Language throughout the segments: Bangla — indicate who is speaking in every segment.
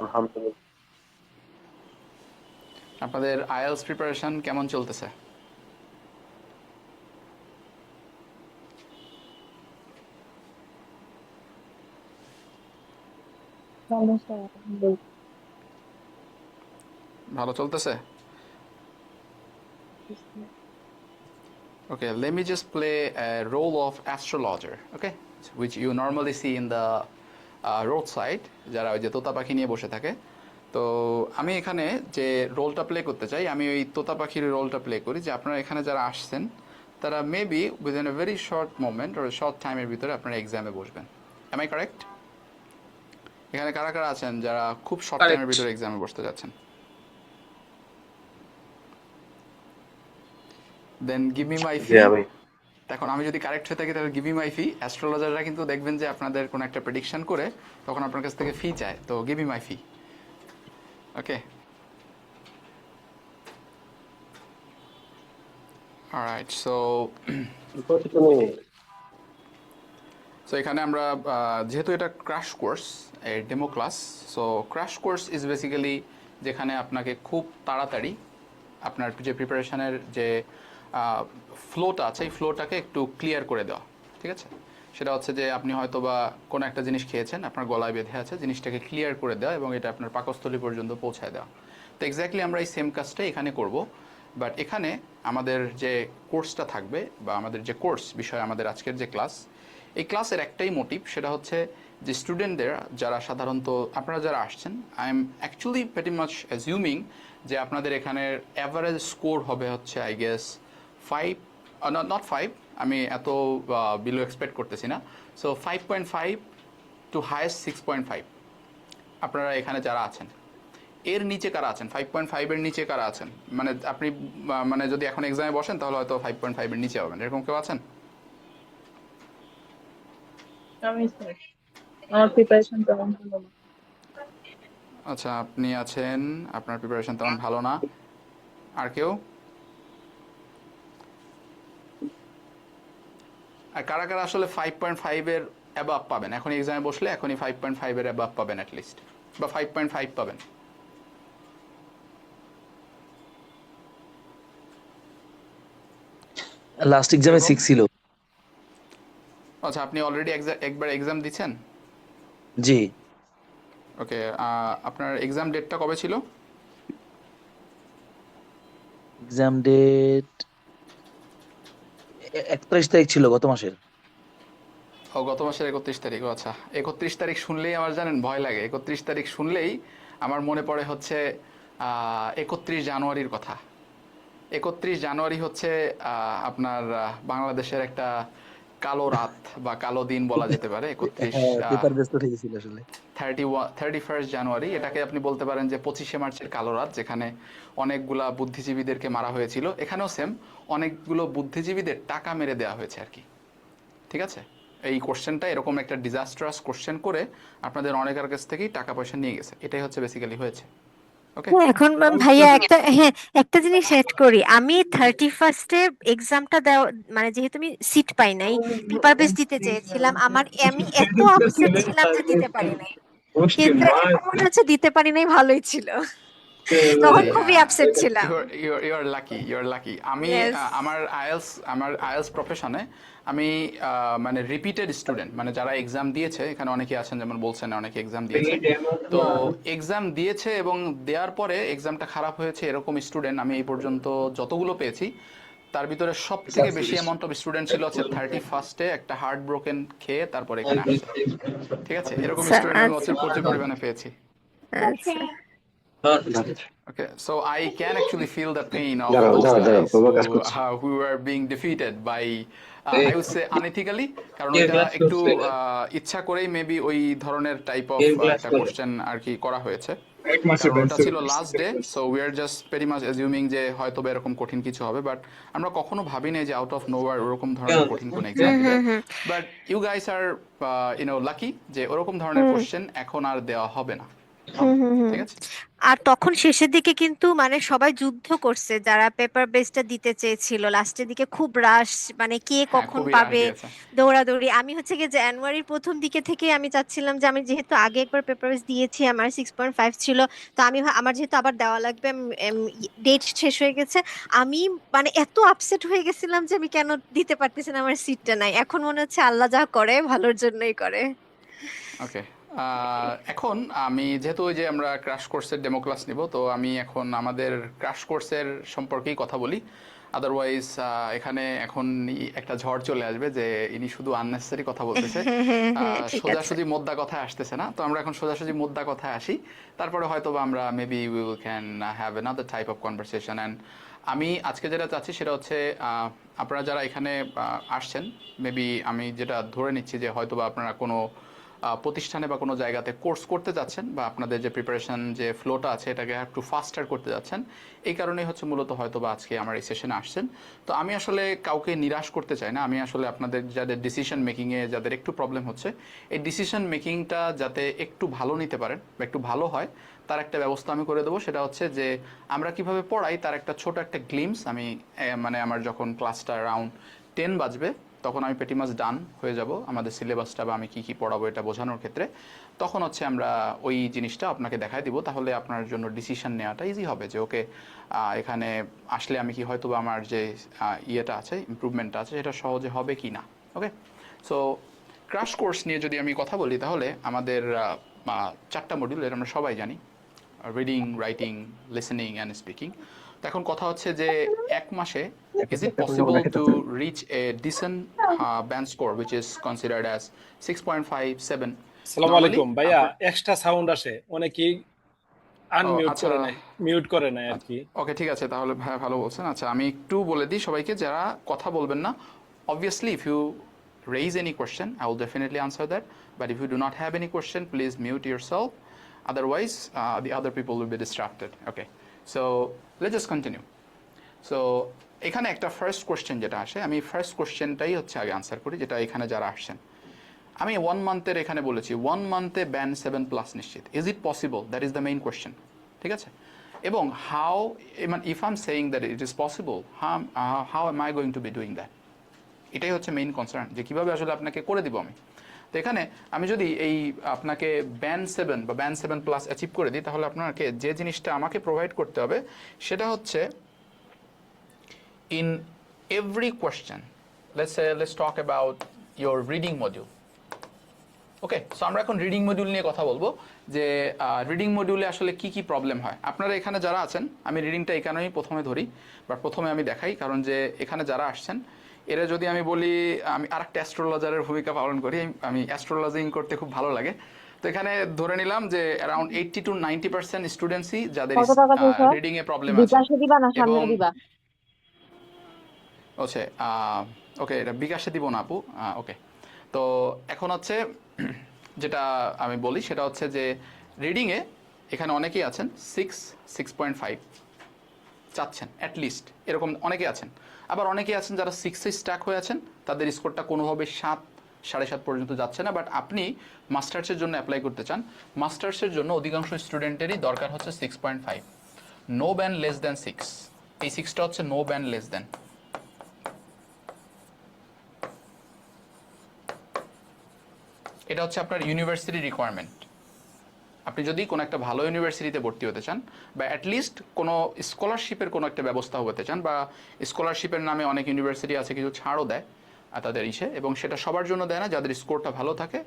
Speaker 1: আলহামদুলিল্লাহ।
Speaker 2: আপনাদের আইএলটিএস প্রিপারেশন কেমন চলতেছে?
Speaker 3: ভালো স্যার, আলহামদুলিল্লাহ।
Speaker 2: ভালো চলতেছে? Okay, let me just play a role of astrologer, okay, which you normally see in the roadside, যারা ওই যে তোতা পাখি নিয়ে বসে থাকে। তো আমি এখানে যে রোলটা প্লে করতে চাই, আমি ওই তোতা পাখির রোলটা প্লে করি, যে আপনারা এখানে যারা আসছেন তারা maybe within a very short moment or short টাইমের ভিতরে আপনারা এক্সামে বসবেন। Am I correct? এখানে কারা কারা আছেন যারা খুব শর্ট টাইমের
Speaker 4: কারেক্ট।
Speaker 2: ভিতরে এক্সামে বসতে যাচ্ছেন? দেন গিভ মি মাই
Speaker 1: জি
Speaker 2: ফি।
Speaker 1: আমি।
Speaker 2: এখন আমি যদি কারেক্ট হয়ে থাকি তাহলে গিভ মি মাই ফি। অ্যাস্ট্রোলজাররা কিন্তু দেখবেন যে আপনাদের কোনো একটা প্রেডিকশন করে তখন আপনার কাছ থেকে ফি চায়, তো give me my fee. Okay, alright. So so এখানে আমরা যেহেতু এটা ক্র্যাশ কোর্স, এই demo class, so crash course is basically যেখানে আপনাকে খুব তাড়াতাড়ি আপনার যে প্রিপারেশনের যে ফ্লোটা আছে এই ফ্লোটাকে একটু ক্লিয়ার করে দেওয়া। ঠিক আছে, সেটা হচ্ছে যে আপনি হয়তো বা কোনো একটা জিনিস খেয়েছেন, আপনার গলায় বেঁধে আছে, জিনিসটাকে ক্লিয়ার করে দেওয়া এবং এটা আপনার পাকস্থলী পর্যন্ত পৌঁছায় দেওয়া। তো এক্স্যাক্টলি আমরা এই সেম কাজটাই এখানে করব, বাট এখানে আমাদের যে কোর্সটা থাকবে বা আমাদের যে কোর্স বিষয় আমাদের আজকের যে ক্লাস, এই ক্লাসের একটাই মোটিভ, সেটা হচ্ছে যে স্টুডেন্টদের যারা সাধারণত আপনারা যারা আসছেন, I am actually very much assuming যে আপনাদের এখানের অ্যাভারেজ স্কোর হবে হচ্ছে আই গেস 5, নট 5, আমি এত বিলো এক্সপেক্ট করতেছি না। সো 5.5 টু হাইয়েস্ট 6.5 আপনারা এখানে যারা আছেন। এর নিচে কারা আছেন? 5.5 এর নিচে কারা আছেন? মানে আপনি মানে যদি এখন এক্সামে বসেন তাহলে হয়তো 5.5 এর নিচে হবেন, এরকম কেউ আছেন?
Speaker 3: আমি স্যার, আমার প্রিপারেশন তেমন ভালো না।
Speaker 2: আচ্ছা, আপনি আছেন, আপনার প্রিপারেশন তেমন ভালো না। আর কেউ? আর কারা কারা আসলে 5.5 এর অ্যাবাভ পাবেন? এখন এক্সামে বসলে এখনই 5.5 এর অ্যাবাভ পাবেন অ্যাটলিস্ট, বা 5.5 পাবেন।
Speaker 4: লাস্ট এক্সামে
Speaker 2: এরকম?
Speaker 4: 6 ছিল।
Speaker 2: আচ্ছা, আপনি অলরেডি একবার এক্সাম দিচ্ছেন?
Speaker 4: জি।
Speaker 2: ওকে, আপনার এক্সাম ডেটটা কবে ছিল?
Speaker 4: এক্সাম ডেট 31 তারিখ ছিল গত মাসের।
Speaker 2: ও, গত মাসের 31 তারিখ। ও আচ্ছা, 31 তারিখ শুনলেই আমার জানেন ভয় লাগে। 31 তারিখ শুনলেই আমার মনে পড়ে হচ্ছে 31 জানুয়ারির কথা। 31 জানুয়ারি হচ্ছে আপনার বাংলাদেশের একটা কালো রাত বা কালো দিন বলা যেতে পারে। 31
Speaker 4: হ্যাঁ, পেপার ব্যস্ত হয়ে গেছিল আসলে।
Speaker 2: 31 জানুয়ারি, এটাকে আপনি বলতে পারেন যে 25শে মার্চের কালো রাত, যেখানে অনেকগুলা বুদ্ধিজীবীদেরকে মারা হয়েছিল। এখানেও সেম, অনেকগুলো বুদ্ধিজীবীদের টাকা মেরে দেওয়া হয়েছে আর কি। ঠিক আছে, এই কোশ্চেনটা এরকম একটা ডিজাস্ট্রাস কোশ্চেন করে আপনাদের অনেকের কাছ থেকেই টাকা পয়সা নিয়ে গেছে, এটাই হচ্ছে বেসিক্যালি হয়েছে। ওকে,
Speaker 5: হ্যাঁ, এখন ভাইয়া একটা জিনিস এড করি। আমি 31st এক্সামটা দেওয়া, মানে যেহেতু আমি সিট পাই নাই, পেপার বেস দিতে চেয়েছিলাম, আমি এত আপসেট ছিলাম যে দিতে পারি নাই। কিন্তু এখন মনে হচ্ছে দিতে পারি নাই, ভালোই ছিল। তখন
Speaker 2: জি,
Speaker 5: খুবই আপসেট ছিলাম।
Speaker 2: You are lucky, you are lucky. আমি
Speaker 5: ইয়েস।
Speaker 2: আমার আইএলস প্রফেশনে আমি মানে রিপিটেড স্টুডেন্ট, মানে যারা এক্সাম দিয়েছে, এখানে অনেকে আছেন যেমন বলছেন অনেকে এক্সাম দিয়েছে, তো এক্সাম দিয়েছে এবং দেওয়ার পরে এক্সামটা খারাপ হয়েছে এরকম স্টুডেন্ট আমি এই পর্যন্ত যতগুলো পেয়েছি, তার ভিতরে সব থেকে বেশি অ্যামাউন্ট অফ স্টুডেন্ট ছিল হচ্ছে 31st একটা হার্ট ব্রোকেন খেয়ে তারপরে এখানে আসছে। ঠিক আছে, এরকম
Speaker 5: আচ্ছা,
Speaker 2: স্টুডেন্ট আমি
Speaker 5: আচ্ছা,
Speaker 2: প্রচুর পরিমাণে পেয়েছি।
Speaker 5: আচ্ছা।
Speaker 2: Okay, so I can actually feel the pain of
Speaker 1: দাঁড়াও
Speaker 2: those
Speaker 1: দাঁড়াও দাঁড়াও,
Speaker 2: guys
Speaker 1: বাবা কাজ করছে।
Speaker 2: who were being defeated by I would say unethically, কারণ ওইটা একটু ইচ্ছা করেই মেবি ওই ধরনের টাইপ অফ একটা কোশ্চেন আর কি করা হয়েছে, কারণ ওটা ছিল last day. So we are just very much assuming যে হয়তো বা এরকম কঠিন কিছু হবে, বাট আমরা কখনো ভাবি নাই যে আউট অফ নোওয়ার ওরকম ধরনের কঠিন কোন এক্সাম
Speaker 5: হুম,
Speaker 2: দিবে।
Speaker 5: হুম, হুম,
Speaker 2: but you guys are lucky যে ওরকম ধরনের
Speaker 5: হুম।
Speaker 2: কোশ্চেন এখন আর দেওয়া হবে না।
Speaker 5: হুম হুম হুম।
Speaker 2: ঠিক আছে।
Speaker 5: আর তখন শেষের দিকে কিন্তু মানে সবাই যুদ্ধ করছে, যারা পেপার বেসটা দিতে চেয়েছিল লাস্টের দিকে খুব রাশ, মানে কে
Speaker 2: হ্যাঁ,
Speaker 5: কখন
Speaker 2: খুবই হ্রাস
Speaker 5: পাবে,
Speaker 2: দিয়েছে।
Speaker 5: দৌড়াদৌড়ি। আমি হচ্ছে কি জানুয়ারির প্রথম দিকে থেকে আমি চাচ্ছিলাম যে আমি যেহেতু আগে একবার পেপার বেস দিয়েছি, আমার 6.5 ছিল, তো আমি আমার যেহেতু আবার দেওয়া লাগবে, ডেট শেষ হয়ে গেছে, আমি মানে এত আপসেট হয়ে গেছিলাম যে আমি কেন দিতে পারতেছি না, আমার সিটটা নাই। এখন মনে হচ্ছে আল্লাহ যা করে ভালোর জন্যই করে।
Speaker 2: ওকে, এখন আমি যেহেতু ওই যে আমরা ক্র্যাশ কোর্সের ডেমো ক্লাস নিব, তো আমি এখন আমাদের ক্র্যাশ কোর্সের সম্পর্কেই কথা বলি। আদারওয়াইজ এখানে এখন একটা ঝড় চলে আসবে যে ইনি শুধু আননেসেসারি কথা বলতেছে,
Speaker 5: ঠিক আছে।
Speaker 2: সোজাসুজি মোদ্দা কথায় আসতেছে না। তো আমরা এখন সোজাসুজি মোদ্দা কথায় আসি, তারপরে হয়তো বা আমরা maybe we will can have another type of conversation. And আমি আজকে যেটা চাচ্ছি সেটা হচ্ছে আপনারা যারা এখানে আসছেন, মেবি আমি যেটা ধরে নিচ্ছি যে হয়তো বা আপনারা কোনো প্রতিষ্ঠানে বা কোনো জায়গাতে কোর্স করতে যাচ্ছেন, বা আপনাদের যে প্রিপারেশন যে ফ্লোটা আছে এটাকে একটু ফাস্টার করতে যাচ্ছেন। এই কারণেই হচ্ছে মূলত হয়তো বা আজকে আমার এই সেশনে আসছেন। তো আমি আসলে কাউকে নিরাশ করতে চাই না। আমি আসলে আপনাদের যাদের ডিসিশন মেকিংয়ে যাদের একটু প্রবলেম হচ্ছে, এই ডিসিশন মেকিংটা যাতে একটু ভালো নিতে পারেন বা একটু ভালো হয়, তার একটা ব্যবস্থা আমি করে দেবো। সেটা হচ্ছে যে আমরা কিভাবে পড়াই তার একটা ছোট একটা গ্লিমস আমি মানে আমার যখন ক্লাসটা অ্যারাউন্ড 10 বাজবে, তখন আমি পেটি মাস ডান হয়ে যাব আমাদের সিলেবাসটা বা আমি কী কী পড়াবো এটা বোঝানোর ক্ষেত্রে। তখন হচ্ছে আমরা ওই জিনিসটা আপনাকে দেখায় দিব। তাহলে আপনার জন্য ডিসিশন নেওয়াটা ইজি হবে যে ওকে, এখানে আসলে আমি কি হয়তো বা আমার যে ইয়েটা আছে, ইমপ্রুভমেন্টটা আছে, সেটা সহজে হবে কি না। ওকে, সো ক্র্যাশ কোর্স নিয়ে যদি আমি কথা বলি, তাহলে আমাদের 4টা মডিউল, এটা আমরা সবাই জানি: reading, writing, listening and speaking. তো এখন কথা হচ্ছে যে এক মাসে is it possible to reach a decent band score which is considered as 6.57?
Speaker 1: আসসালামু
Speaker 2: Normally
Speaker 1: আলাইকুম ভাইয়া, এক্সট্রা সাউন্ড আসে, অনেকেই
Speaker 2: ও
Speaker 1: আনমিউট
Speaker 2: আচ্ছা,
Speaker 1: করে নাই, মিউট করে নাই আর কি।
Speaker 2: ওকে ঠিক আছে, তাহলে ভাই ভালো বলছেন। আচ্ছা, আমি একটু বলে দিই সবাইকে যারা কথা বলবেন না। Obviously if you raise any question I will definitely answer that, but if you do not have any question please mute yourself, otherwise the other people will be distracted. Okay, so let's just continue. So এখানে একটা ফার্স্ট কোশ্চেন যেটা আসে, আমি ফার্স্ট কোশ্চেনটাই হচ্ছে আগে আনসার করি, যেটা এখানে যারা আসছেন। আমি 1 মান্থের এখানে বলেছি 1 মান্থে ব্যান্ড 7+ নিশ্চিত। Is it possible? That is the main question. ঠিক আছে, এবং how, if I am saying that it is possible, how M I going to be doing that? এটাই হচ্ছে মেইন কনসার্ন, যে কীভাবে আসলে আপনাকে করে দিব আমি। তো এখানে আমি যদি এই আপনাকে ব্যান্ড 7 বা ব্যান্ড 7+ অ্যাচিভ করে দিই, তাহলে আপনাকে যে জিনিসটা আমাকে প্রোভাইড করতে হবে সেটা হচ্ছে in every question, let's talk about your reading module. Okay, so আমরা এখন রিডিং মডিউল নিয়ে কথা বলবো, যে রিডিং মডিউলে আসলে কি কি প্রবলেম হয়। আপনারা এখানে যারা আছেন, আমি রিডিংটা এখানেই প্রথমে ধরি বা প্রথমে আমি দেখাই, কারণ যে এখানে যারা আসছেন এরা, যদি আমি বলি আমি আরেকটা অ্যাস্ট্রোলজারের ভূমিকা পালন করি, আমি অ্যাস্ট্রোলজিং করতে খুব ভালো লাগে। তো এখানে ধরে নিলাম যে অ্যারাউন্ড 80 to 90% স্টুডেন্টসই যাদের
Speaker 3: কত টাকা চাইছো?
Speaker 2: রিডিংয়ে প্রবলেম আছে।
Speaker 3: বিকাশে দিবা না
Speaker 2: এবং
Speaker 3: সামনে দিবা?
Speaker 2: হচ্ছে ওকে, এটা বিকাশে দিব না আপু। ওকে, তো এখন হচ্ছে যেটা আমি বলি সেটা হচ্ছে যে রিডিংয়ে এখানে অনেকেই আছেন 6.5 চাচ্ছেন অ্যাটলিস্ট, এরকম অনেকেই আছেন। আবার অনেকেই আছেন যারা 6-এ স্ট্যাক হয়ে আছেন, তাদের স্কোরটা কোনোভাবে 7, 7.5 পর্যন্ত যাচ্ছে না। বাট আপনি মাস্টার্সের জন্য অ্যাপ্লাই করতে চান, মাস্টার্সের জন্য অধিকাংশ স্টুডেন্টেরই দরকার হচ্ছে 6.5, নো ব্যান্ড লেস দ্যান 6। এই 6টা হচ্ছে নো ব্যান্ড লেস দ্যান। এটা হচ্ছে আপনার ইউনিভার্সিটি রিকোয়ারমেন্ট। আপনি যদি কোনো একটা ভালো ইউনিভার্সিটিতে ভর্তি হতে চান, বা অ্যাটলিস্ট কোনো স্কলারশিপের কোনো একটা ব্যবস্থা হতে চান, বা স্কলারশিপের নামে অনেক ইউনিভার্সিটি আছে কিছু ছাড়ও দেয় তাদের ইসে, এবং সেটা সবার জন্য দেয় না, যাদের স্কোরটা ভালো থাকে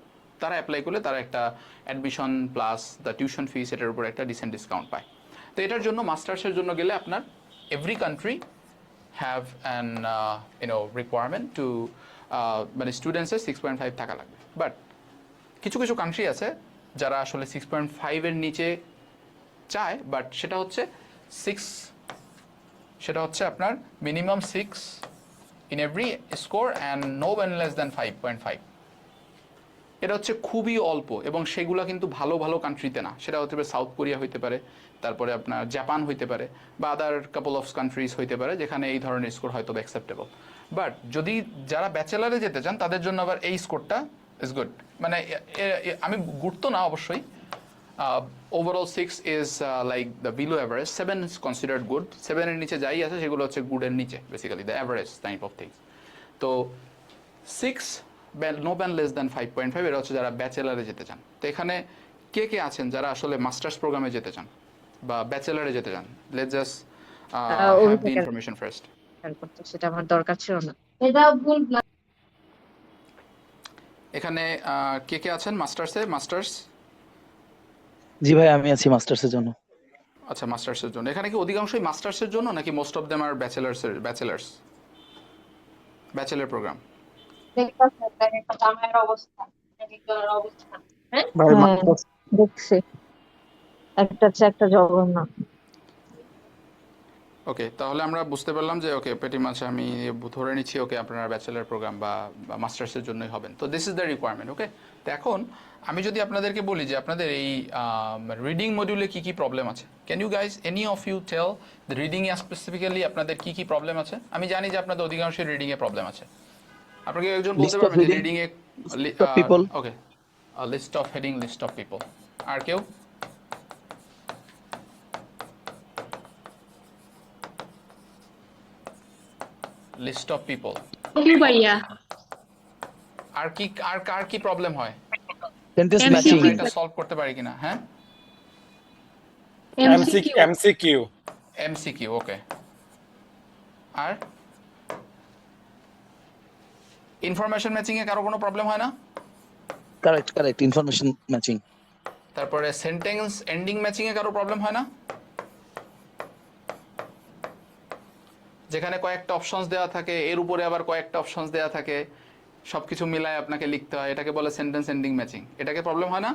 Speaker 2: তারা অ্যাপ্লাই করলে তারা একটা admission plus the tuition fees, এটার উপর একটা ডিসেন্ট ডিসকাউন্ট পায়। তো এটার জন্য মাস্টার্সের জন্য গেলে আপনার every country have an requirement to, মানে স্টুডেন্টসের 6.5 থাকা লাগবে। বাট কিছু কিছু কান্ট্রি আছে যারা আসলে 6.5-এর নিচে চায়, বাট সেটা হচ্ছে আপনার minimum 6 in every score and no band less than 5.5। এটা হচ্ছে খুবই অল্প, এবং সেগুলো কিন্তু ভালো ভালো কান্ট্রিতে না। সেটা হতে পারে সাউথ কোরিয়া হইতে পারে, তারপরে আপনার জাপান হইতে পারে, বা আদার কাপল অফ কান্ট্রিজ হইতে পারে যেখানে এই ধরনের স্কোর হয়তো অ্যাকসেপ্টেবল। বাট যদি যারা ব্যাচেলারে যেতে চান তাদের জন্য আবার এই স্কোরটা ইজ গুড। মানে আমি গুরুত্ব না অবশ্যই, overall 6 is like the below average, 7 is considered good, 7 এর নিচে যাই আছে সেগুলো হচ্ছে গুডের নিচে, basically the average type of things. তো 6 নো ব্যান লেস দ্যান 5.5 এরা হচ্ছে যারা ব্যাচেলারে যেতে চান। তো এখানে কে কে আছেন যারা আসলে মাস্টার্স প্রোগ্রামে যেতে চান বা ব্যাচেলারে যেতে চান? লেটস জাস্ট হ্যাভ দ্য
Speaker 6: অভিজ্ঞতা
Speaker 2: ইনফরমেশন ফার্স্ট।
Speaker 6: করতে, সেটা আমার দরকার ছিল না। এটা ভুল।
Speaker 2: এখানে কে কে আছেন মাস্টার্সে? মাস্টার্স,
Speaker 4: জি ভাই, আমি আছি মাস্টার্সের জন্য।
Speaker 2: আচ্ছা মাস্টার্সের জন্য। এখানে কি অধিকাংশই মাস্টার্সের জন্য নাকি most of them are bachelor program?
Speaker 6: জামাইয়ের অবস্থা, এদিকের অবস্থা। হ্যাঁ,
Speaker 4: ভাই মাস্টার্স
Speaker 6: দেখছি একটা হচ্ছে একটা জগন্নাথ।
Speaker 2: ওকে, তাহলে আমরা বুঝতে পারলাম যে ওকে পেটি মাছ আমি ধরে নিচ্ছি ওকে আপনারা ব্যাচেলার প্রোগ্রাম বা মাস্টার্সের জন্যই হবেন। তো দিস ইজ দ্য রিকোয়ারমেন্ট। ওকে, তো এখন আমি যদি আপনাদেরকে বলি যে আপনাদের এই রিডিং মডিউলে কি কি প্রবলেম আছে, can you guys any of you tell the reading a specifically আপনাদের কি কি প্রবলেম আছে? আমি জানি যে আপনাদের অধিকাংশ রিডিং এ প্রবলেম আছে। আপনাকে একজন বলতে
Speaker 4: লিস্ট অফ
Speaker 2: পারবেন যে
Speaker 4: reading,
Speaker 2: reading a
Speaker 4: list of people,
Speaker 2: okay, list of heading, list of people. আর কেউ? List of people. আর কি আর কি প্রবলেম হয়?
Speaker 4: সেন্টেন্স
Speaker 2: দেখি
Speaker 4: ম্যাচিং,
Speaker 2: আমরা এটা সলভ করতে পারি কিনা। হ্যাঁ,
Speaker 1: এমসিকিউ।
Speaker 2: এমসিকিউ, ওকে। আর ইনফরমেশন ম্যাচিং এ কারো কোনো প্রবলেম হয় না?
Speaker 4: Correct information matching.
Speaker 2: তারপরে সেন্টেন্স এন্ডিং ম্যাচিং এ কারো প্রবলেম হয় না? যেখানে কয়েকটা অপশনস দেওয়া থাকে, এর উপরে আবার কয়েকটা অপশনস দেওয়া থাকে, সবকিছু মিলায় আপনাকে লিখতে হয়, এটাকে বলে সেন্টেন্স এন্ডিং ম্যাচিং। এটাকে প্রবলেম হয় না?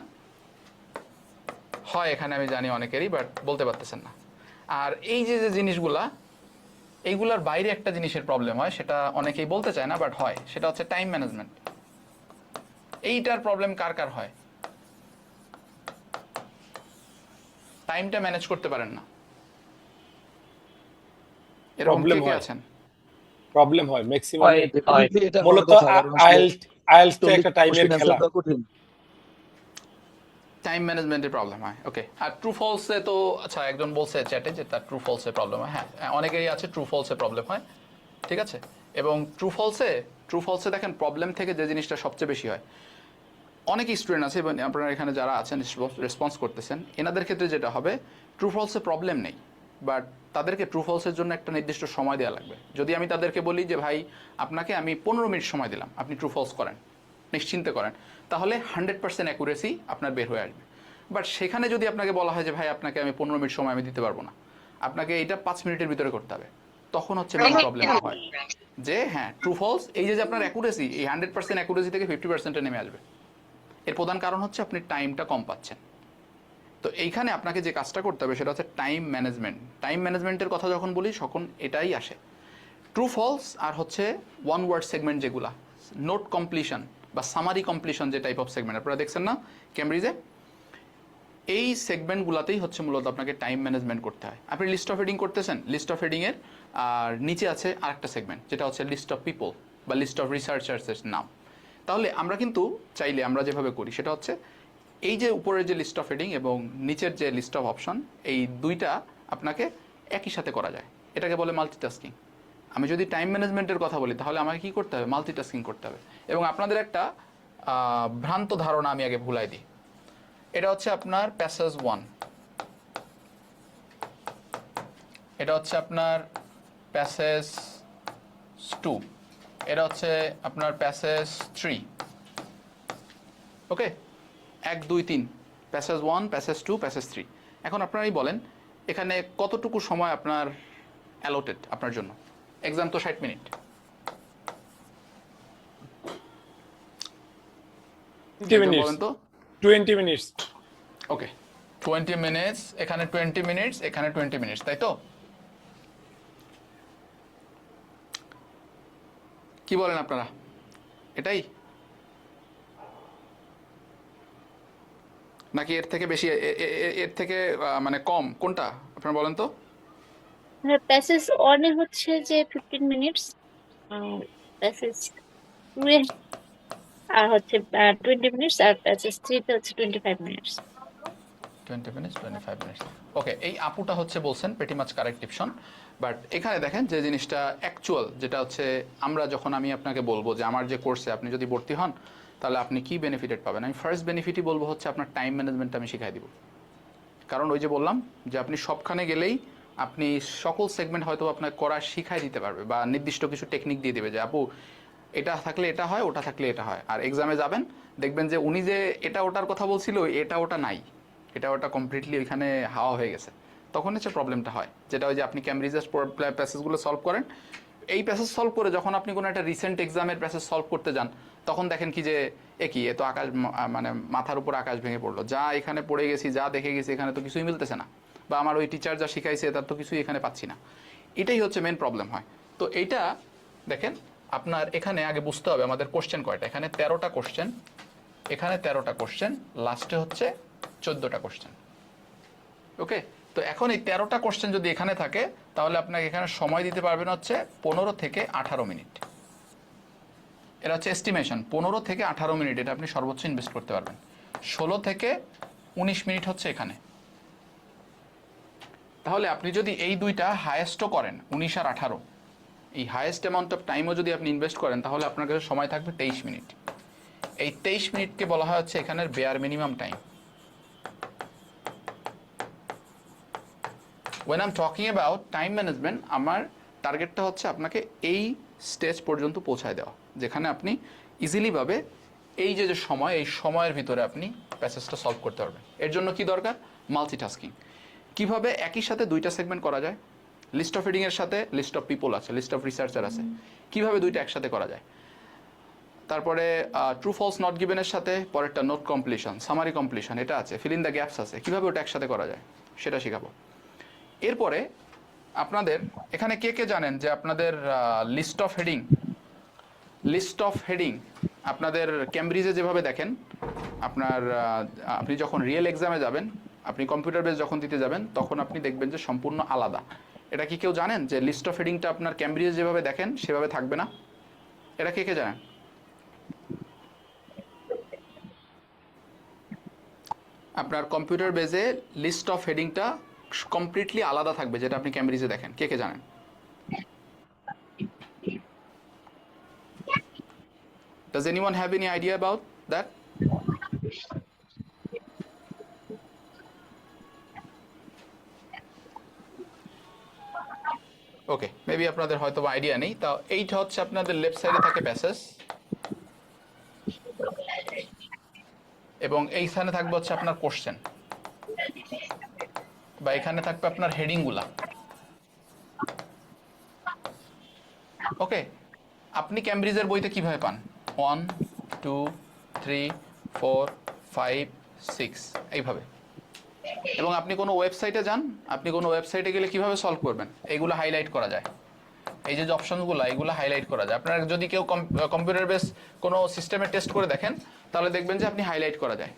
Speaker 2: হয়, এখানে আমি জানি অনেকেরই, বাট বলতে পারতেছেন না। আর এই যে যে জিনিসগুলা, এইগুলার বাইরে একটা জিনিসের প্রবলেম হয়, সেটা অনেকেই বলতে চায় না, বাট হয়, সেটা হচ্ছে টাইম ম্যানেজমেন্ট। এইটার প্রবলেম কার কার হয়? টাইমটা ম্যানেজ করতে পারেন না, এরকম কে
Speaker 1: প্রবলেম
Speaker 2: কে
Speaker 1: হয়,
Speaker 2: আছেন?
Speaker 1: প্রবলেম হয় ম্যাক্সিমাম।
Speaker 4: ডেফিনেটলি এটা হওয়ার
Speaker 1: মূলত
Speaker 4: কথা, কারণ আসলে
Speaker 1: আইএলটিএস তো
Speaker 4: 40
Speaker 1: একটা টাইমের
Speaker 4: কোশ্চেন
Speaker 1: খেলা।
Speaker 4: অ্যান্সার দেওয়া কঠিন।
Speaker 2: টাইম ম্যানেজমেন্টের প্রবলেম হয়, ওকে। আর ট্রু ফলসে তো, আচ্ছা একজন বলছে চ্যাটে যে তার ট্রু ফলসে প্রবলেম হয়। হ্যাঁ, অনেকেরই আছে ট্রু ফলসে প্রবলেম হয়, ঠিক আছে। এবং ট্রু ফলসে দেখেন প্রবলেম থেকে যে জিনিসটা সবচেয়ে বেশি হয়, অনেক স্টুডেন্ট আছে এবং আপনারা এখানে যারা আছেন রেসপন্স করতেছেন, এনাদের ক্ষেত্রে যেটা হবে, ট্রু ফলসে প্রবলেম নেই, বাট তাদেরকে ট্রু ফলসের জন্য একটা নির্দিষ্ট সময় দেওয়া লাগবে। যদি আমি তাদেরকে বলি যে ভাই আপনাকে আমি 15 মিনিট সময় দিলাম, আপনি ট্রু ফলস করেন, নিশ্চিন্তে করেন, তাহলে 100% অ্যাকুরেসি আপনার বের হয়ে আসবে। বাট সেখানে যদি আপনাকে বলা হয় যে ভাই আপনাকে আমি 15 মিনিট সময় আমি দিতে পারবো না, আপনাকে এটা 5 মিনিটের ভিতরে করতে হবে, তখন হচ্ছে মেইন প্রবলেম হয় যে হ্যাঁ ট্রু ফলস, এই যে আপনার অ্যাকুরেসি, এই 100% অ্যাকুরেসি থেকে 50%-এ নেমে আসবে। এর প্রধান কারণ হচ্ছে আপনি টাইমটা কম পাচ্ছেন। তো এইখানে আপনাকে যে কাজটা করতে হবে সেটা হচ্ছে টাইম ম্যানেজমেন্ট। টাইম ম্যানেজমেন্টের কথা যখন বলি তখন এটাই আসে, ট্রু ফলস আর হচ্ছে ওয়ান ওয়ার্ড সেগমেন্ট, যেগুলা নোট কমপ্লিশন বা সামারি কমপ্লিশন, যে টাইপ অফ সেগমেন্ট আপনারা দেখছেন না ক্যামব্রিজে, এই সেগমেন্টগুলোতেই হচ্ছে মূলত আপনাকে টাইম ম্যানেজমেন্ট করতে হয়। আপনি লিস্ট অফ হেডিং করতেছেন, লিস্ট অফ হেডিংয়ের আর নিচে আছে আরেকটা সেগমেন্ট যেটা হচ্ছে লিস্ট অফ পিপল বা লিস্ট অফ রিসার্চার্সের নাম। তাহলে আমরা কিন্তু চাইলে আমরা যেভাবে করি সেটা হচ্ছে এই যে উপরের যে লিস্ট অফ হেডিং এবং নিচের যে লিস্ট অফ অপশন, এই দুইটা আপনাকে একই সাথে করা যায়, এটাকে বলে মাল্টিটাস্কিং। আমি যদি টাইম ম্যানেজমেন্টের কথা বলি তাহলে আমাকে কী করতে হবে? মাল্টিটাস্কিং করতে হবে। এবং আপনাদের একটা ভ্রান্ত ধারণা আমি আগে ভুলাই দিই, এটা হচ্ছে আপনার প্যাসেজ 1, এটা হচ্ছে আপনার প্যাসেজ 2, এটা হচ্ছে আপনার প্যাসেজ 3, ওকে, 1 2 3, প্যাসেজ 1, প্যাসেজ 2, প্যাসেজ 3। এখন আপনারাই বলেন এখানে কতটুকু সময় আপনার অ্যালোটেড আপনার জন্য? এক্সাম তো 60 মিনিট,
Speaker 1: 20 মিনিটস,
Speaker 2: বলেন তো।
Speaker 1: 20 মিনিটস।
Speaker 2: ওকে, 20 মিনিটস, এখানে 20 মিনিটস, এখানে 20 মিনিটস, তাই তো? কি বলেন আপনারা, এটাই নাকি এর থেকে বেশি, এর থেকে মানে কম, কোনটা আপনারা বলেন তো?
Speaker 7: প্যাসেজ অনে হচ্ছে যে 15 মিনিটস, প্যাসেজ 2 এ আর হচ্ছে 20 মিনিটস, আর প্যাসেজ 3 তে হচ্ছে 25 মিনিটস।
Speaker 2: 20 minutes 25 minutes। ওকে, এই আপুটা হচ্ছে বলছেন pretty much correct option, but এখানে দেখেন যে জিনিসটা অ্যাকচুয়াল যেটা হচ্ছে আমরা যখন আমি আপনাকে বলবো যে আমার যে কোর্সে আপনি যদি ভর্তি হন তাহলে আপনি কি বেনিফিটেড পাবেন, আমি ফার্স্ট বেনিফিটই বলবো হচ্ছে আপনার টাইম ম্যানেজমেন্ট আমি শিখাই দিব। কারণ ওই যে বললাম যে আপনি সবখানে গেলেই আপনি সকল সেগমেন্ট হয়তো আপনার করা শিখাই দিতে পারবে বা নির্দিষ্ট কিছু টেকনিক দিয়ে দেবে যে আপু এটা থাকলে এটা হয়, ওটা থাকলে এটা হয়। আর এক্সামে যাবেন দেখবেন যে উনি যে এটা ওটার কথা বলছিল এটা ওটা নাই, এটা ওটা কমপ্লিটলি ওইখানে হাওয়া হয়ে গেছে, তখন হচ্ছে প্রবলেমটা হয়। যেটা ওই যে আপনি ক্যামব্রিজের প্যাসেজগুলো সলভ করেন, এই প্যাসেজ সলভ করে যখন আপনি কোনো একটা রিসেন্ট এক্সামের প্যাসেজ সলভ করতে যান তখন দেখেন কি যে এ তো আকাশ মানে মাথার উপর আকাশ ভেঙে পড়লো, যা এখানে পড়ে গেছি যা দেখে গেছি এখানে তো কিছুই মিলতেছে না, বা আমার ওই টিচার যা শিখাইছে তার তো কিছুই এখানে পাচ্ছি না। এটাই হচ্ছে মেন প্রবলেম হয়। তো এইটা দেখেন আপনার এখানে আগে বুঝতে হবে আমাদের কোশ্চেন কয়টা, এখানে 13টা কোশ্চেন, এখানে 13টা কোশ্চেন, লাস্টে হচ্ছে 14টা কোশ্চেন। ওকে, তো এখন এই 13টা কোশ্চেন যদি এখানে থাকে তাহলে আপনাকে এখানে সময় দিতে পারবেন হচ্ছে 15 থেকে 18 মিনিট। এটা হচ্ছে এস্টিমেশন, 15 থেকে 18 মিনিট এটা আপনি সর্বোচ্চ ইনভেস্ট করতে পারবেন। 16 থেকে 19 মিনিট হচ্ছে এখানে। তাহলে আপনি যদি এই দুইটা হায়েস্টও করেন 19 আর 18, এই হায়েস্ট অ্যামাউন্ট অফ টাইমও যদি আপনি ইনভেস্ট করেন তাহলে আপনার কাছে সময় থাকবে 23 মিনিট। এই 23 মিনিটকে বলা হয় হচ্ছে এখানের bear minimum time. when I'm talking about time management আমার টার্গেটটা হচ্ছে আপনাকে এই স্টেজ পর্যন্ত পৌঁছায় দেওয়া যেখানে আপনি ইজিলিভাবে এই যে সময়, এই সময়ের ভিতরে আপনি প্যাসেজটা সলভ করতে পারবেন। এর জন্য কি দরকার? মাল্টিটাস্কিং। কিভাবে একই সাথে দুইটা সেগমেন্ট করা যায়? লিস্ট অফ হেডিং এর সাথে লিস্ট অফ পিপল আছে, লিস্ট অফ রিসার্চার আছে, কিভাবে দুইটা একসাথে করা যায়? তারপরে ট্রু ফলস নট গিভেনের সাথে পরেরটা নোট কমপ্লিশন, সামারি কমপ্লিশন এটা আছে, ফিল ইন দ্য গ্যাপস আছে, কিভাবে ওটা একসাথে করা যায় সেটা শেখাবো। এরপরে আপনাদের এখানে কে কে জানেন যে আপনাদের লিস্ট অফ হেডিং আপনাদের ক্যামব্রিজে যেভাবে দেখেন আপনার আপনি যখন রিয়েল এক্সামে যাবেন, আপনি কম্পিউটার বেস যখন দিতে যাবেন তখন আপনি দেখবেন যে সম্পূর্ণ আলাদা। এটা কি কেউ জানেন যে লিস্ট অফ হেডিংটা আপনার ক্যামব্রিজে যেভাবে দেখেন সেভাবে থাকবে না? এটা কে কে জানেন? আপনার কম্পিউটার বেজে লিস্ট অফ হেডিংটা কমপ্লিটলি আলাদা থাকবে যেটা আপনি ক্যামব্রিজে দেখেন। কে কে জানেন? Does anyone have any idea about that? Okay, maybe আপনাদের হয়তো আইডিয়া নেই। তা এইটা হচ্ছে আপনাদের লেফট সাইডে থাকে প্যাসেজ এবং এইখানে থাকবে হচ্ছে আপনার কোশ্চেন, বা এখানে থাকবে আপনার হেডিংগুলা। ওকে, আপনি ক্যামব্রিজের বইতে কিভাবে পান? 1 2 3 4 5 6 এইভাবে। এবং আপনি কোনো ওয়েবসাইটে যান, আপনি কোনো ওয়েবসাইটে গেলে কিভাবে সলভ করবেন? এইগুলো হাইলাইট করা যায়, এই যে অপশনগুলো এগুলো হাইলাইট করা যায়। আপনার যদি কেউ কম্পিউটার বেস কোনো সিস্টেমে টেস্ট করে দেখেন তাহলে দেখবেন যে আপনি হাইলাইট করা যায়।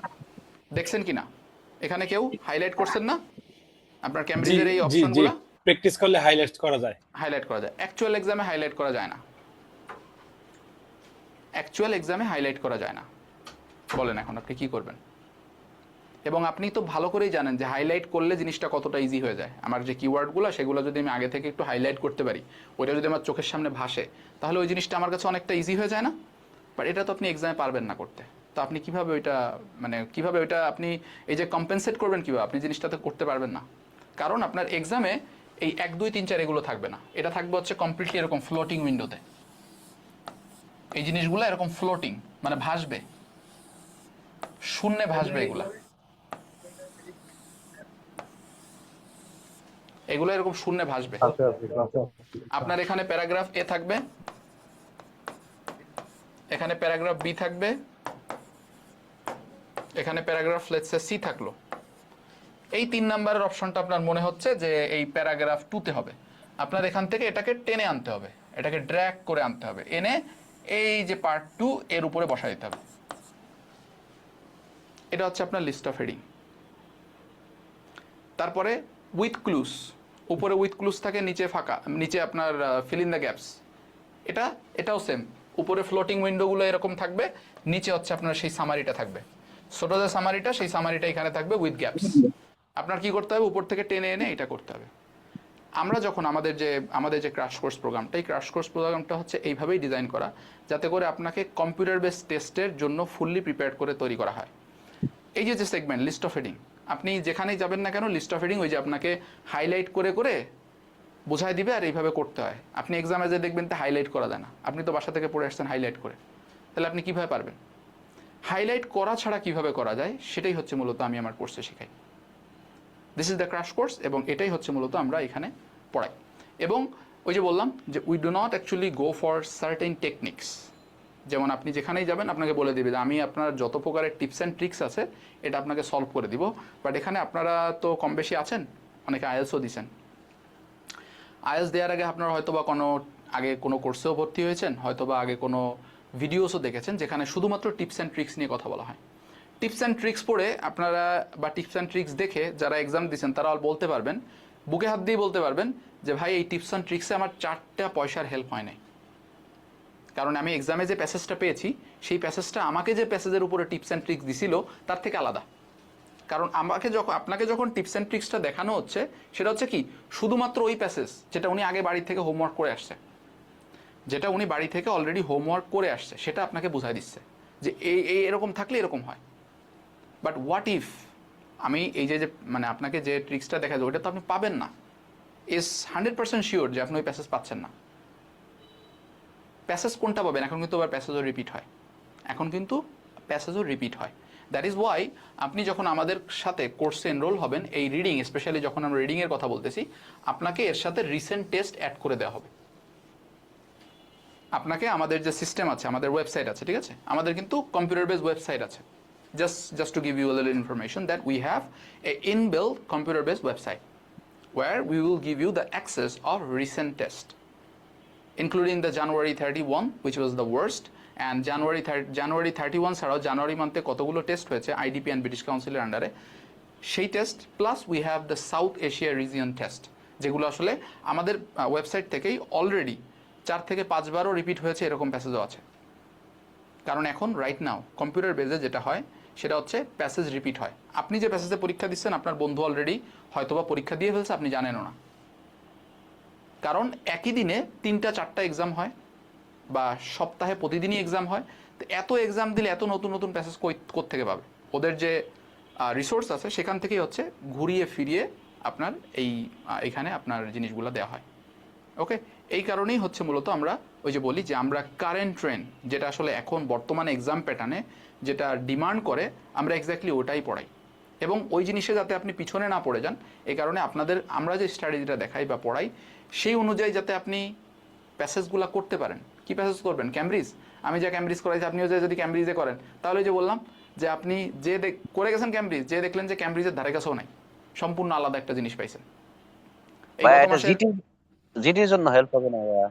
Speaker 2: দেখছেন কি না? এখানে কেউ হাইলাইট করছেন না? আপনার ক্যামব্রিজের এই অপশনগুলো
Speaker 1: প্র্যাকটিস করলে হাইলাইট করা যায়।
Speaker 2: হাইলাইট করা যায়, অ্যাকচুয়াল এক্সামে হাইলাইট করা যায় না। অ্যাকচুয়াল এক্সামে হাইলাইট করা যায় না। বলেন এখন আপনি কি করবেন? এবং আপনি তো ভালো করেই জানেন যে হাইলাইট করলে জিনিসটা কতটা ইজি হয়ে যায়। আমার যে কিওয়ার্ডগুলো সেগুলো যদি আমি আগে থেকে একটু হাইলাইট করতে পারি, ওইটা যদি আমার চোখের সামনে ভাসে তাহলে ওই জিনিসটা আমার কাছে অনেকটা ইজি হয়ে যায় না? বাট এটা তো আপনি এক্সামে পারবেন না করতে। তো আপনি কিভাবে ওইটা কিভাবে ওইটা আপনি এই যে কম্পেনসেট করবেন কিভাবে? আপনি জিনিসটাতে করতে পারবেন না, কারণ আপনার এক্সামে এই 1 2 3 4 এগুলো থাকবে না। এটা থাকবে হচ্ছে কমপ্লিটলি এরকম ফ্লোটিং উইন্ডোতে। এই জিনিসগুলো এরকম ফ্লোটিং মানে ভাসবে, শূন্যে ভাসবে। এগুলো এরকম শূন্যে ভাসবে। আপনার এখানে প্যারাগ্রাফ এ থাকবে, এখানে প্যারাগ্রাফ বি থাকবে, এখানে প্যারাগ্রাফ লেটস সে সি থাকলো। এই 3 নাম্বারের অপশনটা আপনার মনে হচ্ছে যে এই প্যারাগ্রাফ 2 তে হবে। আপনার এখান থেকে এটাকে টেনে আনতে হবে, এটাকে ড্র্যাগ করে আনতে হবে, এনে এই যে পার্ট 2 এর উপরে বসাই দিতে হবে। এটা হচ্ছে আপনার লিস্ট অফ হেডিং। তারপরে উইথ ক্লুজ, উপরে উইথ ক্লুজ থাকে, নিচে ফাঁকা, নিচে আপনার ফিল ইন দ্য গ্যাপস। এটাও সেম, উপরে ফ্লোটিং উইন্ডোগুলো এরকম থাকবে, নিচে হচ্ছে আপনার সেই সামারিটা থাকবে, ছোট যে সামারিটা সেই সামারিটা এখানে থাকবে উইথ গ্যাপস। আপনার কি করতে হবে, উপর থেকে টেনে এনে এটা করতে হবে। আমরা যখন আমাদের যে ক্র্যাশ কোর্স প্রোগ্রামটা, এই ক্র্যাশ কোর্স প্রোগ্রামটা হচ্ছে এইভাবেই ডিজাইন করা যাতে করে আপনাকে কম্পিউটার বেস টেস্টের জন্য ফুললি প্রিপেয়ার করে তৈরি করা হয়। এই যে সেগমেন্ট লিস্ট অফ হেডিং, আপনি যেখানেই যাবেন না কেন লিস্ট অফ হেডিং ওই যে আপনাকে হাইলাইট করে করে বোঝাই দিবে আর এইভাবে করতে হয়। আপনি এক্সামে যে দেখবেন তো হাইলাইট করা যায় না, আপনি তো বাসা থেকে পড়ে আসছেন হাইলাইট করে, তাহলে আপনি কীভাবে পারবেন? হাইলাইট করা ছাড়া কিভাবে করা যায় সেটাই হচ্ছে মূলত আমি আমার কোর্সে শেখাই। This is the crash course, এবং এটাই হচ্ছে মূলত আমরা এখানে পড়াই। এবং ওই যে বললাম যে we do not actually go for certain techniques. যেমন আপনি যেখানেই যাবেন আপনাকে বলে দেবে যে আমি আপনার যত প্রকারের টিপস অ্যান্ড ট্রিক্স আছে এটা আপনাকে সলভ করে দিব। বাট এখানে আপনারা তো কম বেশি আছেন, অনেকে আইএলসও দিচ্ছেন। আইএলস দেওয়ার আগে আপনারা হয়তো বা কোনো কোর্সেও ভর্তি হয়েছেন, হয়তো বা আগে কোনো ভিডিওসও দেখেছেন যেখানে শুধুমাত্র টিপস অ্যান্ড ট্রিক্স নিয়ে কথা বলা হয়। টিপস অ্যান্ড ট্রিক্স পড়ে আপনারা বা টিপস অ্যান্ড ট্রিক্স দেখে যারা এক্সাম দিচ্ছেন তারা বলতে পারবেন, বুকে হাত দিয়ে বলতে পারবেন যে ভাই এই টিপস অ্যান্ড ট্রিক্সে আমার 4টা পয়সার হেল্প হয় নাই। কারণ আমি এক্সামে যে প্যাসেজটা পেয়েছি সেই প্যাসেজটা আমাকে যে প্যাসেজের উপরে টিপস অ্যান্ড ট্রিক্স দিছিল তার থেকে আলাদা। কারণ আপনাকে যখন টিপস অ্যান্ড ট্রিক্সটা দেখানো হচ্ছে সেটা হচ্ছে কি শুধুমাত্র ওই প্যাসেজ যেটা উনি আগে বাড়ি থেকে হোমওয়ার্ক করে আসছে, যেটা উনি বাড়ি থেকে অলরেডি হোমওয়ার্ক করে আসছে সেটা আপনাকে বোঝাই দিচ্ছে যে এরকম থাকলে এরকম হয়। বাট হোয়াট ইফ আমি এই যে মানে আপনাকে যে ট্রিক্সটা দেখা যায় ওইটা তো আপনি পাবেন না, ইজ 100% শিওর যে আপনি ওই প্যাসেজ পাচ্ছেন না। প্যাসেজ কোনটা পাবেন? এখন কিন্তু আবার প্যাসেজও রিপিট হয়, দ্যাট ইজ ওয়াই আপনি যখন আমাদের সাথে কোর্সে এনরোল হবেন, এই রিডিং স্পেশালি যখন আমরা রিডিংয়ের কথা বলতেছি, আপনাকে এর সাথে রিসেন্ট টেস্ট অ্যাড করে দেওয়া হবে। আপনাকে আমাদের যে সিস্টেম আছে, আমাদের ওয়েবসাইট আছে, ঠিক আছে, আমাদের কিন্তু কম্পিউটার বেস ওয়েবসাইট আছে। Just to give you a little information that we have a inbuilt computer-based website where we will give you the access of recent test, including the January 31, which was the worst, and January 31 ছাড়াও জানুয়ারি মান্থে কতগুলো টেস্ট হয়েছে আইডিপি অ্যান্ড ব্রিটিশ কাউন্সিলের আন্ডারে সেই test, plus we have the south Asia region test, যেগুলো আসলে আমাদের ওয়েবসাইট থেকেই অলরেডি 4 থেকে 5 বারও রিপিট হয়েছে, এরকম প্যাসেজও আছে। কারণ এখন রাইট নাও কম্পিউটার বেজে যেটা হয় সেটা হচ্ছে প্যাসেজ রিপিট হয়। আপনি যে প্যাসেজে পরীক্ষা দিচ্ছেন আপনার বন্ধু অলরেডি হয়তোবা পরীক্ষা দিয়ে ফেলছে, আপনি জানেনও না। কারণ একই দিনে 3টা-4টা এক্সাম হয় বা সপ্তাহে প্রতিদিনই এক্সাম হয়, তো এত এক্সাম দিলে এত নতুন নতুন প্যাসেজ কোত্থেকে পাবে? ওদের যে রিসোর্স আছে সেখান থেকেই হচ্ছে ঘুরিয়ে ফিরিয়ে আপনার এইখানে আপনার জিনিসগুলো দেওয়া হয়। ওকে, এই কারণেই হচ্ছে মূলত আমরা ওই যে বলি যে আমরা কারেন্ট ট্রেন্ড যেটা আসলে এখন বর্তমানে এক্সাম প্যাটার্নে যেটা ডিমান্ড করে আমরা এক্স্যাক্টলি ওটাই পড়াই, এবং ওই জিনিসে যাতে আপনি পিছনে না পড়ে যান এই কারণে আমরা যে স্ট্র্যাটেজিটা দেখাই বা পড়াই সেই অনুযায়ী যাতে আপনি প্যাসেজগুলো করতে পারেন। কি প্যাসেজ করবেন? ক্যামব্রিজ। আমি যা ক্যামব্রিজ করাইছি আপনিও যদি ক্যামব্রিজে করেন তাহলে যে বললাম যে আপনি যে করে গেছেন ক্যামব্রিজ, যে দেখলেন যে ক্যামব্রিজের ধারে কাছেও নাই, সম্পূর্ণ আলাদা একটা জিনিস পাইছেন।
Speaker 8: জিটির জন্য হেল্প হবে না ভাইয়া?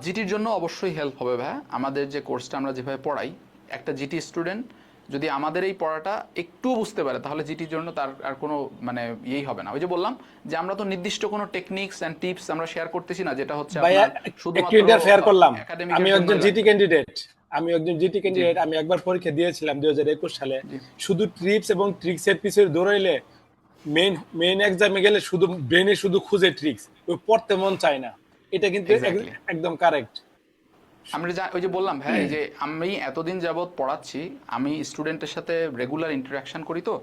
Speaker 2: জিটির জন্য অবশ্যই হেল্প হবে ভাইয়া। আমাদের যে কোর্সটা আমরা যেভাবে পড়াই, একটা জিটি স্টুডেন্ট যদি আমাদের এই পড়াটা একটু বুঝতে পারে তাহলে জিটির জন্য তার আর কোনো মানে ইয়েই হবে না। ওই যে বললাম যে আমরা তো নির্দিষ্ট কোনো টেকনিক্স এন্ড টিপস আমরা শেয়ার করতেছি না যেটা হচ্ছে
Speaker 1: শুধুমাত্র ইন্টারফেয়ার করলাম। আমি একজন জিটি ক্যান্ডিডেট, আমি একবার পরীক্ষা দিয়েছিলাম 2021 সালে। শুধু টিপস এবং ট্রিক্সের পিছনে দৌড়াইলে মেইন এক্সামে গেলে শুধু ব্রেনে শুধু খুঁজে ট্রিক্স, ওই পড়তে মন চায় না। এটা কিন্তু একদম কারেক্ট।
Speaker 2: আমরা ওই যে বললাম ভাই যে আমি এতদিন যাবত পড়াচ্ছি, আমি স্টুডেন্টের সাথে রেগুলার ইন্টারাকশন করি, তো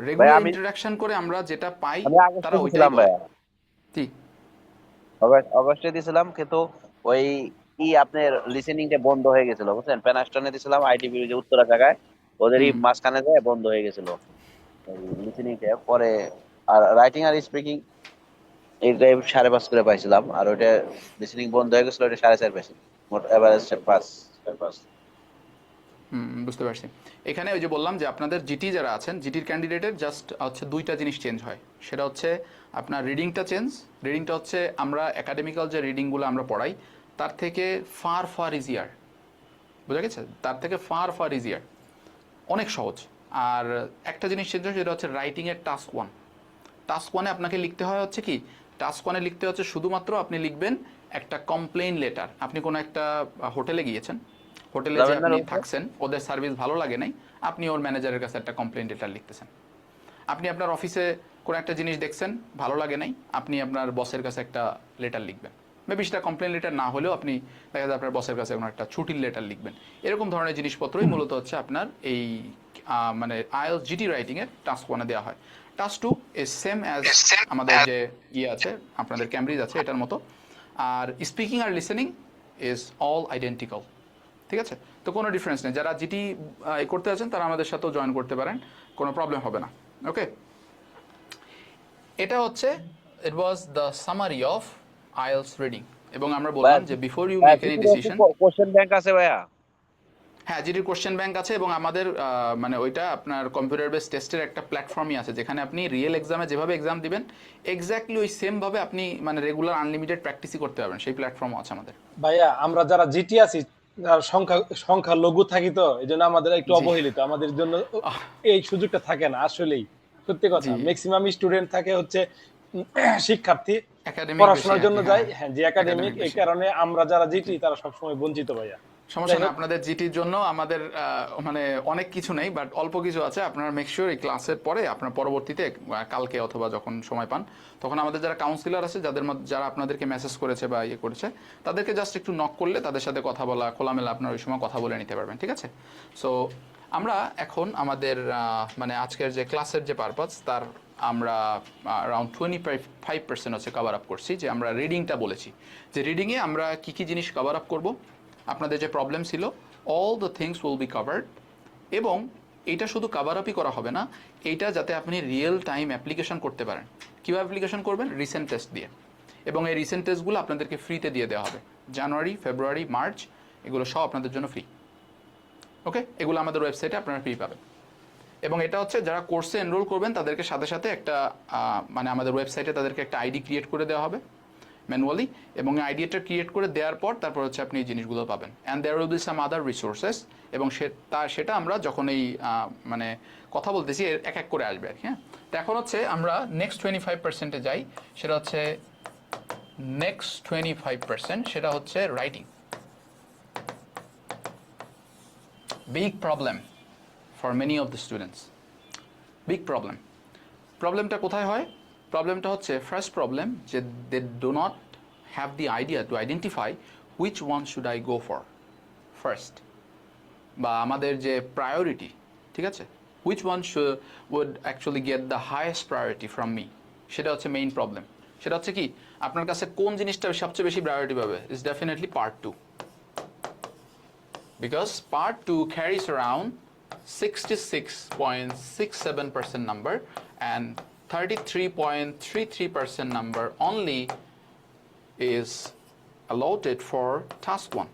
Speaker 2: রেগুলার ইন্টারাকশন করে আমরা যেটা পাই তারা ওইটাই বলে। ঠিক
Speaker 8: অগস্টে দিছিলাম, কিন্তু ওই আপনার লিসেনিংটা বন্ধ হয়ে গেছিল বুঝছেন। পেনাস্টনে দিছিলাম আইটিবি যে উত্তরা জায়গায়, ওদেরই মাঝখানে যায় বন্ধ হয়ে গেছিল লিসেনিংটা। পরে আর রাইটিং আর স্পিকিং এইটা 5.5 করে পাইছিলাম, আর ওইটা লিসেনিং বন্ধ হয়ে গেছিল, ওইটা 4.5 পাইছি। মোট এভারেজ 5।
Speaker 2: বুঝতে পারছি। এখানে ওই যে বললাম যে আপনাদের জিটি যারা আছেন, জিটির ক্যান্ডিডেটের জাস্ট হচ্ছে 2টা জিনিস চেঞ্জ হয়। সেটা হচ্ছে আপনার রিডিংটা হচ্ছে আমরা একাডেমিক্যাল যে রিডিংগুলো আমরা পড়াই তার থেকে ফার ইজিয়ার, বুঝা গেছে? তার থেকে ফার ইজিয়ার, অনেক সহজ। আর একটা জিনিস চেঞ্জ হয় সেটা হচ্ছে রাইটিংয়ের টাস্ক 1 আপনাকে লিখতে হয় হচ্ছে কি, টাস্ক 1 লিখতে হচ্ছে শুধুমাত্র আপনি লিখবেন একটা কমপ্লেইন লেটার। আপনি কোনো একটা হোটেলে গিয়েছেন, হোটেলে যে আপনি থাকছেন, ওদের সার্ভিস ভালো লাগে নাই, আপনি ওর ম্যানেজারের কাছে একটা কমপ্লেইন লেটার লিখতেছেন। আপনি আপনার অফিসে কোনো একটা জিনিস দেখছেন, ভালো লাগে নাই, আপনি আপনার বসের কাছে একটা লেটার লিখবেন। মেবি সেটা কমপ্লেন লেটার না হলেও আপনি দেখা যায় আপনার বসের কাছে কোনো একটা ছুটির লেটার লিখবেন। এরকম ধরনের জিনিসপত্রই মূলত হচ্ছে আপনার এই মানে আইএলটিএস জিটি রাইটিংয়ের টাস্ক 1-এ দেওয়া হয়। টাস্ক 2 ইজ সেম অ্যাজ আমাদের যে আছে, আপনাদের ক্যামব্রিজ আছে এটার মতো। আর স্পিকিং আর লিসেনিং ইজ অল আইডেন্টিক্যাল, ঠিক আছে? তো কোনো ডিফারেন্স নেই। যারা জিটি করতে আছেন তারা আমাদের সাথেও জয়েন করতে পারেন, কোনো প্রবলেম হবে না। ওকে, এটা হচ্ছে it was the summary of IELTS reading. এবং আমরা বললাম যে before you make any decision,
Speaker 8: question bank আছে ভাইয়া?
Speaker 2: হ্যাঁ, জিটির কোশ্চেন ব্যাংক আছে এবং আমাদের মানে ওইটা আপনার কম্পিউটার বেস টেস্টের একটা প্ল্যাটফর্মই আছে, যেখানে আপনি রিয়েল এক্সামে যেভাবে এক্সাম দিবেন এক্স্যাক্টলি ওই সেমভাবে আপনি মানে রেগুলার আনলিমিটেড প্র্যাকটিসই করতে পারবেন। সেই প্ল্যাটফর্মও আছে আমাদের।
Speaker 1: ভাইয়া আমরা যারা জিটি আছি, যারা সংখ্যা লঘু থাকি, তো এই জন্য আমাদের একটু অবহেলিত, আমাদের জন্য এই সুযোগটা থাকে না। আসলেই সত্যি কথা, ম্যাক্সিমাম স্টুডেন্ট থাকে হচ্ছে শিক্ষার্থী, পড়াশোনার জন্য যায়, হ্যাঁ, যে একাডেমিক, এই কারণে আমরা যারা জিটি তারা সবসময় বঞ্চিত ভাইয়া।
Speaker 2: সমস্যা না, আপনাদের জিটির জন্য আমাদের মানে অনেক কিছু নেই, বাট অল্প কিছু আছে। আপনারা মেক শিওর এই ক্লাসের পরে আপনার পরবর্তীতে কালকে অথবা যখন সময় পান তখন আমাদের যারা কাউন্সিলর আছে, যারা আপনাদেরকে মেসেজ করেছে বা ইয়ে করেছে, তাদেরকে জাস্ট একটু নক করলে তাদের সাথে কথা বলা, খোলামেলা আপনার ওই সময় কথা বলে নিতে পারবেন, ঠিক আছে? সো আমরা এখন আমাদের মানে আজকের যে ক্লাসের যে পারপাস, তার আমরা অ্যারাউন্ড 25% হচ্ছে কভার আপ করছি। যে আমরা রিডিংটা বলেছি, যে রিডিংয়ে আমরা কী কী জিনিস কভার আপ করবো, আপনাদের যে প্রবলেম ছিল, all the things will be covered. এবং এইটা শুধু কভার আপই করা হবে না, এইটা যাতে আপনি রিয়েল টাইম অ্যাপ্লিকেশন করতে পারেন। কীভাবে অ্যাপ্লিকেশন করবেন? রিসেন্ট টেস্ট দিয়ে। এবং এই রিসেন্ট টেস্টগুলো আপনাদেরকে ফ্রিতে দিয়ে দেওয়া হবে। জানুয়ারি, ফেব্রুয়ারি, মার্চ এগুলো সব আপনাদের জন্য ফ্রি। ওকে, এগুলো আমাদের ওয়েবসাইটে আপনারা ফ্রি পাবেন। এবং এটা হচ্ছে যারা কোর্সে এনরোল করবেন তাদেরকে সাথে সাথে একটা মানে আমাদের ওয়েবসাইটে তাদেরকে একটা আইডি ক্রিয়েট করে দেওয়া হবে ম্যানুয়ালি, এবং আইডিয়াটা ক্রিয়েট করে দেওয়ার পর তারপর হচ্ছে আপনি এই জিনিসগুলো পাবেন। And there will be some other resources, এবং সেটা আমরা যখন এই মানে কথা বলতেছি এক এক করে আসবে আর কি। হ্যাঁ, তো এখন হচ্ছে আমরা নেক্সট 25%-এ যাই। সেটা হচ্ছে নেক্সট 25%, সেটা হচ্ছে writing. Big problem for many of the students, big problem. প্রবলেমটা কোথায় হয়? প্রবলেমটা হচ্ছে ফার্স্ট প্রবলেম, যে they do not have the idea to identify which one should I go for first, বা আমাদের যে প্রায়োরিটি, ঠিক আছে, which one would actually get the highest priority from me, সেটা হচ্ছে মেইন প্রবলেম। সেটা হচ্ছে কি, আপনার কাছে কোন জিনিসটা সবচেয়ে বেশি প্রায়োরিটি পাবে? Is definitely part 2, because part 2 carries around 66.67% number, and 33.33% number only is allotted for task 1.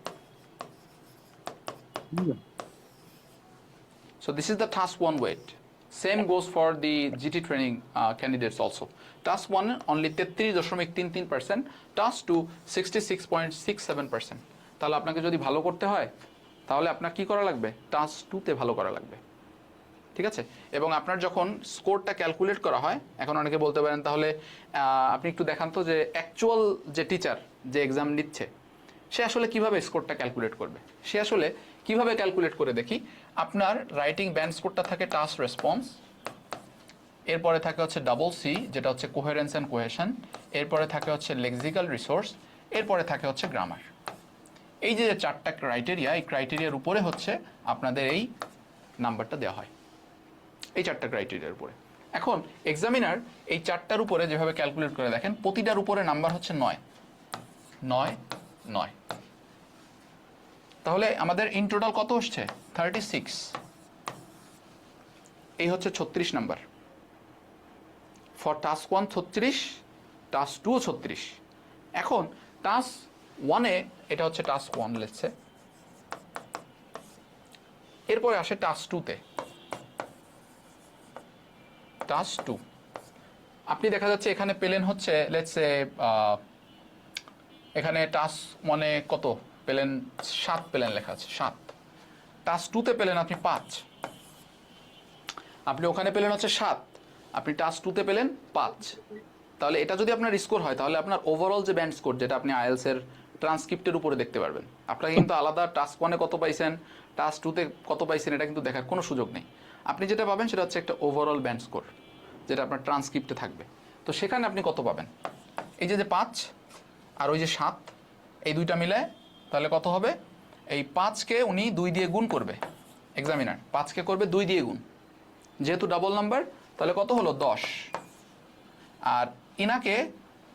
Speaker 2: So this is the task 1 weight. Same goes for the GT training candidates also. Task 1 only 33.33%, task 2 66.67%. তাহলে আপনাকে যদি ভালো করতে হয় তাহলে আপনার কি করা লাগবে? টাস্ক 2-তে ভালো করা লাগবে, ঠিক আছে? এবং আপনার যখন স্কোরটা ক্যালকুলেট করা হয়, এখন অনেকে বলতে পারেন তাহলে আপনি একটু দেখান তো যে অ্যাকচুয়াল যে টিচার যে এক্সাম নিচ্ছে সে আসলে কিভাবে স্কোরটা ক্যালকুলেট করবে। সে আসলে কিভাবে ক্যালকুলেট করে দেখি, আপনার রাইটিং ব্যান্ড স্কোরটা থাকে টাস্ক রেসপন্স, এরপরে থাকে হচ্ছে ডাবল সি যেটা হচ্ছে কোহেরেন্স অ্যান্ড কোহেশন, এরপরে থাকে হচ্ছে লেক্সিক্যাল রিসোর্স, এরপরে থাকে হচ্ছে গ্রামার। এই যে 4টা ক্রাইটেরিয়া, এই ক্রাইটেরিয়ার উপরে হচ্ছে আপনাদের এই নাম্বারটা দেওয়া হয়, এই 4টা ক্রাইটেরিয়ার উপরে। এখন এক্সামিনার এই 4টার উপরে যেভাবে ক্যালকুলেট করে দেখেন, প্রতিটার উপরে নাম্বার হচ্ছে 9 9 9। তাহলে আমাদের ইন টোটাল কত হচ্ছে? 36। এই হচ্ছে 36 নাম্বার ফর টাস্ক 1, 36, টাস্ক 2 36। এখন টাস্ক 1-এ এটা হচ্ছে টাস্ক 1 লেটসে, এরপরে আসে টাস্ক 2-তে। টাস্ক 2 আপনি দেখা যাচ্ছে এখানে পেলেন হচ্ছে লেটসে এখানে টাস্ক 1-এ কত পেলেন? 7 পেলেন, লেখা আছে 7। টাস্ক 2-তে পেলেন আপনি 5, আপনি ওখানে পেলেন হচ্ছে 7, আপনি টাস্ক 2-তে পেলেন 5। তাহলে এটা যদি আপনার স্কোর হয় তাহলে আপনার ওভারঅল যে ব্যান্ড স্কোর, যেটা আপনি আইএলটিএস-এর ট্রান্সক্রিপ্টের উপরে দেখতে পারবেন, আপনাকে কিন্তু আলাদা টাস্ক 1-এ কত পাইছেন, টাস্ক 2-তে কত পাইছেন এটা কিন্তু দেখার কোনো সুযোগ নেই। আপনি যেটা পাবেন সেটা হচ্ছে একটা ওভারঅল ব্যান্ড স্কোর। যেটা আপনার ট্রান্সক্রিপ্টে থাকবে। তো সেখানে আপনি কত পাবেন? এই যে 5 আর ওই যে 7, এই দুইটা মিলে তাহলে কত হবে? এই 5কে উনি 2 দিয়ে গুণ করবে, এক্সামিনার 5কে করবে 2 দিয়ে গুণ, যেহেতু ডাবল নাম্বার তাহলে কত হলো? 10। আর ইনাকে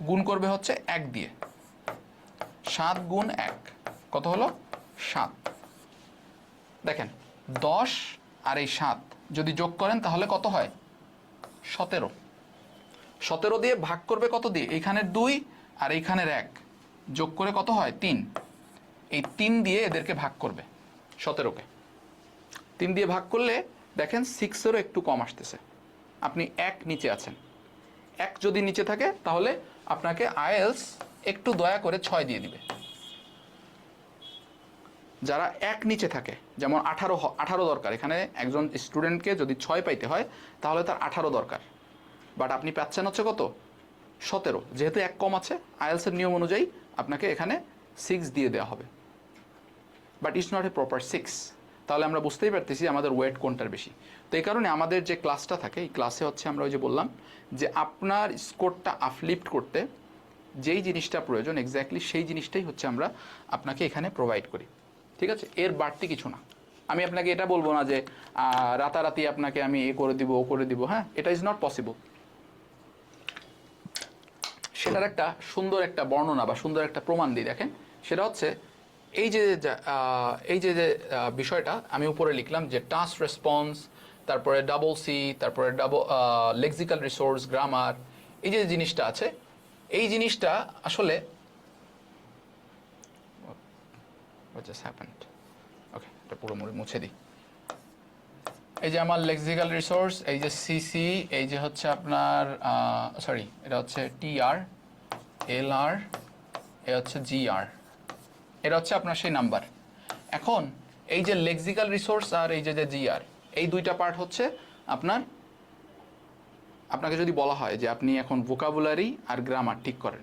Speaker 2: গুণ করবে হচ্ছে 1 দিয়ে, 7 গুণ 1 কত হলো? 7। দেখেন 10 আর এই 7 যদি যোগ করেন তাহলে কত হয়? 17। 17 দিয়ে ভাগ করবে কত দিয়ে? এইখানের 2 আর এইখানের 1 যোগ করে কত হয়? 3। এই 3 দিয়ে এদেরকে ভাগ করবে 17কে। 3 দিয়ে ভাগ করলে দেখেন 6-এরও একটু কম আসতেছে, আপনি 1 নিচে আছেন। 1 যদি নিচে থাকে তাহলে আপনাকে আইএলস একটু দয়া করে 6 দিয়ে দিবে। যারা 1 নিচে থাকে, যেমন 18 দরকার, এখানে একজন স্টুডেন্টকে যদি 6 পাইতে হয় তাহলে তার 18 দরকার, বাট আপনি পাচ্ছেন হচ্ছে কত? 17। যেহেতু 1 কম আছে, আইএলসের নিয়ম অনুযায়ী আপনাকে এখানে 6 দিয়ে দেওয়া হবে, but it's not a proper 6। তাহলে আমরা বুঝতেই পারতেছি আমাদের ওয়েট কোনটার বেশি। তো এই কারণে আমাদের যে ক্লাসটা থাকে, এই ক্লাসে হচ্ছে আমরা ওই যে বললাম যে আপনার স্কোরটা আপলিফট করতে যেই জিনিসটা প্রয়োজন এক্স্যাক্টলি সেই জিনিসটাই হচ্ছে আমরা আপনাকে এখানে প্রোভাইড করি, ঠিক আছে? এর বাড়তি কিছু না। আমি আপনাকে এটা বলবো না যে রাতারাতি আপনাকে আমি এ করে দিব ও করে দিব, হ্যাঁ, এটা ইজ নট পসিবল। সেটার একটা সুন্দর একটা বর্ণনা বা সুন্দর একটা প্রমাণ দিই, দেখেন। সেটা হচ্ছে এই যে বিষয়টা আমি উপরে লিখলাম যে টাস্ক রেসপন্স, তারপরে ডাবল সি, তারপরে লেক্সিক্যাল রিসোর্স, গ্রামার, এই যে জিনিসটা আছে, এই জিনিসটা আসলে what just happened? ওকে, এটা পুরো মুছে দিই। এই যে আমার লেক্সিক্যাল রিসোর্স, এই যে সিসি, এই যে হচ্ছে আপনার সরি, এটা হচ্ছে টিআর, এলআর, এ হচ্ছে জিআর, এটা হচ্ছে আপনার সেই নাম্বার। এখন এই যে লেক্সিক্যাল রিসোর্স আর এই যে জিআর, এই দুইটা পার্ট হচ্ছে আপনাকে যদি বলা হয় যে আপনি এখন ভোকাবুলারি আর গ্রামার ঠিক করেন,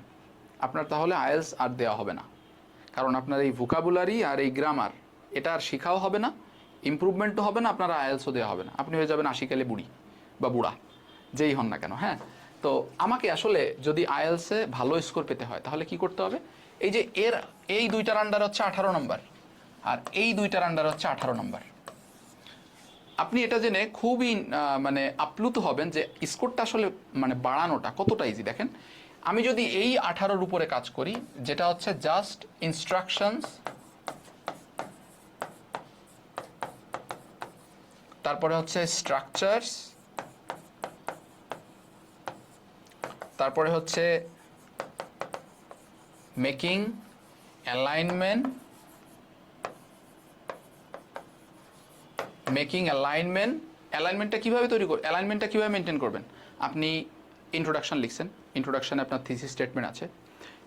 Speaker 2: আপনার তাহলে আইএলস আর দেওয়া হবে না, কারণ আপনার এই ভোকাবুলারি আর এই গ্রামার এটা আর শেখাও হবে না, ইমপ্রুভমেন্টও হবে না, আপনার আইএলসও দেওয়া হবে না, আপনি হয়ে যাবেন আশিকালে বুড়ি বা বুড়া, যেই হন না কেন। হ্যাঁ, তো আমাকে আসলে যদি আইএলসে ভালো স্কোর পেতে হয় তাহলে কি করতে হবে? এই যে এই দুইটার আন্ডার হচ্ছে 18 নম্বর আর এই দুইটার আন্ডার হচ্ছে 18 নম্বর। আপনি এটা জেনে খুবই মানে আপ্লুত হবেন যে স্কোরটা আসলে মানে বাড়ানোটা কতটা ইজি। দেখেন, আমি যদি এই 18-র উপরে কাজ করি, যেটা হচ্ছে জাস্ট ইনস্ট্রাকশনস, তারপরে হচ্ছে স্ট্রাকচারস, তারপরে হচ্ছে মেকিং, অ্যালাইনমেন্ট, অ্যালাইনমেন্টটা কীভাবে তৈরি করবেন, অ্যালাইনমেন্টটা কীভাবে মেনটেন করবেন? আপনি ইন্ট্রোডাকশন লিখছেন, ইন্ট্রোডাকশনে আপনার থিসিস স্টেটমেন্ট আছে,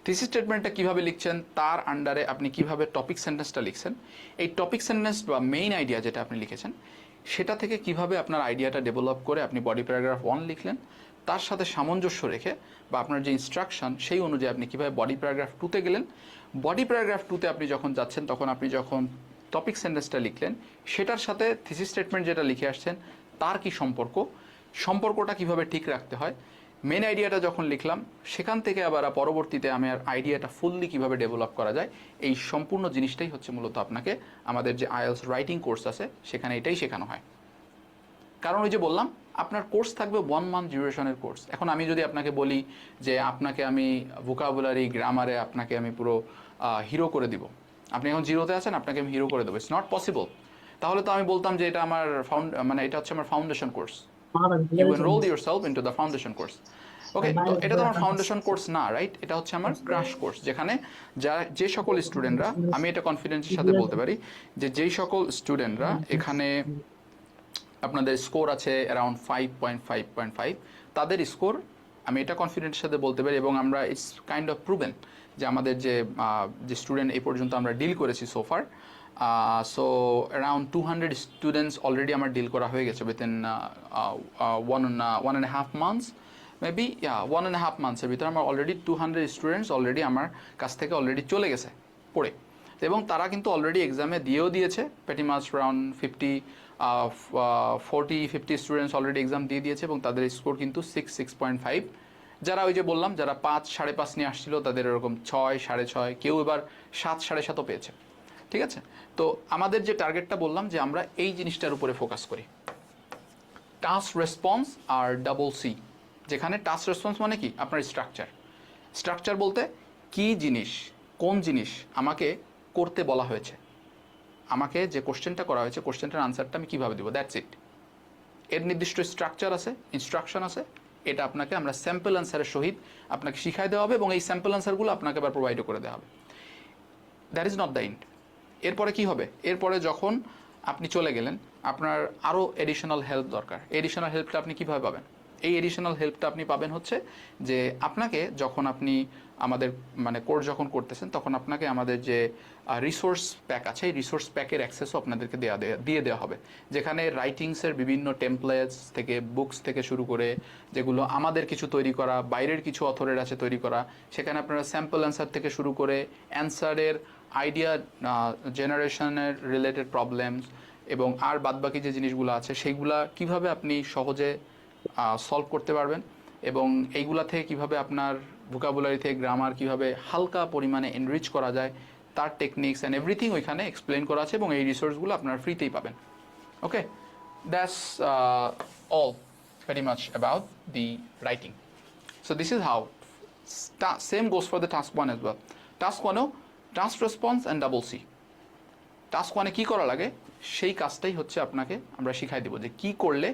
Speaker 2: থিসিস স্টেটমেন্টটা কীভাবে লিখছেন, তার আন্ডারে আপনি কীভাবে টপিক সেন্টেন্সটা লিখছেন, এই টপিক সেন্টেন্স বা মেইন আইডিয়া যেটা আপনি লিখেছেন সেটা থেকে কিভাবে আপনার আইডিয়াটা ডেভেলপ করে আপনি বডি প্যারাগ্রাফ 1 লিখলেন, তার সাথে সামঞ্জস্য রেখে বা আপনার যে ইনস্ট্রাকশন সেই অনুযায়ী আপনি কীভাবে বডি প্যারাগ্রাফ 2-তে গেলেন, বডি প্যারাগ্রাফ 2-তে আপনি যখন যাচ্ছেন তখন আপনি যখন টপিক সেন্টেন্সটা লিখলেন সেটার সাথে থিসিস স্টেটমেন্ট যেটা লিখে আসছেন তার কি সম্পর্কটা কিভাবে ঠিক রাখতে হয়, মেন আইডিয়াটা যখন লিখলাম সেখান থেকে আবার পরবর্তীতে আমি আর আইডিয়াটা ফুললি কিভাবে ডেভেলপ করা যায়, এই সম্পূর্ণ জিনিসটাই হচ্ছে মূলত আপনাকে আমাদের যে আইএলস রাইটিং কোর্স আছে সেখানে এটাই শেখানো হয়। কারণ ওই যে বললাম আপনার কোর্স থাকবে 1 মান্থ ডিউরেশনের কোর্স। এখন আমি যদি আপনাকে বলি যে আপনাকে আমি ভোকাবুলারি গ্রামারে আপনাকে আমি পুরো হিরো করে দিব, আপনি এখন 0-তে আছেন, আপনাকে আমি হিরো করে দেবো, ইটস নট পসিবল। তাহলে তো আমি বলতাম যে এটা আমার এটা হচ্ছে আমার foundation course, you enroll yourself into the foundation course. Okay, তো এটা তো আমার ফাউন্ডেশন কোর্স না, রাইট? এটা হচ্ছে আমার ক্র্যাশ কোর্স, যেখানে যে সকল স্টুডেন্টরা, আমি এটা কনফিডেন্সের সাথে বলতে পারি যে যেই সকল স্টুডেন্টরা এখানে আপনাদের স্কোর আছে অ্যারাউন্ড 5.5, তাদের স্কোর আমি এটা কনফিডেন্সের সাথে বলতে পারি, এবং আমরা ইটস কাইন্ড অফ প্রুভেন যে আমাদের যে স্টুডেন্ট এই পর্যন্ত আমরা ডিল করেছি সোফার, সো অ্যারাউন্ড 200 স্টুডেন্টস অলরেডি আমার ডিল করা হয়ে গেছে উইথিন 1.5 months, মেবি 1.5 monthsের ভিতরে আমার অলরেডি 200 স্টুডেন্টস অলরেডি আমার কাছ থেকে অলরেডি চলে গেছে পড়ে, এবং তারা কিন্তু অলরেডি এক্সামে দিয়েও দিয়েছে, pretty much around 40-50 students already exam দিয়ে দিয়েছে এবং তাদের স্কোর কিন্তু 6.5। যারা ওই যে বললাম যারা 5, 5.5 নিয়ে আসছিল তাদের এরকম 6, 6.5, কেউ এবার 7, 7.5ও পেয়েছে। ঠিক আছে, তো আমাদের যে টার্গেটটা বললাম যে আমরা এই জিনিসটার উপরে ফোকাস করি, টাস্ক রেসপন্স আর ডাবল সি। যেখানে টাস্ক রেসপন্স মানে কি আপনার স্ট্রাকচার বলতে কি জিনিস, কোন জিনিস আমাকে করতে বলা হয়েছে, আমাকে যে কোশ্চেনটা করা হয়েছে কোশ্চেনটার আনসারটা আমি কীভাবে দেবো, দ্যাটস ইট। এর নির্দিষ্ট স্ট্রাকচার আছে, ইনস্ট্রাকশন আছে, এটা আপনাকে আমরা স্যাম্পল আনসারের সহিত আপনাকে শিখাই দেওয়া হবে এবং এই স্যাম্পল আনসারগুলো আপনাকে আবার প্রোভাইডও করে দেওয়া হবে। That is not the end. এরপরে কি হবে, এরপরে যখন আপনি চলে গেলেন আপনার আরও এডিশনাল হেল্প দরকার। এডিশনাল হেল্পটা আপনি কীভাবে পাবেন? এই এডিশনাল হেল্পটা আপনি পাবেন হচ্ছে যে আপনাকে যখন আপনি আমাদের মানে কোর্স যখন করতেছেন তখন আপনাকে আমাদের যে রিসোর্স প্যাক আছে এই রিসোর্স প্যাকের অ্যাক্সেসও আপনাদেরকে দিয়ে দেওয়া হবে, যেখানে রাইটিংসের বিভিন্ন টেমপ্লেটস থেকে বুকস থেকে শুরু করে যেগুলো আমাদের কিছু তৈরি করা, বাইরের কিছু অথরের আছে তৈরি করা, সেখানে আপনারা স্যাম্পল অ্যান্সার থেকে শুরু করে অ্যান্সারের আইডিয়া জেনারেশনের রিলেটেড প্রবলেমস এবং আর বাদবাকি যে জিনিসগুলো আছে সেইগুলা কিভাবে আপনি সহজে সলভ করতে পারবেন এবং এইগুলা থেকে কিভাবে আপনার ভোকাবুলারি থেকে গ্রামার কিভাবে হালকা পরিমাণে এনরিচ করা যায় তার টেকনিক্স অ্যান্ড এভরিথিং ওইখানে এক্সপ্লেন করা আছে এবং এই রিসোর্সগুলো আপনারা ফ্রিতেই পাবেন। Okay, that's all very much about the writing. So this is how same goes for the task 1 as well. Task 1এও task response and double C. Task 1এ কী করা লাগে সেই কাজটাই হচ্ছে আপনাকে আমরা শিখাই দেবো যে কী করলে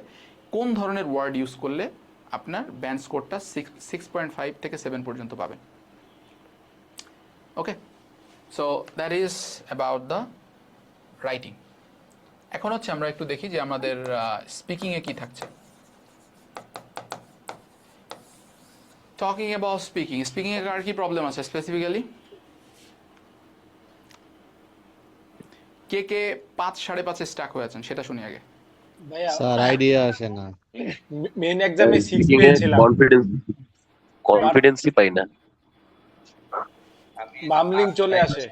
Speaker 2: কোন ধরনের ওয়ার্ড ইউজ করলে আপনার ব্যান্ড স্কোরটা 6.5 থেকে 7 পর্যন্ত পাবেন। Okay, so that is about the writing. এখন হচ্ছে আমরা একটু দেখি যে আমাদের স্পিকিংয়ে কি থাকছে। টকিং অ্যাবাউট স্পিকিংয়ে আর কি প্রবলেম আছে স্পেসিফিক্যালি? কে 5, 5.5 স্টাক হয়ে আছেন সেটা শুনি আগে।
Speaker 1: ভাইয়া
Speaker 9: স্যার আইডিয়া আসে না।
Speaker 1: মেইন এক্সামে 6 পেয়েছিলাম,
Speaker 8: কনফিডেন্সই পাই না।
Speaker 1: মামলিং চলে আসে।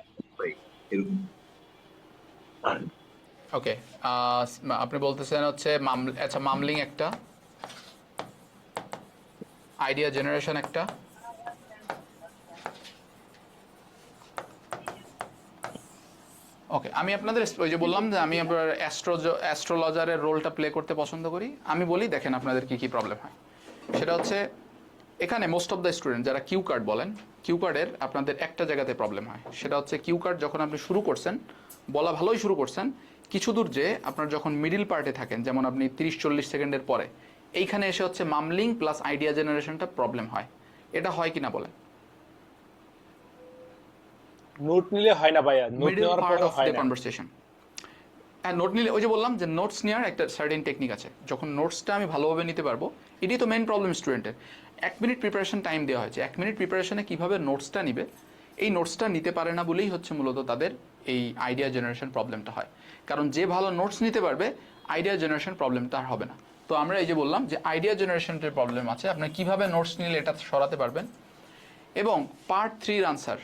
Speaker 2: ওকে, আপনি বলতেছেন হচ্ছে আচ্ছা মামলিং একটা, আইডিয়া জেনারেশন একটা, ওকে। আমি আপনাদের ওই যে বললাম যে আমি আপনার অ্যাস্ট্রোলজারের রোলটা প্লে করতে পছন্দ করি। আমি বলি দেখেন আপনাদের কি কি প্রবলেম হয়। সেটা হচ্ছে এখানে মোস্ট অফ দ্য স্টুডেন্ট যারা কিউ কার্ড বলেন, কিউ কার্ডের আপনাদের একটা জায়গাতে প্রবলেম হয়, সেটা হচ্ছে কিউ কার্ড যখন আপনি শুরু করছেন বলা ভালোই শুরু করছেন, কিছু দূর যে আপনার যখন মিডিল পার্টে থাকেন যেমন আপনি 30-40 সেকেন্ডের পরে এইখানে এসে হচ্ছে মামলিং প্লাস আইডিয়া জেনারেশনটা প্রবলেম হয়। এটা হয় কিনা বলেন?
Speaker 1: নোট নিলে হয় না ভাইয়া, নোট
Speaker 2: মিডল
Speaker 1: নেওয়ার
Speaker 2: পার্ট
Speaker 1: পরে
Speaker 2: অফ
Speaker 1: হয়
Speaker 2: দ্য
Speaker 1: না।
Speaker 2: কনভারসেশন। হ্যাঁ, নোট নিলে ওই যে বললাম যে নোটস নেওয়ার একটা সার্টেন টেকনিক আছে, যখন নোটসটা আমি ভালোভাবে নিতে পারবো, এটাই তো মেইন প্রবলেম স্টুডেন্টের। 1 মিনিট প্রিপারেশন টাইম দেওয়া হয়েছে, 1 মিনিট প্রিপারেশনে কীভাবে নোটসটা নিবে, এই নোটসটা নিতে পারে না বলেই হচ্ছে মূলত তাদের এই আইডিয়া জেনারেশন প্রবলেমটা হয়। কারণ যে ভালো নোটস নিতে পারবে আইডিয়া জেনারেশন প্রবলেমটা আর হবে না। তো আমরা এই যে বললাম যে আইডিয়া জেনারেশনের প্রবলেম আছে, আপনি কীভাবে নোটস নিলে এটা সরাতে পারবেন। এবং পার্ট 3 আনসার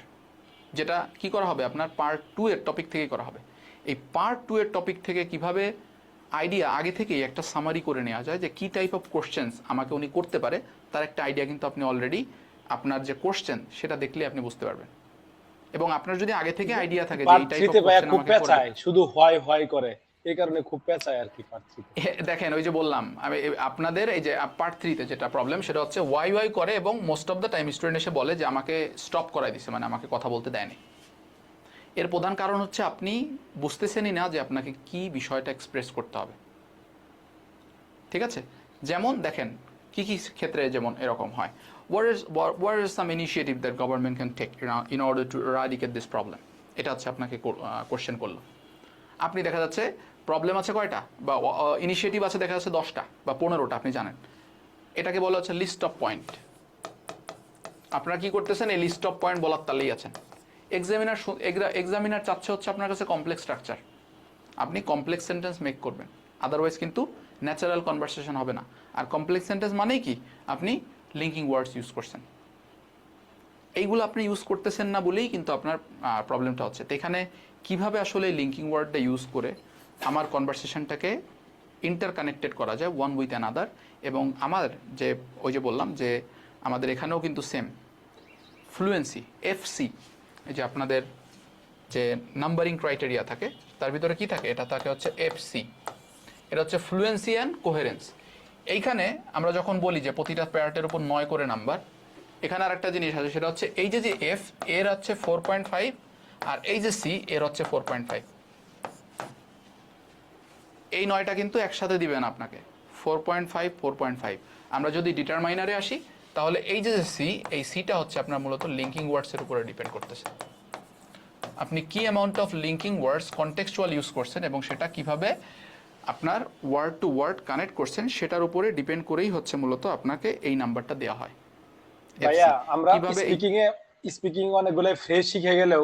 Speaker 2: যেটা কি করা হবে আপনার পার্ট 2 এর টপিক থেকে করা হবে। এই পার্ট 2 এর টপিক থেকে কিভাবে আইডিয়া আগে থেকেই একটা সামারি করে নেওয়া যায় যে কি টাইপ অফ কোশ্চেন্স আমাকে উনি করতে পারে, তার একটা আইডিয়া কিন্তু আপনি অলরেডি আপনার যে কোশ্চেন সেটা দেখলে আপনি বুঝতে পারবেন। এবং আপনার যদি আগে থেকে আইডিয়া থাকে যে এই টাইপ অফ কোশ্চেন
Speaker 1: খুব
Speaker 2: আমাকে
Speaker 1: পেঁচায়, শুধু হয় হয় করে, এই কারণে খুব পেঁচায় আর কি পার্ট 3
Speaker 2: দেখেন ওই যে বললাম আমি আপনাদের এই যে পার্ট 3 তে যেটা প্রবলেম সেটা হচ্ছে ওয়াই ওয়াই করে এবং most of the time student এসে বলে যে আমাকে স্টপ করাই দিছে, মানে আমাকে কথা বলতে দেয়নি। এর প্রধান কারণ হচ্ছে আপনি বুঝতেছেনই না যে আপনাকে কি বিষয়টা এক্সপ্রেস করতে হবে। ঠিক আছে, যেমন দেখেন কি কি ক্ষেত্রে যেমন এরকম হয়, what is some initiative that government can take in order to eradicate this problem, এটা হচ্ছে আপনাকে কোশ্চেন করলো। আপনি দেখা যাচ্ছে প্রবলেম আছে কয়টা বা ইনিশিয়েটিভ আছে দেখা যাচ্ছে 10টা বা 15টা, আপনি জানেন এটাকে বলা হচ্ছে লিস্ট অফ পয়েন্ট। আপনারা কি করতেছেন, এই লিস্ট অফ পয়েন্ট বলার তালেই আছেন। এক্সামিনার চাচ্ছে হচ্ছে আপনার কাছে কমপ্লেক্স স্ট্রাকচার, আপনি কমপ্লেক্স সেন্টেন্স মেক করবেন, আদারওয়াইজ কিন্তু ন্যাচারাল কনভারসেশন হবে না। আর কমপ্লেক্স সেন্টেন্স মানেই কি, আপনি লিঙ্কিং ওয়ার্ডস ইউজ করছেন, এইগুলো আপনি ইউজ করতেছেন না বলেই কিন্তু আপনার প্রবলেমটা হচ্ছে। তো এখানে কীভাবে আসলে লিঙ্কিং ওয়ার্ডটা ইউজ করে আমার কনভারসেশনটাকে ইন্টারকানেক্টেড করা যায় ওয়ান উইথ অ্যানাদার। এবং আমার যে ওই যে বললাম যে আমাদের এখানেও কিন্তু সেম ফ্লুয়েন্সি এফসি, এই যে আপনাদের যে নাম্বারিং ক্রাইটেরিয়া থাকে তার ভিতরে কি থাকে, এটা থাকে হচ্ছে এফসি, এটা হচ্ছে ফ্লুয়েন্সি অ্যান্ড কোহেরেন্স। এইখানে আমরা যখন বলি যে প্রতিটা প্যারাটের উপর 9 করে নাম্বার, এখানে আর একটা জিনিস আছে, সেটা হচ্ছে এই যে এফ এর হচ্ছে 4.5 আর এই যে সি এর হচ্ছে 4.5। এই 9টা কিন্তু একসাথে দিবেন আপনাকে 4.5 4.5। আমরা যদি ডিটারমাইনারে আসি তাহলে এই যে সি, এই সিটা হচ্ছে আপনার মূলত লিঙ্কিং ওয়ার্ডসের উপরে ডিপেন্ড করতেছে। আপনি কি amount of linking words contextual use করছেন এবং সেটা কিভাবে আপনার ওয়ার্ড টু ওয়ার্ড কানেক্ট করছেন সেটার উপরে ডিপেন্ড করেই হচ্ছে মূলত আপনাকে এই নাম্বারটা দেওয়া হয়।
Speaker 1: ভাইয়া আমরা
Speaker 2: কিভাবে
Speaker 1: স্পিকিং অনেকগুলো ফ্রেজ শিখে গেলেও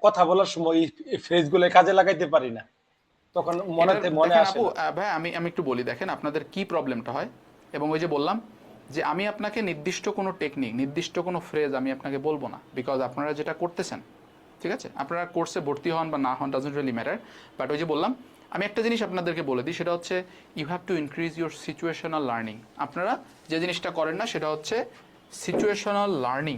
Speaker 1: কথা বলার সময় এই ফ্রেজগুলো কাজে লাগাইতে পারি না, তখন মনে আসে
Speaker 2: আপু
Speaker 1: না।
Speaker 2: ভাই আমি একটু বলি, দেখেন আপনাদের কি প্রবলেমটা হয়। এবং ওই যে বললাম যে আমি আপনাকে নির্দিষ্ট কোনো টেকনিক, নির্দিষ্ট কোনো ফ্রেজ আমি আপনাকে বলবো না, বিকজ আপনারা যেটা করতেছেন, ঠিক আছে, আপনারা কোর্সে ভর্তি হন বা না হন ডাজন্ট রিয়েলি ম্যাটার। বাট ওই যে বললাম, আমি একটা জিনিস আপনাদেরকে বলে দিই, সেটা হচ্ছে you have to increase your situational learning. আপনারা যে জিনিসটা করেন না সেটা হচ্ছে সিচুয়েশনাল লার্নিং।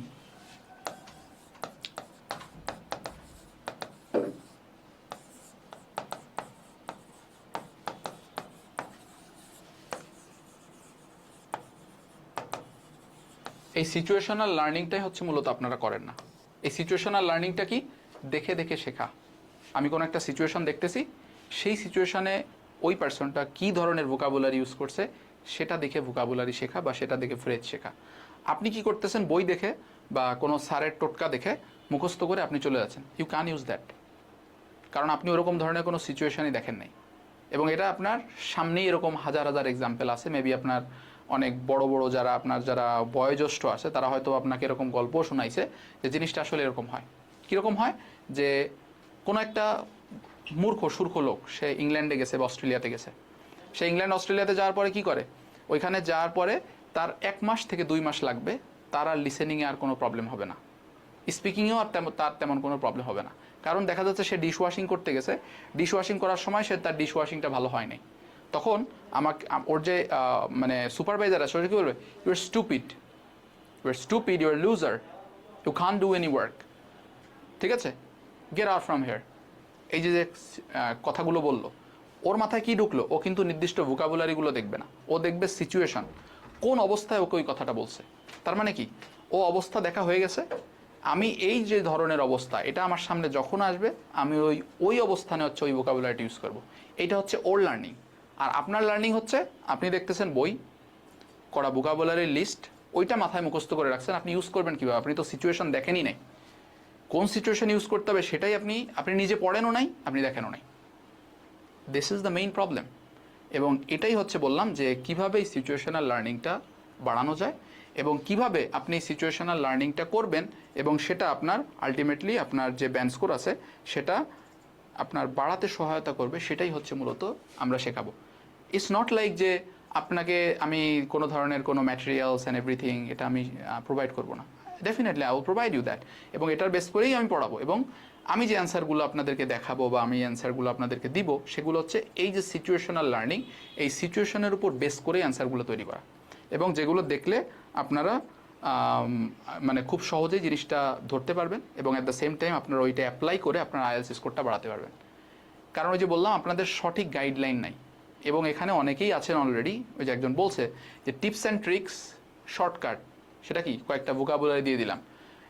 Speaker 2: এই সিচুয়েশনাল লার্নিংটাই হচ্ছে মূলত আপনারা করেন না। এই সিচুয়েশনাল লার্নিংটা কি? দেখে দেখে শেখা। আমি কোনো একটা সিচুয়েশন দেখতেছি, সেই সিচুয়েশনে ওই পার্সনটা কী ধরনের ভোকাবুলারি ইউজ করছে সেটা দেখে ভোকাবুলারি শেখা বা সেটা দেখে ফ্রেজ শেখা। আপনি কি করতেছেন, বই দেখে বা কোনো স্যারের টোটকা দেখে মুখস্থ করে আপনি চলে যাচ্ছেন। ইউ ক্যান ইউজ দ্যাট, কারণ আপনি ওরকম ধরনের কোনো সিচুয়েশনই দেখেন নাই। এবং এটা আপনার সামনেই এরকম হাজার হাজার এক্সাম্পল আছে। মেবি আপনার অনেক বড় বড় যারা আপনার যারা বয়োজ্যেষ্ঠ আছে তারা হয়তো আপনাকে এরকম গল্প শোনাইছে যে জিনিসটা আসলে এরকম হয়। কীরকম হয়, যে কোনো একটা মূর্খ সূর্খ লোক, সে ইংল্যান্ডে গেছে বা অস্ট্রেলিয়াতে গেছে, সে ইংল্যান্ড অস্ট্রেলিয়াতে যাওয়ার পরে কি করে, ওইখানে যাওয়ার পরে তার 1 মাস থেকে 2 মাস লাগবে, তার আর লিসেনিংয়ে আর কোনো প্রবলেম হবে না, স্পিকিংয়েও আর তার তেমন কোনো প্রবলেম হবে না। কারণ দেখা যাচ্ছে সে ডিশ ওয়াশিং করতে গেছে, ডিশ ওয়াশিং করার সময় সে তার ডিশ ওয়াশিংটা ভালো হয় নাই। তখন আমাকে ওর যে মানে সুপারভাইজার আছে ওটা কী বলবে, you are stupid, you are loser, you can do any work, ঠিক আছে, গেট আউট ফ্রম হিয়ার। এই যে কথাগুলো বললো, ওর মাথায় কি ঢুকলো, ও কিন্তু নির্দিষ্ট ভোকাবুলারিগুলো দেখবে না, ও দেখবে সিচুয়েশন, কোন অবস্থায় ওকে ওই কথাটা বলছে। তার মানে কি, ও অবস্থা দেখা হয়ে গেছে, আমি এই যে ধরনের অবস্থা এটা আমার সামনে যখন আসবে আমি ওই অবস্থানে হচ্ছে ওই ভোকাবুলারিটি ইউজ করব। এইটা হচ্ছে ওর লার্নিং। আর আপনার লার্নিং হচ্ছে আপনি দেখতেছেন বই, করা ভোকাবুলারির লিস্ট, ওইটা মাথায় মুখস্থ করে রাখছেন, আপনি ইউজ করবেন কীভাবে, আপনি তো সিচুয়েশন দেখেনই নাই, কোন সিচুয়েশন ইউজ করতে হবে সেটাই আপনি নিজে পড়েনও নাই, আপনি দেখেনও নাই। This is the main problem. এবং এটাই হচ্ছে বললাম যে কীভাবে এই সিচুয়েশনাল লার্নিংটা বাড়ানো যায় এবং কিভাবে আপনি সিচুয়েশনাল লার্নিংটা করবেন এবং সেটা আপনার আলটিমেটলি আপনার যে ব্যান্ড স্কোর আছে সেটা আপনার বাড়াতে সহায়তা করবে, সেটাই হচ্ছে মূলত আমরা শেখাবো। ইটস নট লাইক যে আপনাকে আমি কোনো ধরনের কোনো ম্যাটেরিয়ালস অ্যান্ড এভরিথিং এটা আমি প্রোভাইড করবো না। Definitely I will provide you that, এবং এটার বেস করেই আমি পড়াবো। এবং আমি যে অ্যান্সারগুলো আপনাদেরকে দেখাবো বা আমি অ্যান্সারগুলো আপনাদেরকে দিব সেগুলো হচ্ছে এই যে সিচুয়েশনাল লার্নিং, এই সিচুয়েশনের উপর বেস করেই অ্যান্সারগুলো তৈরি করা, এবং যেগুলো দেখলে আপনারা মানে খুব সহজেই জিনিসটা ধরতে পারবেন এবং অ্যাট দ্য সেম টাইম আপনারা ওইটা অ্যাপ্লাই করে আপনার আইএলটিএস স্কোরটা বাড়াতে পারবেন। কারণ ওই যে বললাম আপনাদের সঠিক গাইডলাইন নাই, এবং এখানে অনেকেই আছেন অলরেডি, ওই যে একজন বলছে যে টিপস অ্যান্ড ট্রিক্স শর্টকাট, সেটা কি কয়েকটা ভোকাবুলারি দিয়ে দিলাম,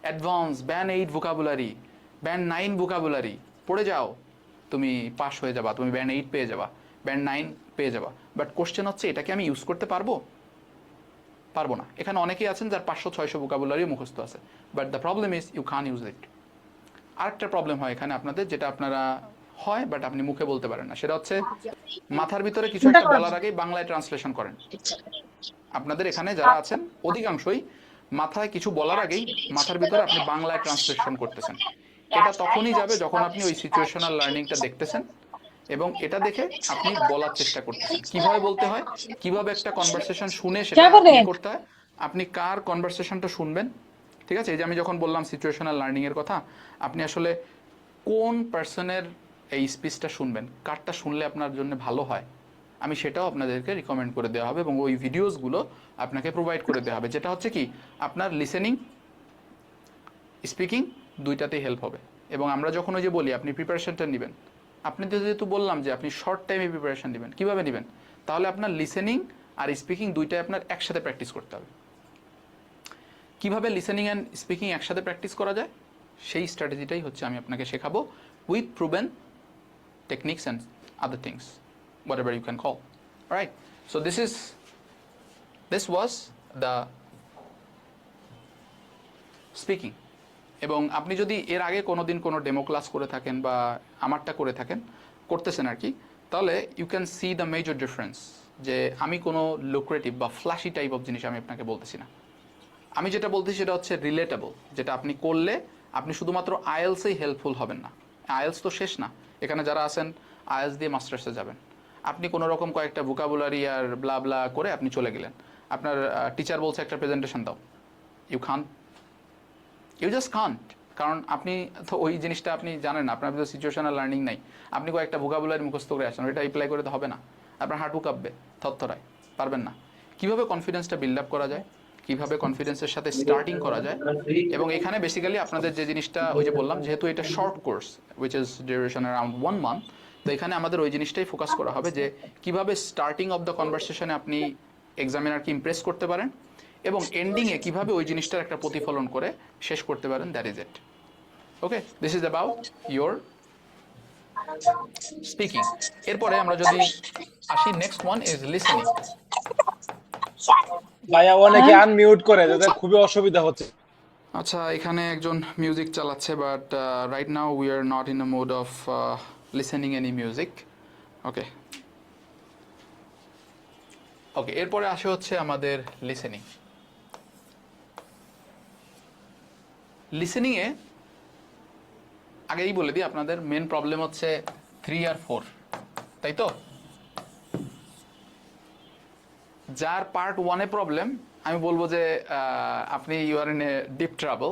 Speaker 2: advance band 8 vocabulary, band 9 vocabulary পড়ে যাও, তুমি পাস হয়ে যাবা, তুমি ব্যান্ড 8 পেয়ে যাবা, ব্যান্ড 9 পেয়ে যাবা। বাট কোশ্চেন হচ্ছে এটাকে আমি ইউজ করতে পারবো না। এখানে অনেকেই আছেন যার 500-600 ভোকাবুলারি মুখস্থ আছে, but the problem is you can use it. আরেকটা প্রবলেম হয় এখানে আপনাদের, যেটা আপনারা হয় বাট আপনি মুখে বলতে পারেন না, সেটা হচ্ছে মাথার ভিতরে কিছু একটা বলার আগেই বাংলায় ট্রান্সলেশন করেন। আপনাদের এখানে যারা আছেন অধিকাংশই মাথায় কিছু বলার আগেই মাথার ভিতরে আপনি বাংলায় ট্রান্সলেশন করতেছেন। এটা তখনই যাবে যখন আপনি ওই সিচুয়েশনাল লার্নিংটা দেখতেছেন এবং এটা দেখে আপনি বলার চেষ্টা করতেছেন কিভাবে বলতে হয়, কিভাবে একটা কনভারসেশন শুনে সেটা করতে হয়, আপনি কার কনভারসেশনটা শুনবেন। ঠিক আছে, এই যে আমি যখন বললাম সিচুয়েশনাল লার্নিং এর কথা, আপনি আসলে কোন পার্সনের এই স্পিচটা শুনবেন, কারটা শুনলে আপনার জন্য ভালো হয়, আমি সেটাও আপনাদেরকে রিকমেন্ড করে দেওয়া হবে এবং ওই ভিডিওসগুলো আপনাকে প্রোভাইড করে দেওয়া হবে, যেটা হচ্ছে কি আপনার লিসেনিং স্পিকিং দুইটাতেই হেল্প হবে। এবং আমরা যখন ওই যে বলি আপনি প্রিপারেশনটা নেবেন, আপনি তো যেহেতু বললাম যে আপনি শর্ট টাইমে প্রিপারেশন নেবেন, কীভাবে নেবেন? তাহলে আপনার লিসেনিং আর স্পিকিং দুইটাই আপনার একসাথে প্র্যাকটিস করতে হবে। কিভাবে লিসেনিং অ্যান্ড স্পিকিং একসাথে প্র্যাকটিস করা যায় সেই স্ট্র্যাটেজিটাই হচ্ছে আমি আপনাকে শেখাবো, with proven techniques and other things, whatever you can call. All right, so this was the speaking. এবং আপনি যদি এর আগে কোনো দিন কোনো ডেমো ক্লাস করে থাকেন বা আমারটা করে থাকেন, করতেছেন আর কি, তাহলে you can see the major difference যে আমি কোনো লুক্রেটিভ বা ফ্ল্যাশি টাইপ অফ জিনিস আমি আপনাকে বলতেছি না। আমি যেটা বলতেছি সেটা হচ্ছে রিলেটেবল, যেটা আপনি করলে আপনি শুধুমাত্র আইএলসেই হেল্পফুল হবেন না। আইএলস তো শেষ না, এখানে যারা আছেন আইএলস দিয়ে মাস্টার্সে যাবেন, আপনি কোনো রকম কয়েকটা ভোকাবুলারি আর ব্লা ব্লা করে আপনি চলে গেলেন, আপনার টিচার বলছে একটা প্রেজেন্টেশন দাও, ইউ জাস্ট কান্ট, কারণ আপনি তো ওই জিনিসটা আপনি জানেন না, আপনার ভিতরে সিচুয়েশনাল লার্নিং নাই, আপনি কয়েকটা ভোকাবুলারি মুখস্থ করে আসেন, ওইটা অ্যাপ্লাই করে তো হবে না, আপনার হাঁটু কাঁপবে, থরথরায়, পারবেন না। কীভাবে কনফিডেন্সটা বিল্ড আপ করা যায়, কীভাবে কনফিডেন্সের সাথে স্টার্টিং করা যায়, এবং এখানে বেসিক্যালি আপনাদের যে জিনিসটা ওই যে বললাম, যেহেতু এটা short course which is duration around 1 month, তো এখানে আমাদের ওই জিনিসটাই ফোকাস করা হবে যে কিভাবে স্টার্টিং অফ দ্য কনভারসেশনে আপনি এক্সামিনারকে ইমপ্রেস করতে পারেন এবং এন্ডিংয়ে কিভাবে ওই জিনিসটার একটা প্রতিফলন করে শেষ করতে পারেন, that is it. Okay, this is about your speaking. এরপরে আমরা যদি আসি, নেক্সট ওয়ান ইজ লিসেনিং।
Speaker 1: ভাইয়া অনেকে আনমিউট করে, যাদের খুবই অসুবিধা হচ্ছে।
Speaker 2: আচ্ছা, এখানে একজন মিউজিক চালাচ্ছে, but right now we are not in the mode of listening any music. Okay okay, এরপরে আসে হচ্ছে আমাদের লিসেনিং। লিসেনিংয়ে আগেই বলে দিই, আপনাদের মেন প্রবলেম হচ্ছে 3 আর 4, তাই তো? যার পার্ট 1-এ প্রবলেম, আমি বলবো যে আপনি you are in a deep trouble,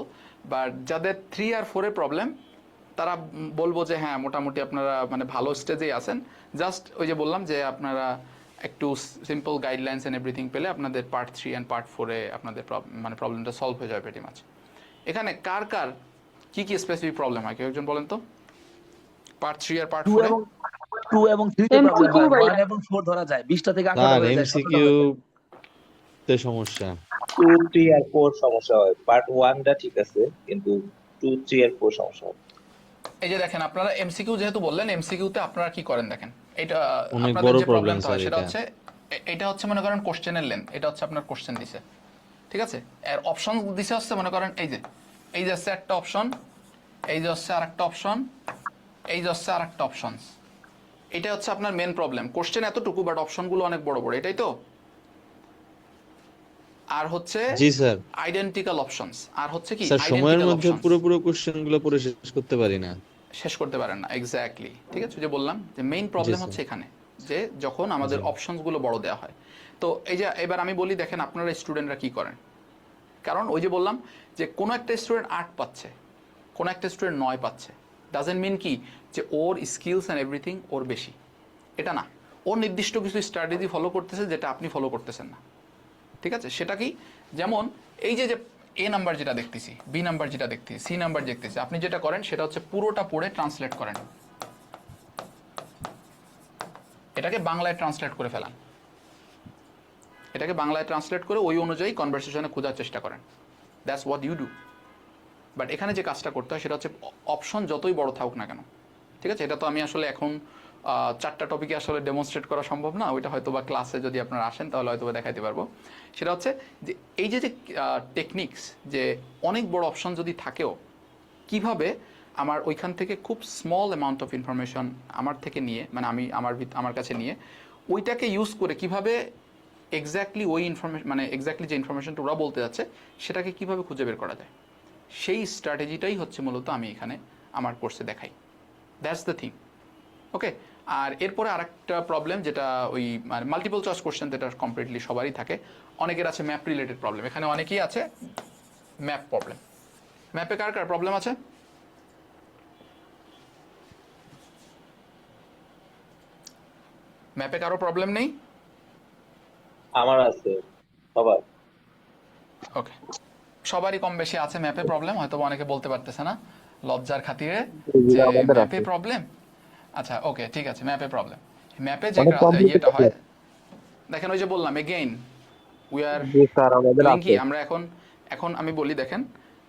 Speaker 2: but যাদের 3 আর 4-এ প্রবলেম, তারা বলবো যে হ্যাঁ, মোটামুটি আপনারা মানে ভালো স্টেজেই আছেন। জাস্ট ওই যে বললাম যে আপনারা একটু সিম্পল গাইডলাইন্স অ্যান্ড এভরিথিং পেলে আপনাদের পার্ট 3 অ্যান্ড পার্ট 4-এ আপনাদের মানে প্রবলেমটা সলভ হয়ে যাবে ভেরি মাচ। এখানে কার কার কি কি স্পেসিফিক প্রবলেম হয় কেউ একজন বলেন তো? পার্ট 3 আর পার্ট 4-এ
Speaker 4: 2 এবং 3 তে প্রবলেম হয়, 1 এবং 4 ধরা যায়, 20টা থেকে 18টা হয়ে যায়,
Speaker 9: এমসিকিউ তে সমস্যা,
Speaker 10: 2, 3 আর 4 সমস্যা হয়। পার্ট 1টা ঠিক আছে, কিন্তু 2, 3 আর 4 সমস্যা হয়।
Speaker 2: এই যে দেখেন, আপনারা এমসিকিউ যেহেতু বললেন, এমসিকিউতে আপনারা কি করেন দেখেন, এটা
Speaker 9: অনেক
Speaker 2: আপনাদের
Speaker 9: বড়
Speaker 2: যে
Speaker 9: প্রবলেম
Speaker 2: প্রবলেমটা
Speaker 9: স্যার
Speaker 2: হয় সেটা
Speaker 9: এটা।
Speaker 2: হচ্ছে এটা হচ্ছে মনে করেন কোশ্চেনের লেন্থ, এটা হচ্ছে আপনার কোশ্চেন দিছে, ঠিক আছে? এর অপশন দিছে হচ্ছে মনে করেন এই যে হচ্ছে একটা অপশন, এই যে হচ্ছে আরেকটা অপশন, এই যে হচ্ছে আরেকটা অপশনস। এটা হচ্ছে আপনার মেন প্রবলেম, কোশ্চেন এতটুকু বাট অপশনগুলো অনেক বড় বড়, এটাই তো? আর হচ্ছে
Speaker 9: জি স্যার।
Speaker 2: আইডেন্টিক্যাল অপশনস, আর হচ্ছে কি
Speaker 9: স্যার সময়ের
Speaker 2: আইডেন্টিক্যাল
Speaker 9: মধ্যে
Speaker 2: অপশনস
Speaker 9: পুরো কোশ্চেনগুলো পড়ে শেষ করতে পারি না।
Speaker 2: শেষ করতে পারেন না, এক্স্যাক্টলি, ঠিক আছে? যে বললাম যে মেইন প্রবলেম
Speaker 9: স্যার।
Speaker 2: হচ্ছে এখানে, যে যখন আমাদের অপশনসগুলো বড় দেওয়া হয়। তো এই যে এবার আমি বলি, দেখেন আপনারা স্টুডেন্টরা কি করেন, কারণ ওই যে বললাম যে কোনো একটা স্টুডেন্ট 8 পাচ্ছে, কোনো একটা স্টুডেন্ট 9 পাচ্ছে, ডাজেন্ট মিন কি যে ওর স্কিলস অ্যান্ড এভরিথিং ওর বেশি, এটা না। ওর নির্দিষ্ট কিছু স্ট্র্যাটেজি ফলো করতেছে যেটা আপনি ফলো করতেছেন না, ঠিক আছে? সেটা কি? যেমন এই যে এ নাম্বার যেটা দেখতেছি, বি নাম্বার যেটা দেখতেছি, সি নাম্বার দেখতেছি, আপনি যেটা করেন সেটা হচ্ছে পুরোটা পড়ে ট্রান্সলেট করেন, এটাকে বাংলায় ট্রান্সলেট করে ফেলান, এটাকে বাংলায় ট্রান্সলেট করে ওই অনুযায়ী কনভারসেশনে খোঁজার চেষ্টা করেন। That's what you do. But এখানে যে কাজটা করতে হয় সেটা হচ্ছে অপশন যতই বড় থাকুক না কেন, ঠিক আছে? এটা তো আমি আসলে এখন 4টা টপিকে আসলে ডেমনস্ট্রেট করা সম্ভব না, ওইটা হয়তো বা ক্লাসে যদি আপনারা আসেন তাহলে হয়তো বা দেখাইতে পারবো। সেটা হচ্ছে যে এই যে টেকনিক্স, যে অনেক বড় অপশন যদি থাকেও কিভাবে আমার ওইখান থেকে খুব স্মল অ্যামাউন্ট অফ ইনফরমেশন আমার থেকে নিয়ে, মানে আমি আমার কাছে নিয়ে ওইটাকে ইউজ করে কিভাবে এক্স্যাক্টলি ওই ইনফরমেশন, মানে এক্স্যাক্টলি যে ইনফরমেশনটা ওরা বলতে যাচ্ছে সেটাকে কিভাবে খুঁজে বের করা যায়, সেই স্ট্র্যাটেজিটাই হচ্ছে মূলত আমি এখানে আমার কোর্সে দেখাই। That's the thing. ওকে, আর এরপরে আরেকটা প্রবলেম যেটা ওই মানে মাল্টিপল চয়েস কোশ্চেন, যেটা কমপ্লিটলি সবারই থাকে, অনেকের আছে ম্যাপ রিলেটেড প্রবলেম। এখানে অনেকেই আছে ম্যাপ প্রবলেম। ম্যাপে কার কার প্রবলেম আছে? ম্যাপে কারো প্রবলেম নেই?
Speaker 10: আমার আছে সবার।
Speaker 2: ওকে, সবারই কম বেশি আছে ম্যাপে প্রবলেম, হয়তো অনেকে বলতে পারতেছে না লজ্জার খাতিরে যে
Speaker 8: আমাদের
Speaker 2: ম্যাপে
Speaker 8: আছে
Speaker 2: প্রবলেম। আচ্ছা ওকে, ঠিক আছে, ম্যাপে প্রবলেম। ম্যাপে যে
Speaker 8: অনেক
Speaker 2: ইয়েটা হয়,
Speaker 8: কমপ্লিকেটেড।
Speaker 2: দেখেন ওই যে বললাম again we are
Speaker 8: G sir আমাদের
Speaker 2: ডুইং কি,
Speaker 8: আছে।
Speaker 2: আমরা এখন এখন আমি বলি দেখেন,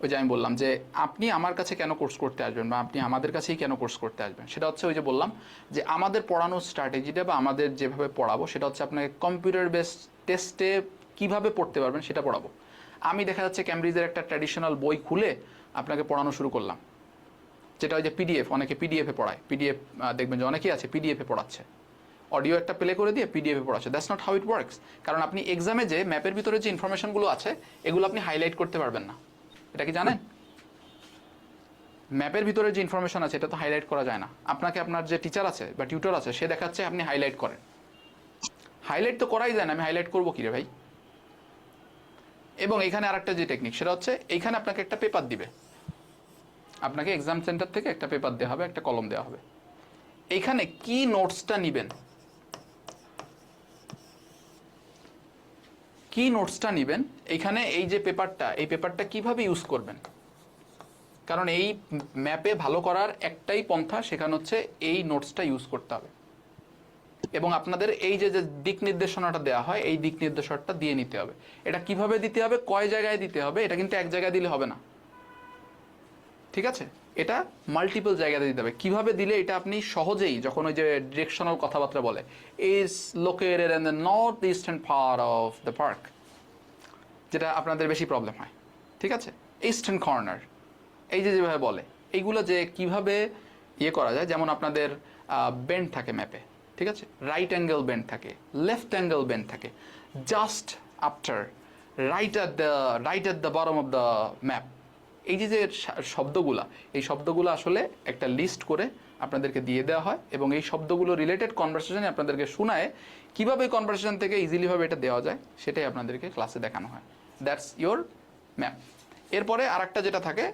Speaker 2: ওই যে আমি বললাম যে আপনি আমার কাছে কেন কোর্স করতে আসবেন বা আপনি আমাদের কাছেই কেন কোর্স করতে আসবেন, সেটা হচ্ছে ওই যে বললাম যে আমাদের পড়ানোর স্ট্র্যাটেজিটা বা আমাদের যেভাবে পড়াবো সেটা হচ্ছে আপনাকে কম্পিউটার বেসড টেস্টে কিভাবে পড়তে পারবেন সেটা পড়াবো। আমি দেখা যাচ্ছে ক্যামব্রিজের একটা ট্র্যাডিশনাল বই খুলে আপনাকে পড়ানো শুরু করলাম, যেটা ওই যে পিডিএফ, অনেকে পিডিএফে পড়ায়, পিডিএফ দেখবেন যে অনেকেই আছে পিডিএফে পড়াচ্ছে, অডিও একটা প্লে করে দিয়ে পিডিএফে পড়াচ্ছে। That's not how it works. কারণ আপনি এক্সামে যে ম্যাপের ভিতরে যে ইনফরমেশনগুলো আছে এগুলো আপনি হাইলাইট করতে পারবেন না, এটা কি জানেন? ম্যাপের ভিতরে যে ইনফরমেশন আছে এটা তো হাইলাইট করা যায় না। আপনাকে আপনার যে টিচার আছে বা টিউটর আছে সে দেখাচ্ছে আপনি হাইলাইট করেন, হাইলাইট তো করাই যায় না, আমি হাইলাইট করবো কি রে ভাই? এবং এখানে আরেকটা যে টেকনিক সেটা হচ্ছে এইখানে আপনাকে একটা পেপার দিবে, আপনাকে এক্সাম সেন্টার থেকে একটা পেপার দেওয়া হবে, একটা কলম দেওয়া হবে। এইখানে কি নোটসটা নেবেন, কি নোটসটা নেবেন এইখানে, এই যে পেপারটা, এই পেপারটা কিভাবে ইউজ করবেন। কারণ এই ম্যাপে ভালো করার একটাই পন্থা, সেখানে হচ্ছে এই নোটসটা ইউজ করতে হবে। এবং আপনাদের এই যে যে দিক নির্দেশনাটা দেওয়া হয় এই দিক নির্দেশনাটা দিয়ে নিতে হবে। এটা কিভাবে দিতে হবে, কয় জায়গায় দিতে হবে, এটা কিন্তু এক জায়গায় দিলে হবে না, ঠিক আছে? এটা মাল্টিপল জায়গাতে দিতে হবে। কিভাবে দিলে এটা আপনি সহজেই, যখন ওই যে ডিরেকশনাল কথাবার্তা বলে is located in the north eastern part of the park, যেটা আপনাদের বেশি প্রবলেম হয়, ঠিক আছে, ইস্টার্ন কর্নার, এই যে যেভাবে বলে এইগুলো যে কিভাবে ইয়ে করা যায়। যেমন আপনাদের বেন্ড থাকে ম্যাপে, ঠিক আছে, রাইট অ্যাঙ্গেল বেন্ড থাকে, লেফট অ্যাঙ্গেল বেন্ড থাকে, just after, right at the bottom of the map, এই যে যে শব্দগুলা, এই শব্দগুলো আসলে একটা লিস্ট করে আপনাদেরকে দিয়ে দেওয়া হয় এবং এই শব্দগুলো রিলেটেড কনভারসেশনে আপনাদেরকে শোনায় কীভাবে কনভারসেশন থেকে ইজিলিভাবে এটা দেওয়া যায় সেটাই আপনাদেরকে ক্লাসে দেখানো হয়। That's your map. এরপরে আরেকটা যেটা থাকে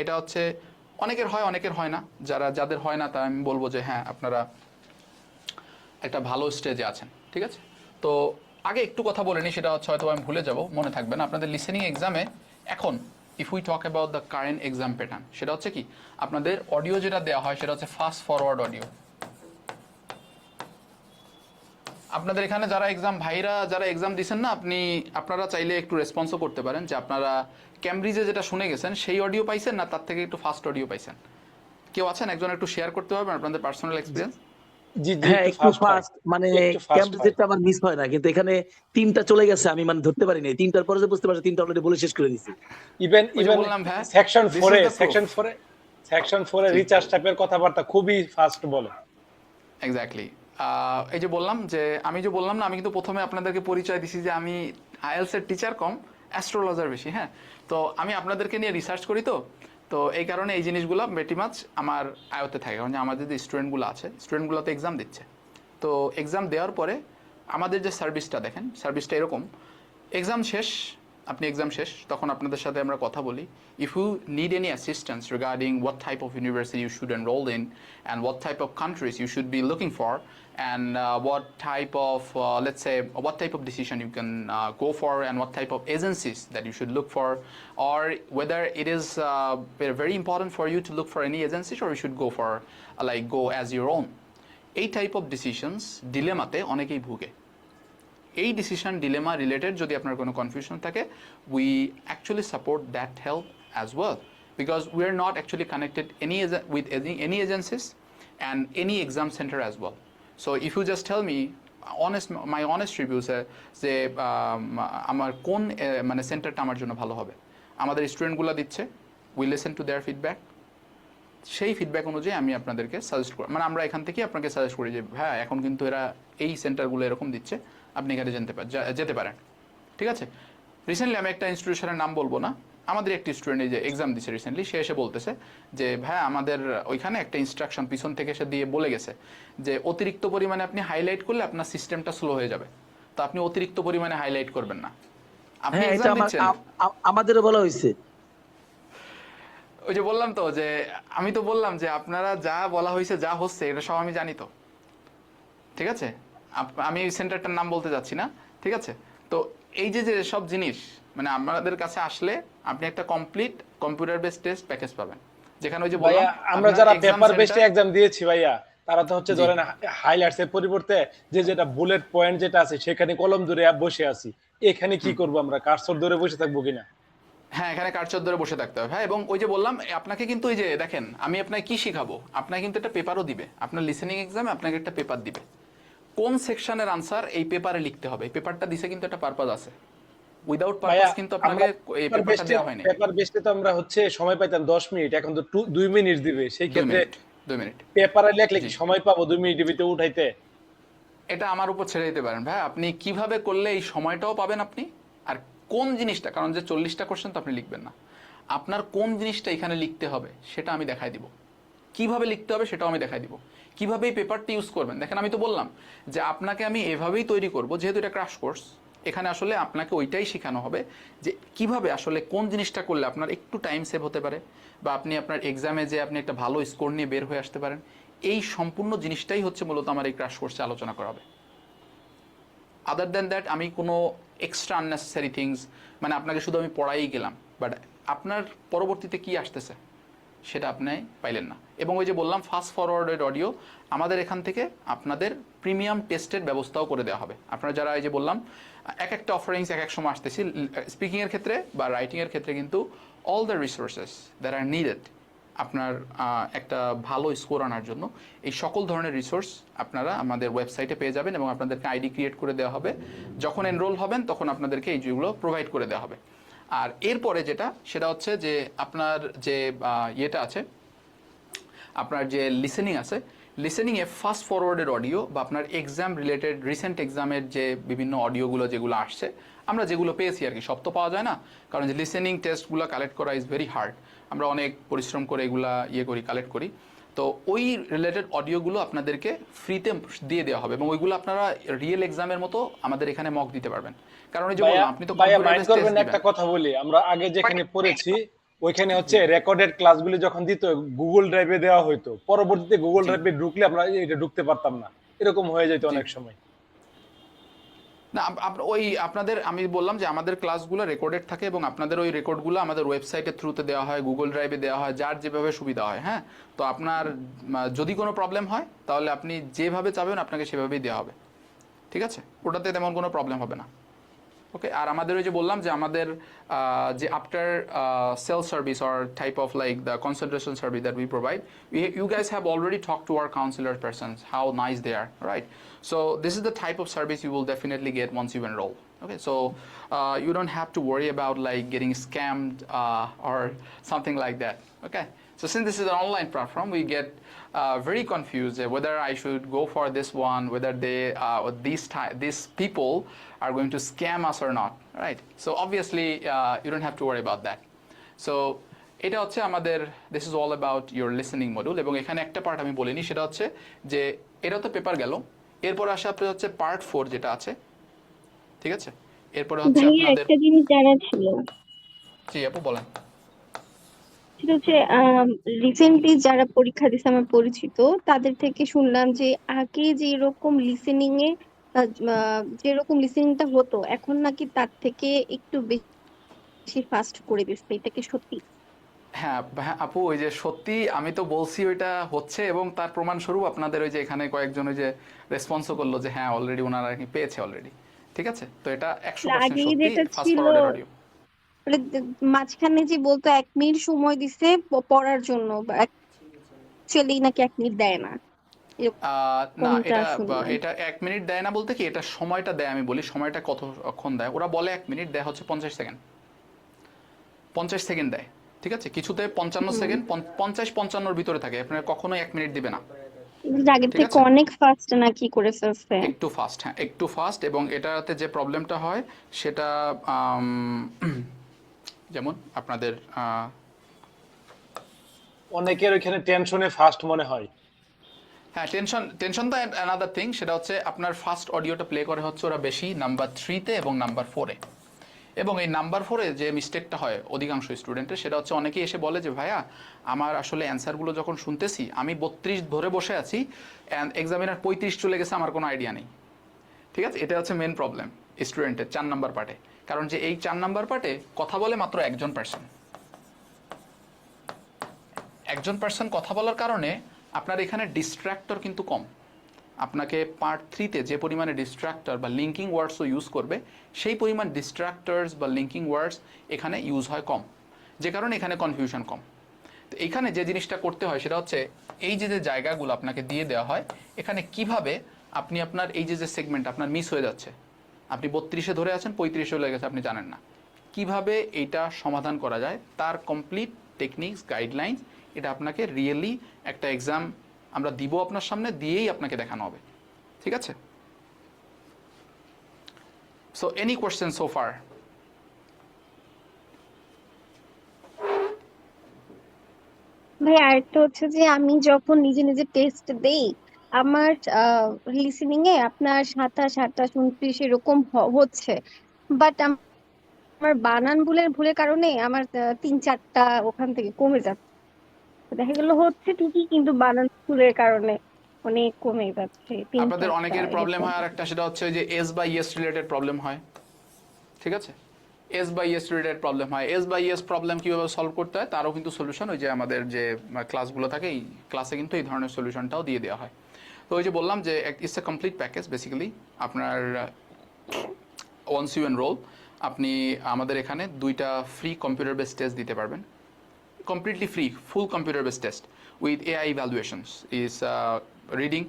Speaker 2: এটা হচ্ছে অনেকের হয় অনেকের হয় না, যাদের হয় না তা আমি বলবো যে হ্যাঁ আপনারা একটা ভালো স্টেজে আছেন, ঠিক আছে। তো আগে একটু কথা বলে নিই, সেটা হচ্ছে হয়তো আমি ভুলে যাব, মনে থাকবে না। আপনাদের লিসেনিং এক্সামে এখন if we talk about the current exam pattern, সেটা হচ্ছে কি আপনাদের অডিও যেটা দেওয়া হয় সেটা হচ্ছে ফাস্ট ফরওয়ার্ড অডিও। আপনাদের এখানে যারা এক্সাম ভাইরা যারা এক্সাম দিচ্ছেন না, আপনারা চাইলে একটু রেসপন্সও করতে পারেন যে আপনারা ক্যামব্রিজে যেটা শুনে গেছেন সেই অডিও পাইছেন না তার থেকে একটু ফাস্ট অডিও পাইছেন। কেউ আছেন একজন একটু শেয়ার করতে পারবেন আপনাদের পার্সোনাল এক্সপিরিয়েন্স?
Speaker 1: জি জি
Speaker 4: হ্যাঁ একটু ফাস্ট, মানে
Speaker 1: একটু ফাস্ট হয়।
Speaker 4: ক্যামব্রিজেরটা আমার মিস হয় না, কিন্তু এখানে 3টা চলে গেছে, আমি মানে ধরতে পারিনি। 3টার পরে যে বুঝতে পারছি 3টা অলরেডি বলে শেষ করে দিছি।
Speaker 1: ইভেন
Speaker 2: ওই যে বললাম ভাই,
Speaker 1: section
Speaker 2: this
Speaker 1: 4
Speaker 2: is
Speaker 1: A
Speaker 2: the proof.
Speaker 1: Section 4 A recharge টাইপের কথাবার্তা খুবই ফাস্ট বলে।
Speaker 2: এক্স্যাক্টলি। এই যে বললাম যে আমি যে বললাম না, আমি কিন্তু প্রথমে আপনাদেরকে পরিচয় দিছি যে আমি আইএলস এর টিচার কম অ্যাস্ট্রোলজার বেশি। হ্যাঁ, তো আমি আপনাদেরকে নিয়ে রিসার্চ করি, তো এই কারণে এই জিনিসগুলো ভেরি মাচ আমার আয়ত্তে থাকে। কারণ আমাদের যে স্টুডেন্টগুলো আছে, স্টুডেন্টগুলো তো এক্সাম দিচ্ছে, তো এক্সাম দেওয়ার পরে আমাদের যে সার্ভিসটা দেখেন, সার্ভিসটা এরকম, এক্সাম শেষ, আপনি এক্সাম শেষ তখন আপনাদের সাথে আমরা কথা বলি। If you need any assistance regarding what type of university you should enroll in and what type of countries you should be looking for and what type of let's say what type of decision you can go for and what type of agencies that you should look for, or whether it is very important for you to look for any agencies or you should go for go as your own. এই টাইপ অফ ডিসিশনস ডিলেমাতে অনেকেই ভুগে। এই ডিসিশন ডিলেমা রিলেটেড যদি আপনার কোনো কনফিউশন থাকে, we actually support that help as well, because we are not actually connected with any agencies and any exam center as well. So if you just tell me my honest reviews যে আমার কোন মানে সেন্টারটা আমার জন্য ভালো হবে, আমাদের স্টুডেন্টগুলো দিচ্ছে, we listen to their feedback, সেই ফিডব্যাক অনুযায়ী আমি আপনাদেরকে সাজেস্ট করি, মানে আমরা এখান থেকে আপনাকে সাজেস্ট করি যে হ্যাঁ এখন কিন্তু এরা এই সেন্টারগুলো এরকম দিচ্ছে, আপনি এখানে যেতে পারেন, ঠিক আছে। রিসেন্টলি আমি একটা ইনস্টিটিউশনের নাম বলবো না, আমাদের একটি স্টুডেন্ট এই যে এক্সাম দিচ্ছে রিসেন্টলি, সে এসে বলতেছে যে ভাই আমাদের ওইখানে একটা ইনস্ট্রাকশন পিছন থেকে এসে দিয়ে বলে গেছে যে অতিরিক্ত পরিমাণে আপনি হাইলাইট করলে আপনার সিস্টেমটা স্লো হয়ে যাবে, তো আপনি অতিরিক্ত পরিমাণে হাইলাইট করবেন না। আপনি
Speaker 4: হ্যাঁ এটা
Speaker 2: এক্সাম দিচ্ছেন,
Speaker 4: আমাদেরও বলা হয়েছে।
Speaker 2: ওই যে বললাম তো যে আমি তো বললাম যে আপনারা যা বলা হয়েছে যা হচ্ছে এটা সব আমি জানি তো, ঠিক আছে। আমি এই সেন্টারটার নাম বলতে যাচ্ছি না, ঠিক আছে? তো এই যে যে সব জিনিস মানে আমাদের কাছে আসলে আপনি একটা complete computer based test package পাবেন, যেখানে ওই যে বললাম
Speaker 1: ভাইয়া আমরা
Speaker 2: আপনার
Speaker 1: যারা
Speaker 2: exam
Speaker 1: paper based
Speaker 2: center-
Speaker 1: exam দিয়েছি ভাইয়া, তারা তো হচ্ছে
Speaker 2: জি।
Speaker 1: ধরেন হাইলাইটস এর পরিবর্তে যে যেটা বুলেট পয়েন্ট যেটা আছে সেখানে কলম ধরে বসে আছি, এখানে কি করব আমরা, কার্সর ধরে বসে থাকবো কিনা?
Speaker 2: হ্যাঁ, এখানে কার্চর ধরে বসে থাকতে হবে। হ্যাঁ, এবং ওই যে বললাম আপনাকে কিন্তু ওই যে দেখেন আমি আপনাকে কি শিখাবো, আপনাকে কিন্তু একটা পেপারও দিবে, আপনার লিসেনিং এক্সামে আপনাকে একটা পেপার দিবে, কোন সেকশনের আনসার এই পেপারে লিখতে হবে। পেপারটা দিছে কিন্তু একটা পারপাস আছে, উইদাউট
Speaker 1: ভাইয়া
Speaker 2: পারপাস কিন্তু আপনাকে এই পেপারটা দেওয়া হয়নি।
Speaker 1: পেপার বেসডে তো আমরা হচ্ছে সময় পাইতাম 10 মিনিট, এখন তো 2 মিনিট দিবে, সেই
Speaker 2: 2
Speaker 1: ক্ষেত্রে
Speaker 2: মিনিট 2 মিনিট
Speaker 1: পেপারে লেখলে কি
Speaker 2: জি।
Speaker 1: সময় পাবো 2 মিনিটের ভিতরে উঠাইতে?
Speaker 2: এটা আমার উপর ছেড়ে দিতে পারেন ভাই, আপনি কিভাবে করলে এই সময়টাও পাবেন আপনি, আর কোন জিনিসটা, কারণ যে 40টা কোশ্চেন তো আপনি লিখবেন না, আপনার কোন জিনিসটা এখানে লিখতে হবে সেটা আমি দেখাই দিব, কিভাবে লিখতে হবে সেটাও আমি দেখাই দিব, কিভাবে এই পেপারটি ইউজ করবেন। দেখেন আমি তো বললাম যে আপনাকে আমি এভাবেই তৈরি করব, যেহেতু এটা ক্র্যাশ কোর্স, এখানে আসলে আপনাকে ওইটাই শেখানো হবে যে কিভাবে আসলে কোন জিনিসটা করলে আপনার একটু টাইম সেভ হতে পারে, বা আপনি আপনার এক্সামে যে আপনি একটা ভালো স্কোর নিয়ে বের হয়ে আসতে পারেন। এই সম্পূর্ণ জিনিসটাই হচ্ছে মূলত আমার এই ক্র্যাশ কোর্সে আলোচনা করা হবে। আদার দ্যান দ্যাট আমি কোনো এক্সট্রা আননেসেসারি থিংস মানে আপনাকে শুধু আমি পড়াই গেলাম, বাট আপনার পরবর্তীতে কি আসতেছে সেটা আপনি পাইলেন না। এবং ওই যে বললাম ফাস্ট ফরওয়ার্ডেড অডিও, আমাদের এখান থেকে আপনাদের প্রিমিয়াম টেস্টের ব্যবস্থাও করে দেওয়া হবে। আপনারা যারা এই যে বললাম এক একটা অফারিংস এক এক সময় আসতেছি, স্পিকিংয়ের ক্ষেত্রে বা রাইটিংয়ের ক্ষেত্রে কিন্তু all the resources that are needed আপনার একটা ভালো স্কোর আনার জন্য, এই সকল ধরনের রিসোর্স আপনারা আমাদের ওয়েবসাইটে পেয়ে যাবেন, এবং আপনাদেরকে আইডি ক্রিয়েট করে দেওয়া হবে। যখন এনরোল হবেন তখন আপনাদেরকে এই যেগুলো প্রোভাইড করে দেওয়া হবে। আর এরপরে যেটা সেটা হচ্ছে যে আপনার যে ইয়েটা আছে, আপনার যে লিসেনিং আছে, লিসেনিংয়ে ফাস্ট ফরওয়ার্ডেড অডিও বা আপনার এক্সাম রিলেটেড রিসেন্ট এক্সামের যে বিভিন্ন অডিওগুলো যেগুলো আসছে, আমরা যেগুলো পেয়েছি আর কি, সব তো পাওয়া যায় না, কারণ যে লিসেনিং টেস্টগুলো কালেক্ট করা ইজ ভেরি হার্ড, আমরা অনেক পরিশ্রম করে এগুলা কালেক্ট করি। তো ওই রিলেটেড অডিওগুলো আপনাদেরকে ফ্রিতে দিয়ে দেওয়া হবে, এবং ওইগুলো আপনারা রিয়েল এক্সামের মতো আমাদের এখানে মক দিতে পারবেন। কারণ এই যে বললাম আপনি তো
Speaker 1: ভাইয়া
Speaker 2: কম্পিউটার
Speaker 1: মাইন্ড
Speaker 2: বেসড
Speaker 1: করবেন
Speaker 2: টেস্ট
Speaker 1: না, একটা
Speaker 2: দিবেন।
Speaker 1: কথা বলি, আমরা আগে যেখানে পড়েছি ওইখানে হচ্ছে রেকর্ডেড ক্লাসগুলি যখন দিত গুগল ড্রাইভে দেওয়া হতো, পরবর্তীতে গুগল
Speaker 2: জি।
Speaker 1: ড্রাইভে ঢুকলে আমরা এটা ঢুকতে পারতাম না, এরকম হয়ে যেত
Speaker 2: জি।
Speaker 1: অনেক সময়।
Speaker 2: না ওই আপনাদের আমি বললাম যে আমাদের ক্লাসগুলো রেকর্ডেড থাকে, এবং আপনাদের ওই রেকর্ডগুলো আমাদের ওয়েবসাইটের থ্রুতে দেওয়া হয়, গুগল ড্রাইভে দেওয়া হয়, যার যেভাবে সুবিধা হয়। হ্যাঁ, তো আপনার যদি কোনো প্রবলেম হয় তাহলে আপনি যেভাবে চাবেন আপনাকে সেভাবেই দেওয়া হবে, ঠিক আছে? ওটাতে তেমন কোনো প্রবলেম হবে না। ওকে, আর আমাদের ওই যে বললাম যে আমাদের যে after sale service or type of like the consultation service that we provide, you guys have already talk to our counsellor persons how nice they are, right? So this is the type of service you will definitely get once you enroll. Okay, so you don't have to worry about like getting scammed or something like that. Okay, so since this is an online platform, we get very confused whether I should go for this one, whether these people are going to scam us or not, right? So obviously you don't have to worry about that. So এটা হচ্ছে আমাদের this is all about your listening module. এবং এখানে একটা পার্ট আমি বলিনি, সেটা হচ্ছে যে এটা তো পেপার গেল, এরপর আসে আপনার হচ্ছে পার্ট 4 যেটা আছে, ঠিক আছে? এরপরে হচ্ছে
Speaker 7: ভাইয়া
Speaker 2: আপনাদের
Speaker 7: একটা জিনিস জানা ছিল,
Speaker 2: জি আপু বলেন।
Speaker 7: সেটা হচ্ছে রিসেন্টলি যারা পরীক্ষা দিচ্ছে আমার পরিচিত, তাদের থেকে শুনলাম যে আগে যে এরকম লিসেনিং এ যেরকম লিসেনিংটা হতো, এখন নাকি তার থেকে একটু বেশি ফাস্ট করে দিচ্ছে। এটা কি সত্যি?
Speaker 2: হ্যাঁ হ্যাঁ আপু, ওই যে সত্যি আমি তো বলছি ওইটা হচ্ছে, এবং তার প্রমাণস্বরূপ আপনাদের ওই যে এখানে কয়েকজন ওই যে রেসপন্সও করলো যে হ্যাঁ অলরেডি ওনারা কি পেয়েছে অলরেডি, ঠিক আছে? তো এটা 100%
Speaker 7: আগে
Speaker 2: সত্যি,
Speaker 7: যেটা
Speaker 2: ফাস্ট
Speaker 7: ছিল
Speaker 2: ফরওয়ার্ডেড অডিও।
Speaker 7: মানে মাঝখানে যে বলতো 1 মিনিট সময় দিছে পড়ার জন্য, অ্যাকচুয়ালি নাকি 1 মিনিট দেয় না,
Speaker 2: না,
Speaker 7: এরকমটা
Speaker 2: এটা
Speaker 7: শুনলাম।
Speaker 2: এটা 1 মিনিট দেয় না বলতে কি, এটা সময়টা দেয়। আমি বলি সময়টা কতক্ষণ দেয়, ওরা বলে 1 মিনিট, দেয় হচ্ছে 50 সেকেন্ড, 50 সেকেন্ড দেয়, ঠিক আছে? কিছুতে 55 সেকেন্ড, 50-55-র ভিতরে থাকে, আপনার কখনোই 1 মিনিট দিবে না,
Speaker 7: আগের
Speaker 2: ঠিক
Speaker 7: থেকে
Speaker 2: আছে?
Speaker 7: অনেক ফাস্ট নাকি করে ফেলছে।
Speaker 2: একটু ফাস্ট, হ্যাঁ একটু ফাস্ট। এবং এটাতে যে প্রবলেমটা হয় সেটা যেমন আপনাদের
Speaker 1: অনেকের ওইখানে টেনশনে ফাস্ট মনে হয়।
Speaker 2: হ্যাঁ, টেনশন তো অ্যানাদার থিং, সেটা হচ্ছে আপনার ফার্স্ট অডিওটা প্লে করে হচ্ছে ওরা বেশি নাম্বার 3-তে এবং নাম্বার 4-এ। এবং এই নাম্বার 4-এ যে মিস্টেকটা হয় অধিকাংশ স্টুডেন্টের, সেটা হচ্ছে অনেকেই এসে বলে যে ভাইয়া আমার আসলে অ্যান্সারগুলো যখন শুনতেছি আমি 32 ধরে বসে আছি, এক্সামিনার 35 চলে গেছে, আমার কোনো আইডিয়া নেই। ঠিক আছে, এটা হচ্ছে মেন প্রবলেম স্টুডেন্টের 4 নাম্বার পার্টে। কারণ যে এই 4 নাম্বার পার্টে কথা বলে মাত্র একজন পার্সন কথা বলার কারণে আপনার এখানে ডিস্ট্র্যাক্টর কিন্তু কম। আপনাকে পার্ট 3-তে যে পরিমাণে ডিস্ট্রাক্টর বা লিঙ্কিং ওয়ার্ডসও ইউজ করবে সেই পরিমাণ ডিস্ট্রাক্টরস বা লিঙ্কিং ওয়ার্ডস এখানে ইউজ হয় কম, যে কারণে এখানে কনফিউশন কম। তো এইখানে যে জিনিসটা করতে হয় সেটা হচ্ছে এই যে যে জায়গাগুলো আপনাকে দিয়ে দেওয়া হয়, এখানে কিভাবে আপনি আপনার এই যে যে সেগমেন্ট আপনার মিস হয়ে যাচ্ছে, আপনি 32-এ ধরে আছেন 35-এ চলে গেছে আপনি জানেন না, কিভাবে এইটা সমাধান করা যায় তার কমপ্লিট টেকনিক্স গাইডলাইন্স এটা আপনাকে রিয়েলি একটা এক্সাম আমরা দিব আপনার সামনে, দিয়েই আপনাকে দেখানো হবে। ঠিক আছে? So any question so far?
Speaker 7: ভাই আরেকটা হচ্ছে যে আমি যখন নিজে নিজে টেস্ট দেই আমার লিসেনিং এ আপনার 27, 28, 29 এরকম হচ্ছে, বাট আমার বানান ভুলের কারণে আমার 3-4টা ওখান থেকে কমে যাচ্ছে। তো দেখা গেল হচ্ছে ঠিকই, কিন্তু বানান ভুলের কারণে অনেক কমে যাচ্ছে,
Speaker 2: আপনাদের
Speaker 7: 3-4টা
Speaker 2: অনেকের প্রবলেম
Speaker 7: এরকম।
Speaker 2: হয় আর একটা, সেটা হচ্ছে যে S by S related problem হয়। ঠিক আছে, S by S related problem হয়। এস বাই এস প্রবলেম কীভাবে সলভ করতে হয় তারও কিন্তু সলিউশন ওই যে আমাদের যে ক্লাসগুলো থাকে এই ক্লাসে কিন্তু এই ধরনের সলিউশনটাও দিয়ে দেওয়া হয়। তো ওই যে বললাম যে it's a complete package basically. আপনার ওয়ান্স ইউ এনরোল আপনি আমাদের এখানে 2টা ফ্রি কম্পিউটার বেস টেস্ট দিতে পারবেন, completely free, full computer based test with AI evaluations is reading,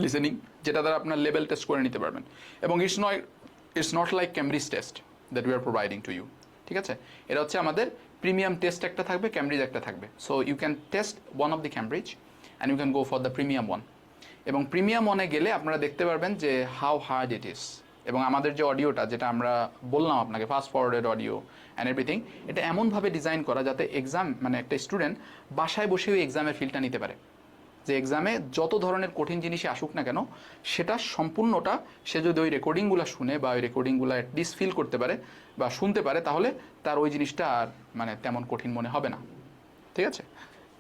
Speaker 2: listening, যেটা দ্বারা আপনার লেভেল টেস্ট করে নিতে পারবেন। এবং it's not like Cambridge test that we are providing to you. ঠিক আছে, এটা হচ্ছে আমাদের প্রিমিয়াম টেস্ট একটা থাকবে, ক্যামব্রিজ একটা থাকবে। So you can test one of the Cambridge and you can go for the premium one. এবং প্রিমিয়াম ওয়ানে গেলে আপনারা দেখতে পারবেন যে হাউ হার্ড ইট ইজ। এবং আমাদের যে অডিওটা যেটা আমরা বললাম আপনাকে fast forwarded audio and everything, এটা এমনভাবে ডিজাইন করা যাতে এক্সাম মানে একটা স্টুডেন্ট বাসায় বসেও এক্সামের ফিলটা নিতে পারে, যে এক্সামে যত ধরনের কঠিন জিনিসই আসুক না কেন সেটা সম্পূর্ণটা সে যদি ওই রেকর্ডিংগুলো শুনে বা ওই রেকর্ডিংগুলো অ্যাটলিস্ট ফিল করতে পারে বা শুনতে পারে, তাহলে তার ওই জিনিসটা আর মানে তেমন কঠিন মনে হবে না। ঠিক আছে,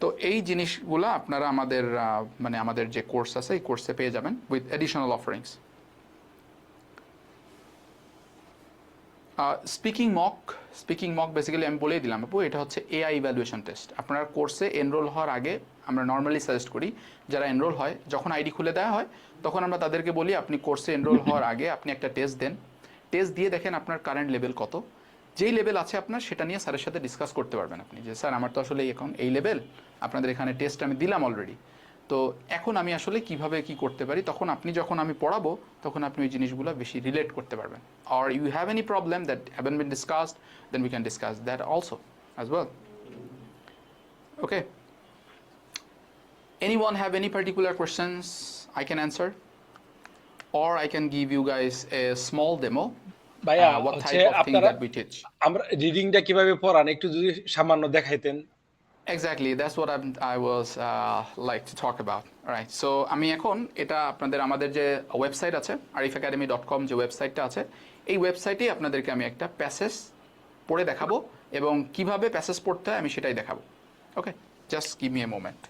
Speaker 2: তো এই জিনিসগুলো আপনারা আমাদের মানে আমাদের যে কোর্স আছে এই কোর্সে পেয়ে যাবেন with additional offerings. Speaking mock basically আমি বলেই দিলাম আপু, এটা হচ্ছে এআই ইভ্যালুয়েশন টেস্ট। আপনার কোর্সে এনরোল হওয়ার আগে আমরা নর্মালি সাজেস্ট করি যারা এনরোল হয় যখন আইডি খুলে দেওয়া হয় তখন আমরা তাদেরকে বলি আপনি কোর্সে এনরোল হওয়ার আগে আপনি একটা টেস্ট দেন, টেস্ট দিয়ে দেখেন আপনার কারেন্ট লেভেল কত, যেই লেভেল আছে আপনার সেটা নিয়ে স্যারের সাথে ডিসকাস করতে পারবেন আপনি, যে স্যার আমার তো আসলে এখন এই লেভেল, আপনাদের এখানে টেস্ট আমি দিলাম অলরেডি, তো এখন আমি আসলে কিভাবে কি করতে পারি, তখন আপনি যখন আমি পড়াবো তখন আপনি ওই জিনিসগুলো বেশি রিলেট করতে পারবেন। or you have any problem that haven't been discussed, then we can discuss that also as well. Okay, anyone have any particular questions I can answer, or I can give you guys a small demo
Speaker 1: ভাইয়া
Speaker 2: what
Speaker 1: হচ্ছে
Speaker 2: type of thing
Speaker 1: আপনারা
Speaker 2: that we teach.
Speaker 1: আমরা রিডিংটা কিভাবে পড়ান একটু যদি সামান্য দেখাইতেন।
Speaker 2: Exactly, that's what I was like to talk about. Alright, so আমি এখন এটা আপনাদের আমাদের যে ওয়েবসাইট আছে arifacademy.com যে ওয়েবসাইটটা আছে এই ওয়েবসাইটে আপনাদেরকে আমি একটা প্যাসেজ পড়ে দেখাবো এবং কিভাবে প্যাসেজ পড়তে হয় আমি সেটাই দেখাবো। Okay, just give me a moment.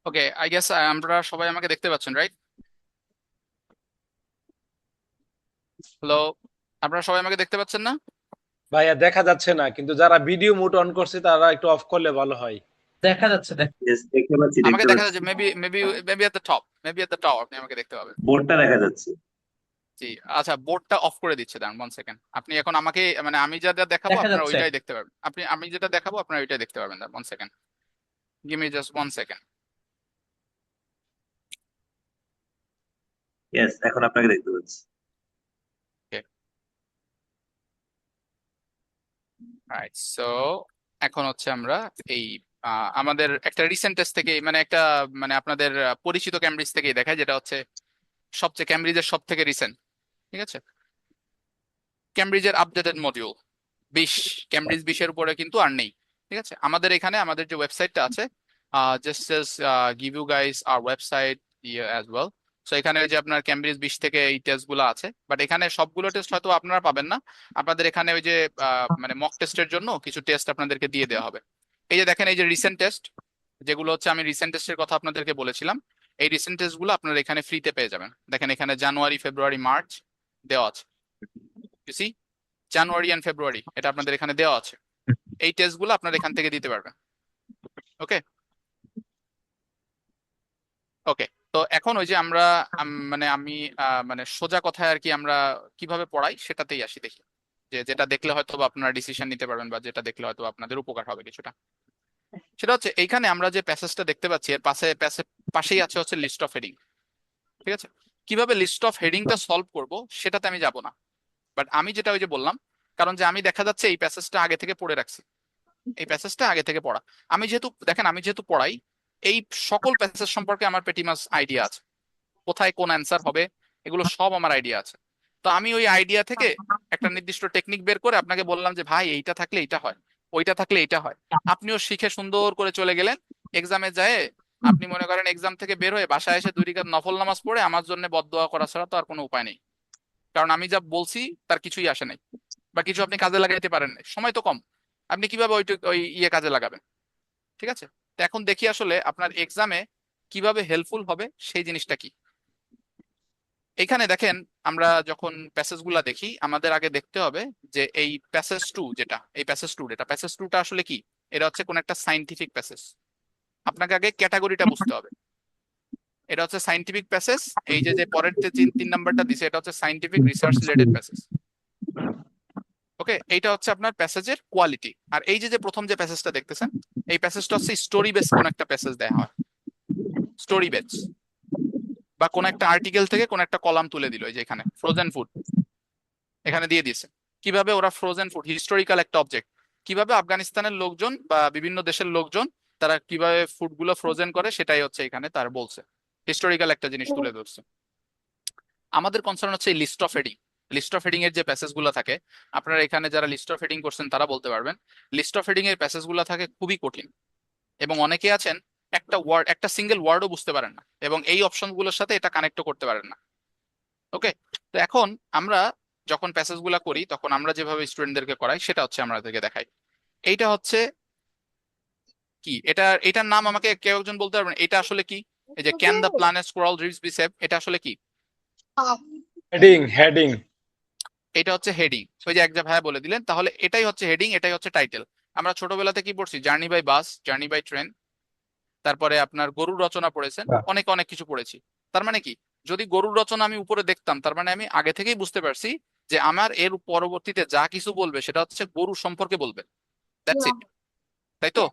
Speaker 2: Okay, I guess আমরা সবাই আমাকে দেখতে পাচ্ছেন, রাইট? হ্যালো, আপনারা সবাই আমাকে দেখতে পাচ্ছেন না?
Speaker 1: ভাইয়া দেখা যাচ্ছে না, কিন্তু যারা ভিডিও মোড অন করছে তারা একটু অফ করলে ভালো হয়।
Speaker 4: দেখা যাচ্ছে না।
Speaker 10: Yes, দেখতে পাচ্ছি
Speaker 2: আমাকে দেখা যাচ্ছে, মেবি এট দ্য টপ, আপনি আমাকে দেখতে পাবেন।
Speaker 10: বোর্ডটা দেখা যাচ্ছে।
Speaker 2: জি, আচ্ছা বোর্ডটা অফ করে দিচ্ছে, দাঁড়ান 1 সেকেন্ড। আপনি এখন আমাকে মানে আমি যেটা দেখাবো
Speaker 10: দেখা
Speaker 2: আপনারা
Speaker 10: যাচ্ছে।
Speaker 2: ওইটাই দেখতে পারবেন, আমি যেটা দেখাবো আপনারা ওইটাই দেখতে পারবেন। দাঁড়ান 1 second, give me just 1 second.
Speaker 10: Yes, এখন আপনাকে দেখতে পাচ্ছি।
Speaker 2: রাইট, সো এখন হচ্ছে আমরা এই আমাদের একটা রিসেন্ট টেস্ট থেকে, মানে একটা মানে আপনাদের পরিচিত ক্যামব্রিজ থেকেই দেখায়, যেটা হচ্ছে সবচেয়ে ক্যামব্রিজের সব থেকে রিসেন্ট। ঠিক আছে, ক্যামব্রিজের আপডেটেড মডিউল 20, ক্যামব্রিজ 20-এর উপরে কিন্তু আর নেই। ঠিক আছে, আমাদের এখানে আমাদের যে ওয়েবসাইটটা আছে, just give you guys our website as well. So এখানে যে আপনার ক্যামব্রিজ 20 থেকে এই টেস্ট গুলো আছে, বাট এখানে সবগুলো টেস্ট হয়তো আপনারা পাবেন না। আপনাদের এখানে ওই যে মানে মক টেস্টের জন্য কিছু টেস্ট আপনাদেরকে দিয়ে দেওয়া হবে। এই যে দেখেন, এই যে রিসেন্ট টেস্ট যেগুলো হচ্ছে, আমি রিসেন্ট টেস্টের কথা আপনাদেরকে বলেছিলাম, এই রিসেন্ট টেস্ট গুলো আপনারা এখানে ফ্রিতে পেয়ে যাবেন। দেখেন এখানে জানুয়ারি, ফেব্রুয়ারি, মার্চ দেওয়া আছে। বুঝছি, জানুয়ারি অ্যান্ড ফেব্রুয়ারি এটা আপনাদের এখানে দেওয়া আছে। এই টেস্ট গুলো আপনারা এখান থেকে দিতে পারবেন। ওকে ওকে, তো এখন ওই যে আমরা মানে আমি মানে সোজা কথায় আর কি আমরা কিভাবে পড়াই সেটাতেই আসি, দেখি যে যেটা দেখলে হয়তো বা আপনারা ডিসিশন নিতে পারবেন, বা যেটা দেখলে হয়তো আপনাদের উপকার হবে কিছুটা। সেটা হচ্ছে এইখানে আমরা যে প্যাসেজটা দেখতে পাচ্ছি, এর পাশেই আছে হচ্ছে লিস্ট অফ হেডিং। ঠিক আছে, কিভাবে লিস্ট অফ হেডিংটা সলভ করব সেটাতে আমি যাব না, বাট আমি যেটা ওই যে বললাম, কারণ যে আমি দেখা যাচ্ছে এই প্যাসেজটা আগে থেকে পড়ে রাখছি, এই প্যাসেজটা আগে থেকে পড়া। আমি যেহেতু দেখেন, আমি যেহেতু পড়াই, এই সকল প্যাসেজ সম্পর্কে আমার পেটিমাস আইডিয়া আছে, কোথায় কোন অ্যান্সার হবে এগুলো সব আমার আইডিয়া আছে। তো আমি ওই আইডিয়া থেকে একটা নির্দিষ্ট টেকনিক বের করে আপনাকে বললাম যে ভাই এইটা থাকলে এইটা হয়, ওইটা থাকলে এইটা হয়। আপনিও শিখে সুন্দর করে চলে গেলেন, এক্সামে যায় আপনি মনে করেন এক্সাম থেকে বের হয়ে বাসায় এসে 2 রাকাত নফল নামাজ পড়ে আমার জন্য বদদোয়া করা ছাড়া তো আর কোনো উপায় নেই, কারণ আমি যা বলছি তার কিছুই আসে নাই, বা কিছু আপনি কাজে লাগাইতে পারেন নাই, সময় তো কম। আপনি কিভাবে ওই ইয়ে কাজে লাগাবেন? ঠিক আছে, তো এখন দেখি আসলে আপনার এক্সামে কিভাবে হেল্পফুল হবে সেই জিনিসটা কি। এখানে দেখেন, আমরা যখন প্যাসেজ গুলা দেখি আমাদের আগে দেখতে হবে যে এই প্যাসেজ টু যেটা, এই প্যাসেজ টুটা আসলে কি। এটা হচ্ছে কোন একটা সাইন্টিফিক প্যাসেজ, আপনাকে আগে ক্যাটাগরিটা বুঝতে হবে। এটা হচ্ছে সাইন্টিফিক প্যাসেজ, এই যে যে পরের যে 3 নাম্বারটা দিছে এটা হচ্ছে সাইন্টিফিক রিসার্চ রিলেটেড প্যাসেজ। ওকে, এইটা হচ্ছে আপনার প্যাসেজের কোয়ালিটি। আর এই যে যে প্রথম যে প্যাসেজটা দেখতেছেন, এই প্যাসেজটা হচ্ছে স্টোরি বেস কোন একটা প্যাসেজ দেওয়া হয়, স্টোরি বেস, বা কোন একটা আর্টিকেল থেকে কোন একটা কলাম তুলে দিল। এই যে এখানে ফ্রোজেন ফুড এখানে দিয়ে দিয়েছে, কিভাবে ওরা ফ্রোজেন ফুড হিস্টোরিক্যাল একটা অবজেক্ট, কিভাবে আফগানিস্তানের লোকজন বা বিভিন্ন দেশের লোকজন তারা কিভাবে ফুড গুলো ফ্রোজেন করে, সেটাই হচ্ছে এখানে তার বলছে, হিস্টোরিক্যাল একটা জিনিস তুলে ধরছে। আমাদের কনসার্ন হচ্ছে list of heading. List of heading এর যে প্যাসেজ গুলো থাকে, আপনারা এখানে যারা লিস্ট অফ হেডিং করছেন তারা বলতে পারবেন, লিস্ট অফ হেডিং এর প্যাসেজ গুলো থাকে খুবই কঠিন, এবং অনেকে আছেন একটা সিঙ্গেল ওয়ার্ডও বুঝতে পারেন না, এবং এই অপশন গুলোর সাথে এটা কানেক্টও করতে পারেন না। ওকে, তো এখন আমরা যখন প্যাসেজ গুলা করি তখন আমরা যেভাবে স্টুডেন্টদেরকে করাই সেটা হচ্ছে আমাদেরকে দেখাই। এইটা হচ্ছে কি, এটার নাম আমাকে কেউ একজন বলতে পারবেন এটা আসলে কি? এই যে can the planet's coral reefs be save, এটা আসলে কি?
Speaker 1: হেডিং।
Speaker 2: এটা হচ্ছে হেডিং, ওই যে একজন ভাইয়া বলে দিলেন, তাহলে এটাই হচ্ছে হেডিং, এটাই হচ্ছে টাইটেল। আমরা ছোটবেলাতে কি পড়ছি? Journey by bus, journey by train, তারপরে আপনার গরুর রচনা পড়েছেন, অনেক অনেক কিছু পড়েছি। তার মানে কি, যদি গরুর রচনা আমি উপরে দেখতাম তার মানে আমি আগে থেকেই বুঝতে পারছি যে আমার এর পরবর্তীতে যা কিছু বলবে সেটা হচ্ছে গরু সম্পর্কে বলবে, দ্যাটস ইট, তাই তো?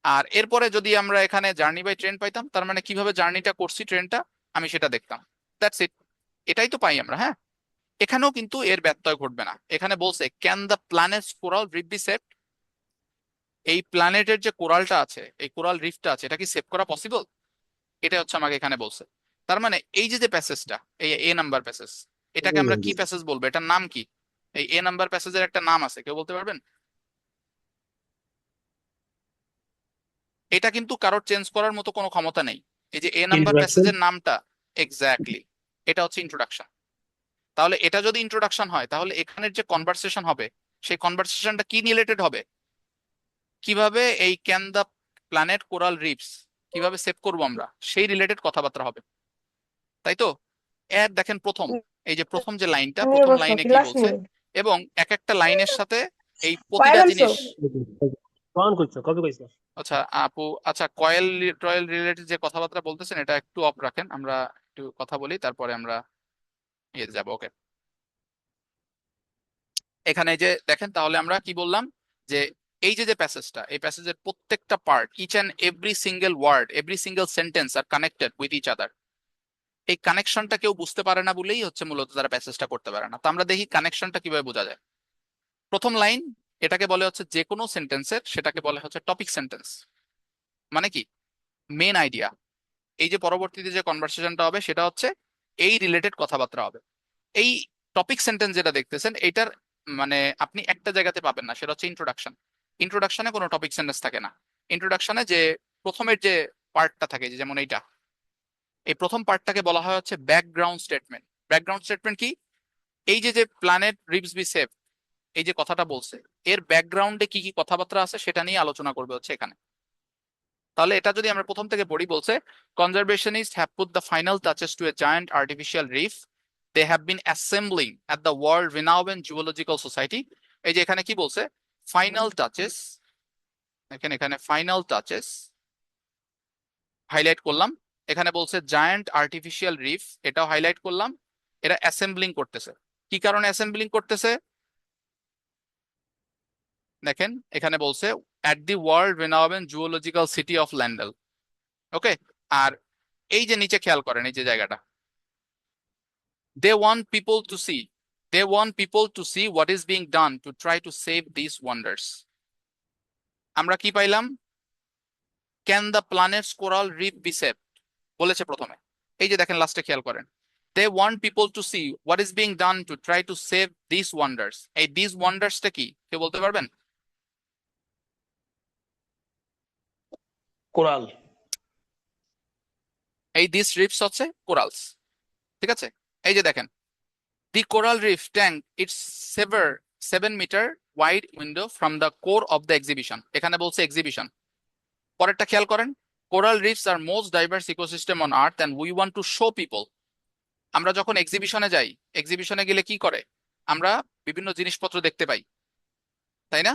Speaker 2: আর এরপরে যদি আমরা এখানে জার্নি বাই ট্রেন পাইতাম, তার মানে কিভাবে জার্নিটা করছি ট্রেনটা আমি সেটা দেখতাম, দ্যাটস ইট। এটাই তো পাই আমরা। হ্যাঁ, এখানেও কিন্তু এর ব্যত্যয় ঘটবে না। এখানে বলছে can the planet's coral reef be saved, এই প্ল্যানেটের যে কোরালটা আছে, এই কোরাল রিফটা আছে, এটা কি সেভ করা পসিবল? এটা হচ্ছে আমাকে এখানে বলছে। তার মানে এই যে যে প্যাসেজটা, এই এ নাম্বার প্যাসেজ, এটাকে আমরা কি প্যাসেজ বলবো? এটার নাম কি? এই এ নাম্বার প্যাসেজের একটা নাম আছে, কেউ বলতে পারবেন? এটা কিন্তু কারোর চেঞ্জ করার মতো কোনো ক্ষমতা নেই। এই যে এ নাম্বার প্যাসেজের নামটা, এক্স্যাক্টলি, এটা হচ্ছে ইন্ট্রোডাকশন। তাহলে এটা যদি ইন্ট্রোডাকশন হয়, তাহলে এখানের যে কনভারসেশন হবে সেই কনভারসেশনটা কি রিলেটেড হবে? কিভাবে এই ক্যান দ্য প্ল্যানেট কোরাল রিফস কিভাবে সেভ করবো আমরা, সেই রিলেটেড কথাবার্তা হবে, তাই তো? এর দেখেন প্রথম, এই যে প্রথম যে লাইনটা, প্রথম লাইনে কি বলছে, এবং এক একটা লাইনের সাথে এই প্রতিটা জিনিস। আচ্ছা আপু, আচ্ছা কয়েল টয়েল রিলেটেড যে কথাবার্তা বলতেছেন এটা একটু অফ রাখেন, আমরা একটু কথা বলি তারপরে আমরা ইয়ে যাবো। ওকে, এখানে যে দেখেন, তাহলে আমরা কি বললাম যে এই যে প্যাসেজটা, এই প্যাসেজের প্রত্যেকটা part, each and every single word, every single sentence are connected with each other. এই কানেকশনটা কেউ বুঝতে পারে না বলেই হচ্ছে মূলত তারা প্যাসেজটা করতে পারে না। তো আমরা দেখি কানেকশনটা কিভাবে বোঝা যায়। প্রথম লাইন, এটাকে বলে হচ্ছে যে কোনো সেন্টেন্সের, সেটাকে বলে হচ্ছে টপিক সেন্টেন্স। মানে কি, মেন আইডিয়া। এই যে পরবর্তীতে যে কনভারসেশনটা হবে সেটা হচ্ছে এই রিলেটেড কথাবার্তা হবে। এই টপিক সেন্টেন্স যেটা দেখতেছেন এইটার মানে আপনি একটা জায়গাতে পাবেন না, সেটা হচ্ছে ইন্ট্রোডাকশন। ইন্ট্রোডাকশনে কোনো টপিক সেন্টেন্স থাকে না। ইন্ট্রোডাকশনে যে প্রথমের যে পার্টটা থাকে, যেমন এইটা, এই প্রথম পার্টটাকে বলা হয় হচ্ছে ব্যাকগ্রাউন্ড স্টেটমেন্ট। ব্যাকগ্রাউন্ড স্টেটমেন্ট কি, এই যে প্ল্যানেট রিভস বি সেভ, এই যে কথাটা বলছে, এর ব্যাকগ্রাউন্ডে কি কি কথাবার্তা আছে সেটা নিয়ে আলোচনা করবে হচ্ছে এখানে। তাহলে এটা যদি আমরা প্রথম থেকে পড়ি, বলছে conservationist have put the final touches to a giant artificial reef they have been assembling at the world renowned geological society. এই যে এখানে কি বলছে, ফাইনাল টাচেস, এখানে ফাইনাল টাচেস হাইলাইট করলাম। এখানে বলছে জায়ান্ট আর্টিফিশিয়াল রিফ, এটাও হাইলাইট করলাম। এরা অ্যাসেম্বলিং করতেছে। কি কারণে অ্যাসেম্বলিং করতেছে, দেখেন এখানে বলছে at the world renowned zoological city of London. Okay, আর এই যে নিচে খেয়াল করেন এই যে জায়গাটা, they want people to see, they want people to see what is being done to try to save these wonders. আমরা কি পাইলাম, can the planet's coral reef be saved বলেছে প্রথমে। এই যে দেখেন লাস্টে খেয়াল করেন, they want people to see what is being done to try to save these wonders। এই these wondersটা কি কেউ বলতে পারবেন?
Speaker 4: কোরাল।
Speaker 2: এই these reefs হচ্ছে কোরালস, ঠিক আছে। এই যে দেখেন, the coral reef tank its sever 7-meter wide window from the core of the exhibition। এখানে বলছে এক্সিবিশন। পরেরটা খেয়াল করেন, coral reefs are most diverse ecosystem on earth and we want to show people. আমরা যখন এক্সিবিশনে যাই, এক্সিবিশনে গেলে কি করে, আমরা বিভিন্ন জিনিসপত্র দেখতে পাই, তাই না?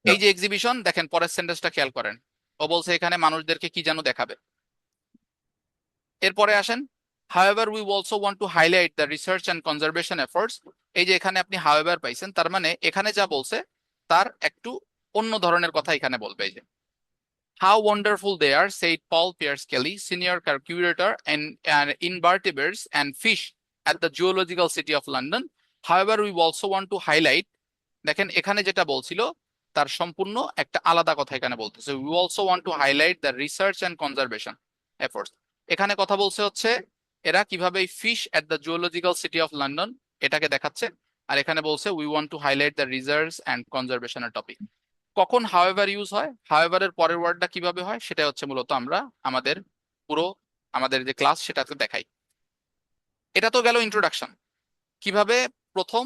Speaker 2: এই যে এক্সিবিশন, দেখেন পরের সেন্টেন্সটা খেয়াল করেন, ও বলছে এখানে মানুষদেরকে কি যেন দেখাবে। এরপরে আসেন, however we also want to highlight the research and conservation efforts। এই যে এখানে আপনি however পাইছেন, তার মানে এখানে যা বলছে তার একটু অন্য ধরনের কথা এখানে বলবে। এই যে how wonderful they are, said Paul Pierce Kelly, senior curator and invertebrates and fish at the Zoological City of London। However we also want to highlight, দেখেন এখানে যেটা বলছিল তার সম্পূর্ণ একটা আলাদা কথা এখানে বলতেছে, we also want to highlight the research and conservation efforts। এখানে কথা বলছে হচ্ছে এরা কিভাবে fish at the zoological city of London এটাকে দেখাচ্ছে, আর এখানে বলছে we want to highlight the research and কনজারভেশনের টপিক। কখন হাওয়েভার ইউজ হয়, হাওয়েভারের পরের ওয়ার্ডটা কিভাবে হয়, সেটা হচ্ছে মূলত আমরা আমাদের পুরো আমাদের যে ক্লাস সেটাতে দেখাই। এটা তো গেল ইন্ট্রোডাকশন, কিভাবে প্রথম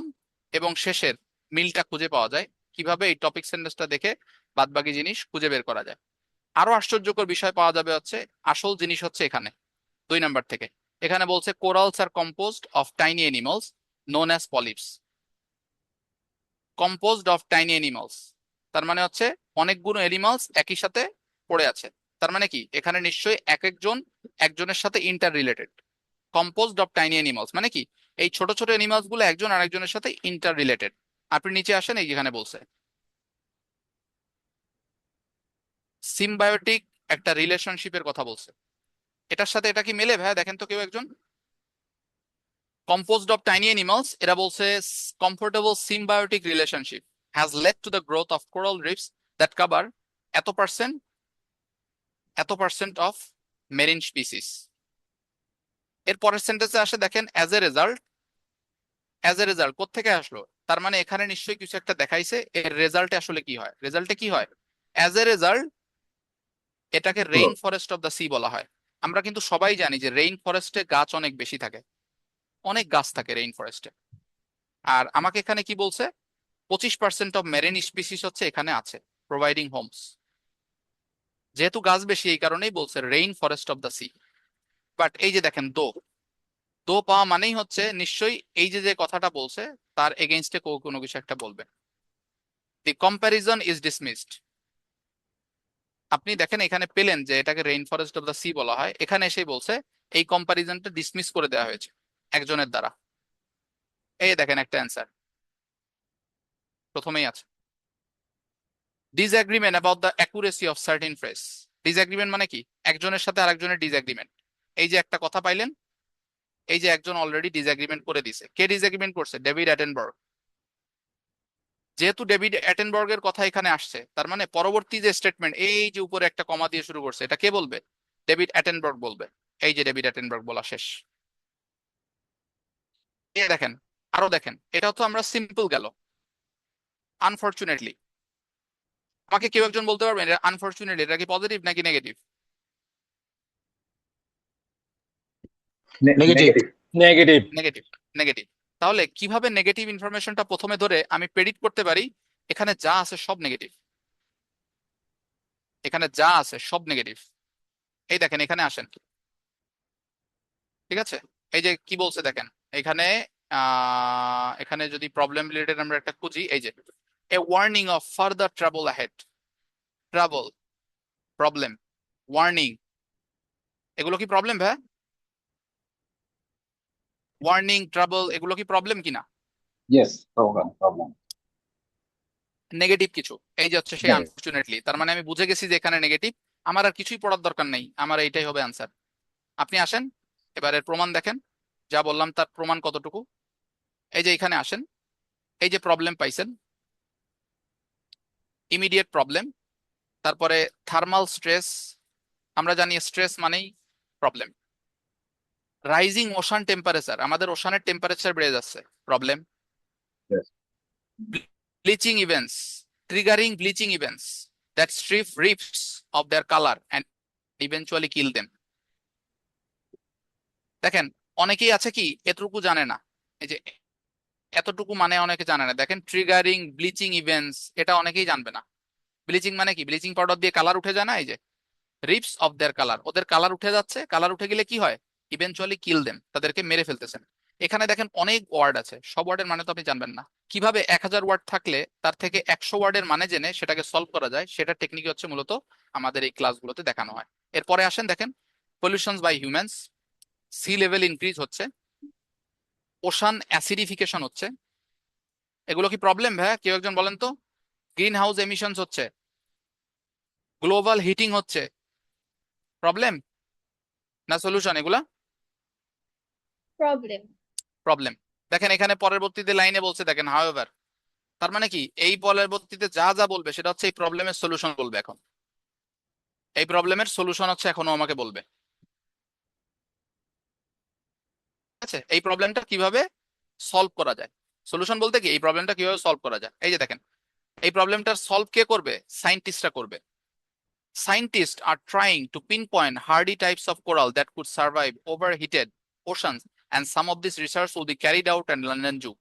Speaker 2: এবং শেষের মিলটা খুঁজে পাওয়া যায়, কিভাবে এই টপিক সেন্টেন্সটা দেখে বাদবাকি জিনিস খুঁজে বের করা যায়। আরো আশ্চর্যকর বিষয় পাওয়া যাবে হচ্ছে, আসল জিনিস হচ্ছে এখানে 2 নাম্বার থেকে। এখানে বলছে corals are composed of tiny animals known as polyps. Composed of tiny animals তার মানে হচ্ছে অনেকগুলো অ্যানিমালস একই সাথে পড়ে আছে। তার মানে কি, এখানে নিশ্চয়ই এক একজন একজনের সাথে inter related. Composed of tiny animals মানে কি, এই ছোট ছোট অ্যানিমালস গুলো একজন আরেকজনের সাথে ইন্টার রিলেটেড। আপনি নিচে আসেন, এই যেখানে বলছে সিম্বায়োটিক একটা রিলেশনশিপের কথা বলছে। এটার সাথে এটা কি মেলে ভাই, দেখেন তো কেউ একজন। composed of tiny animals, এরা বলছে comfortable symbiotic relationship has led to the growth of coral reefs that cover এত percent of marine species। এর পরের সেন্টেন্সে আসে দেখেন as a result কোত্থেকে আসলো, তার মানে এখানে নিশ্চয়ই কিছু একটা দেখাইছে, এর রেজাল্টে আসলে কি হয়, রেজাল্টে কি হয়, as a result এটাকে rain forest of the sea বলা হয়। আমরা কিন্তু সবাই জানি যে রেইন ফরেস্টে গাছ অনেক বেশি থাকে, অনেক গাছ থাকে রেইন ফরেস্টে। আর আমাকে এখানে কি বলছে, 25% অফ মেরিন স্পিসিস হচ্ছে এখানে আছে, প্রোভাইডিং হোমস। যেহেতু গাছ বেশি এই কারণেই বলছে rain forest of the sea. But এই যে দেখেন দো পাওয়া মানেই হচ্ছে নিশ্চয়ই এই যে কথাটা বলছে তার এগেইনস্টে কোনো কিছু একটা বলবে। দি কম্প্যারিজন ইজ ডিসমিসড। আপনি দেখেন এখানে পেলেন যে এটাকে rain forest of the sea বলা হয়, এখানে এসেই বলছে এই কম্প্যারিজনটা ডিসমিস করে দেওয়া হয়েছে একজনের দ্বারা। এই দেখেন একটা অ্যান্সার, প্রথমেই আছে disagreement about the accuracy of certain phrase. Disagreement মানে কি? একজনের সাথে আরেকজনের ডিসএগ্রিমেন্ট। এই যে একটা কথা পাইলেন, এই যে একজন অলরেডি ডিসএগ্রিমেন্ট করে দিছে। কে ডিসএগ্রিমেন্ট করছে? ডেভিড অ্যাটেনবার্গ। যেহেতু ডেভিড অ্যাটেনবার্গের কথা এখানে আসছে, তার মানে পরবর্তী যে স্টেটমেন্ট, এই যে উপরে একটা কমা দিয়ে শুরু করছে, এটা কে বলবে? ডেভিড অ্যাটেনবার্গ বলবে। এই যে ডেভিড অ্যাটেনবার্গ বলা শেষ। এই দেখেন, আরো দেখেন, এটা তো আমরা সিম্পল গেল। আনফরচুনেটলি, আমাকে কেউ একজন বলতে পারবেন এটা আনফরচুনেটলি এটা কি পজিটিভ নাকি negative?
Speaker 4: Negative.
Speaker 1: Negative.
Speaker 2: Negative. Negative. তাহলে কিভাবে নেগেটিভ ইনফরমেশনটা প্রথমে ধরে আমি প্রেডিক্ট করতে পারি এখানে যা আছে সব নেগেটিভ? এখানে যা আছে সব নেগেটিভ। এই দেখেন, এখানে আসেন, ঠিক আছে? এই যে কি বলছে দেখেন, এখানে এখানে যদি প্রবলেম রিলেটেড আমরা একটা খুঁজি, এই যে a warning of further trouble ahead. Trouble, problem, warning, এগুলো কি প্রবলেম ভাই? ওয়ার্নিং, ট্রাবল, এগুলো কি প্রবলেম কিনা?
Speaker 10: Yes, problem.
Speaker 2: নেগেটিভ কিছু। এই যে হচ্ছে সেই আনফরচুনেটলি, তার মানে আমি বুঝে গেছি যে এখানে নেগেটিভ। আমার আর কিছুই পড়ার দরকার নেই, আমার এইটাই হবে আনসার। আপনি আসেন, এবারে প্রমাণ দেখেন, যা বললাম তার প্রমাণ কতটুকু। এই যে এখানে আসেন, এই যে প্রবলেম পাইছেন, ইমিডিয়েট প্রবলেম, তারপরে থার্মাল স্ট্রেস, আমরা জানি স্ট্রেস মানেই প্রবলেম। রাইজিং ওশান টেম্পারেচার, আমাদের ওশানের টেম্পারেচার বেড়ে যাচ্ছে, problem.
Speaker 10: Yes.
Speaker 2: Bleaching events, triggering bleaching events that strip ribs of their colour and eventually kill them. দেখেন, অনেকেই আছে কি এতটুকু জানে না, এই যে এতটুকু মানে অনেকে জানে না। দেখেন, ট্রিগারিং ব্লিচিং ইভেন্টস, এটা অনেকেই জানবে না। ব্লিচিং মানে কি? ব্লিচিং পাউডার দিয়ে কালার উঠে যায় না? এই যে রিপস অফ দেয়ার কালার, ওদের কালার উঠে যাচ্ছে। কালার উঠে গেলে কি হয়? ইভেনচুয়ালি কিল দেম, তাদেরকে মেরে ফেলতেছেন। এখানে দেখেন অনেক ওয়ার্ড আছে, সব ওয়ার্ডের মানে তো আপনি জানবেন না। কিভাবে 1000 ওয়ার্ড থাকলে তার থেকে 100 ওয়ার্ডের মানে জেনে সেটাকে সলভ করা যায়, সেটা টেকনিক হচ্ছে মূলত আমাদের এই ক্লাসগুলোতে দেখানো হয়। এরপরে আসেন, দেখেন pollutions by humans, sea level increase হচ্ছে, ওশান অ্যাসিডিফিকেশন হচ্ছে। এগুলো কি প্রবলেম ভাইয়া? কেউ একজন বলেন তো। গ্রিন হাউস এমিশনস হচ্ছে, গ্লোবাল হিটিং হচ্ছে, প্রবলেম না সলিউশন? এগুলা
Speaker 7: প্রবলেম।
Speaker 2: প্রবলেম। দেখেন এখানে পরবর্তীতে লাইনে বলছে, দেখেন হাউএভার, তার মানে কি? এই পরবর্তীতে যা যা বলবে সেটা হচ্ছে এই প্রবলেমের সলিউশন বলবে। এখন এই প্রবলেমের সলিউশন হচ্ছে এখনো আমাকে বলবে, ঠিক আছে? এই প্রবলেমটা কিভাবে সলভ করা যায়, সলিউশন বলতে কি এই প্রবলেমটা কিভাবে সলভ করা যায়। এই যে দেখেন, এই প্রবলেমটার সলভ কে করবে? সায়েন্টিস্টরা করবে। Scientists are trying to pinpoint hardy types of coral that could survive overheated oceans, and some of this research will be carried out at London Zoo.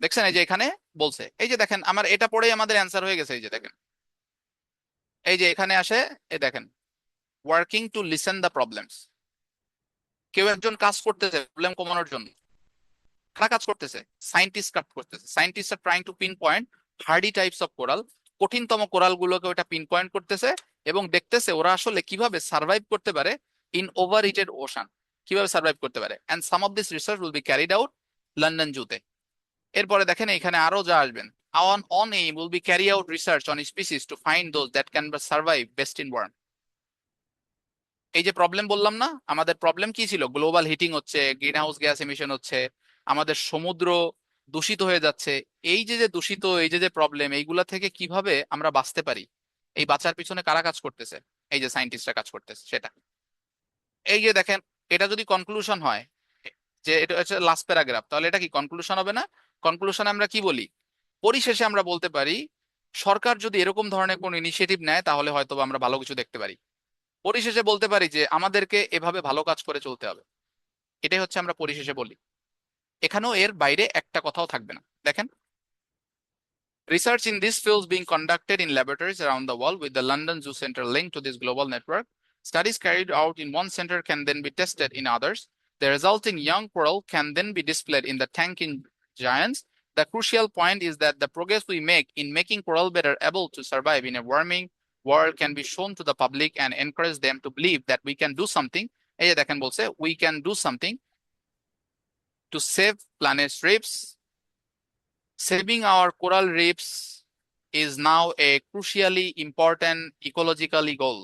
Speaker 2: দেখছেন, এই যে এখানে বলছে, এই যে দেখেন আমার এটা পড়েই আমাদের অ্যান্সার হয়ে গেছে। এই যে দেখেন, এই যে এখানে আসে, এই দেখেন working to listen the problems. কেউ একজন কাজ করতেছে প্রবলেম কমানোর জন্য। কারা কাজ করতেছে? সায়েন্টিস্ট কাজ করতেছে। Scientist are trying to pinpoint hardy types of coral, কঠিনতম কোরাল গুলোকে ওটা পিন পয়েন্ট করতেছে এবং দেখতেছে ওরা আসলে কিভাবে সার্ভাইভ করতে পারে ইন ওভার হিটেড ওশান, কিভাবে সার্ভাইভ করতে পারে। And some of this research will be carried out London জুতে। এরপরে দেখেন এখানে আরো যা আসবেন, on aim will be carry out research on species to find those that can survive best in warm. এই যে প্রবলেম বললাম না, আমাদের প্রবলেম কি ছিল? গ্লোবাল হিটিং হচ্ছে, গ্রিন হাউস গ্যাস এমিশন হচ্ছে, আমাদের সমুদ্র দূষিত হয়ে যাচ্ছে। এই যে যে দূষিত, এই যে যে প্রবলেম, এইগুলা থেকে কিভাবে আমরা বাঁচতে পারি, এই বাঁচার পিছনে কারা কাজ করতেছে? এই যে সায়েন্টিস্টরা কাজ করতেছে সেটা। এই যে দেখেন, এটা যদি কনক্লুশন হয়, যে এটা হচ্ছে লাস্ট প্যারাগ্রাফ, তাহলে এটা কি কনক্লুশন হবে না? কনক্লুশনে আমরা কি বলি? পরিশেষে আমরা বলতে পারি সরকার যদি এরকম ধরনের কোন ইনিশিয়েটিভ নেয় তাহলে হয়তো আমরা ভালো কিছু দেখতে পারি। পরিশেষে বলতে পারি যে আমাদেরকে এভাবে ভালো কাজ করে চলতে হবে। এটাই হচ্ছে আমরা পরিশেষে বলি। এখানেও এর বাইরে একটা কথাও থাকবে না। দেখেন, research in this field is being conducted in laboratories around the world with the London Zoo Center linked to this global network. Studies carried out in one center can then be tested in others. The resulting young coral can then be displayed in the tank in giants. The crucial point is that the progress we make in making coral better able to survive in a warming world can be shown to the public and encourage them to believe that we can do something. এই যে দেখেন বলছে, we can do something to save planet's reefs Saving our coral reefs is now a crucially important ecologically goal.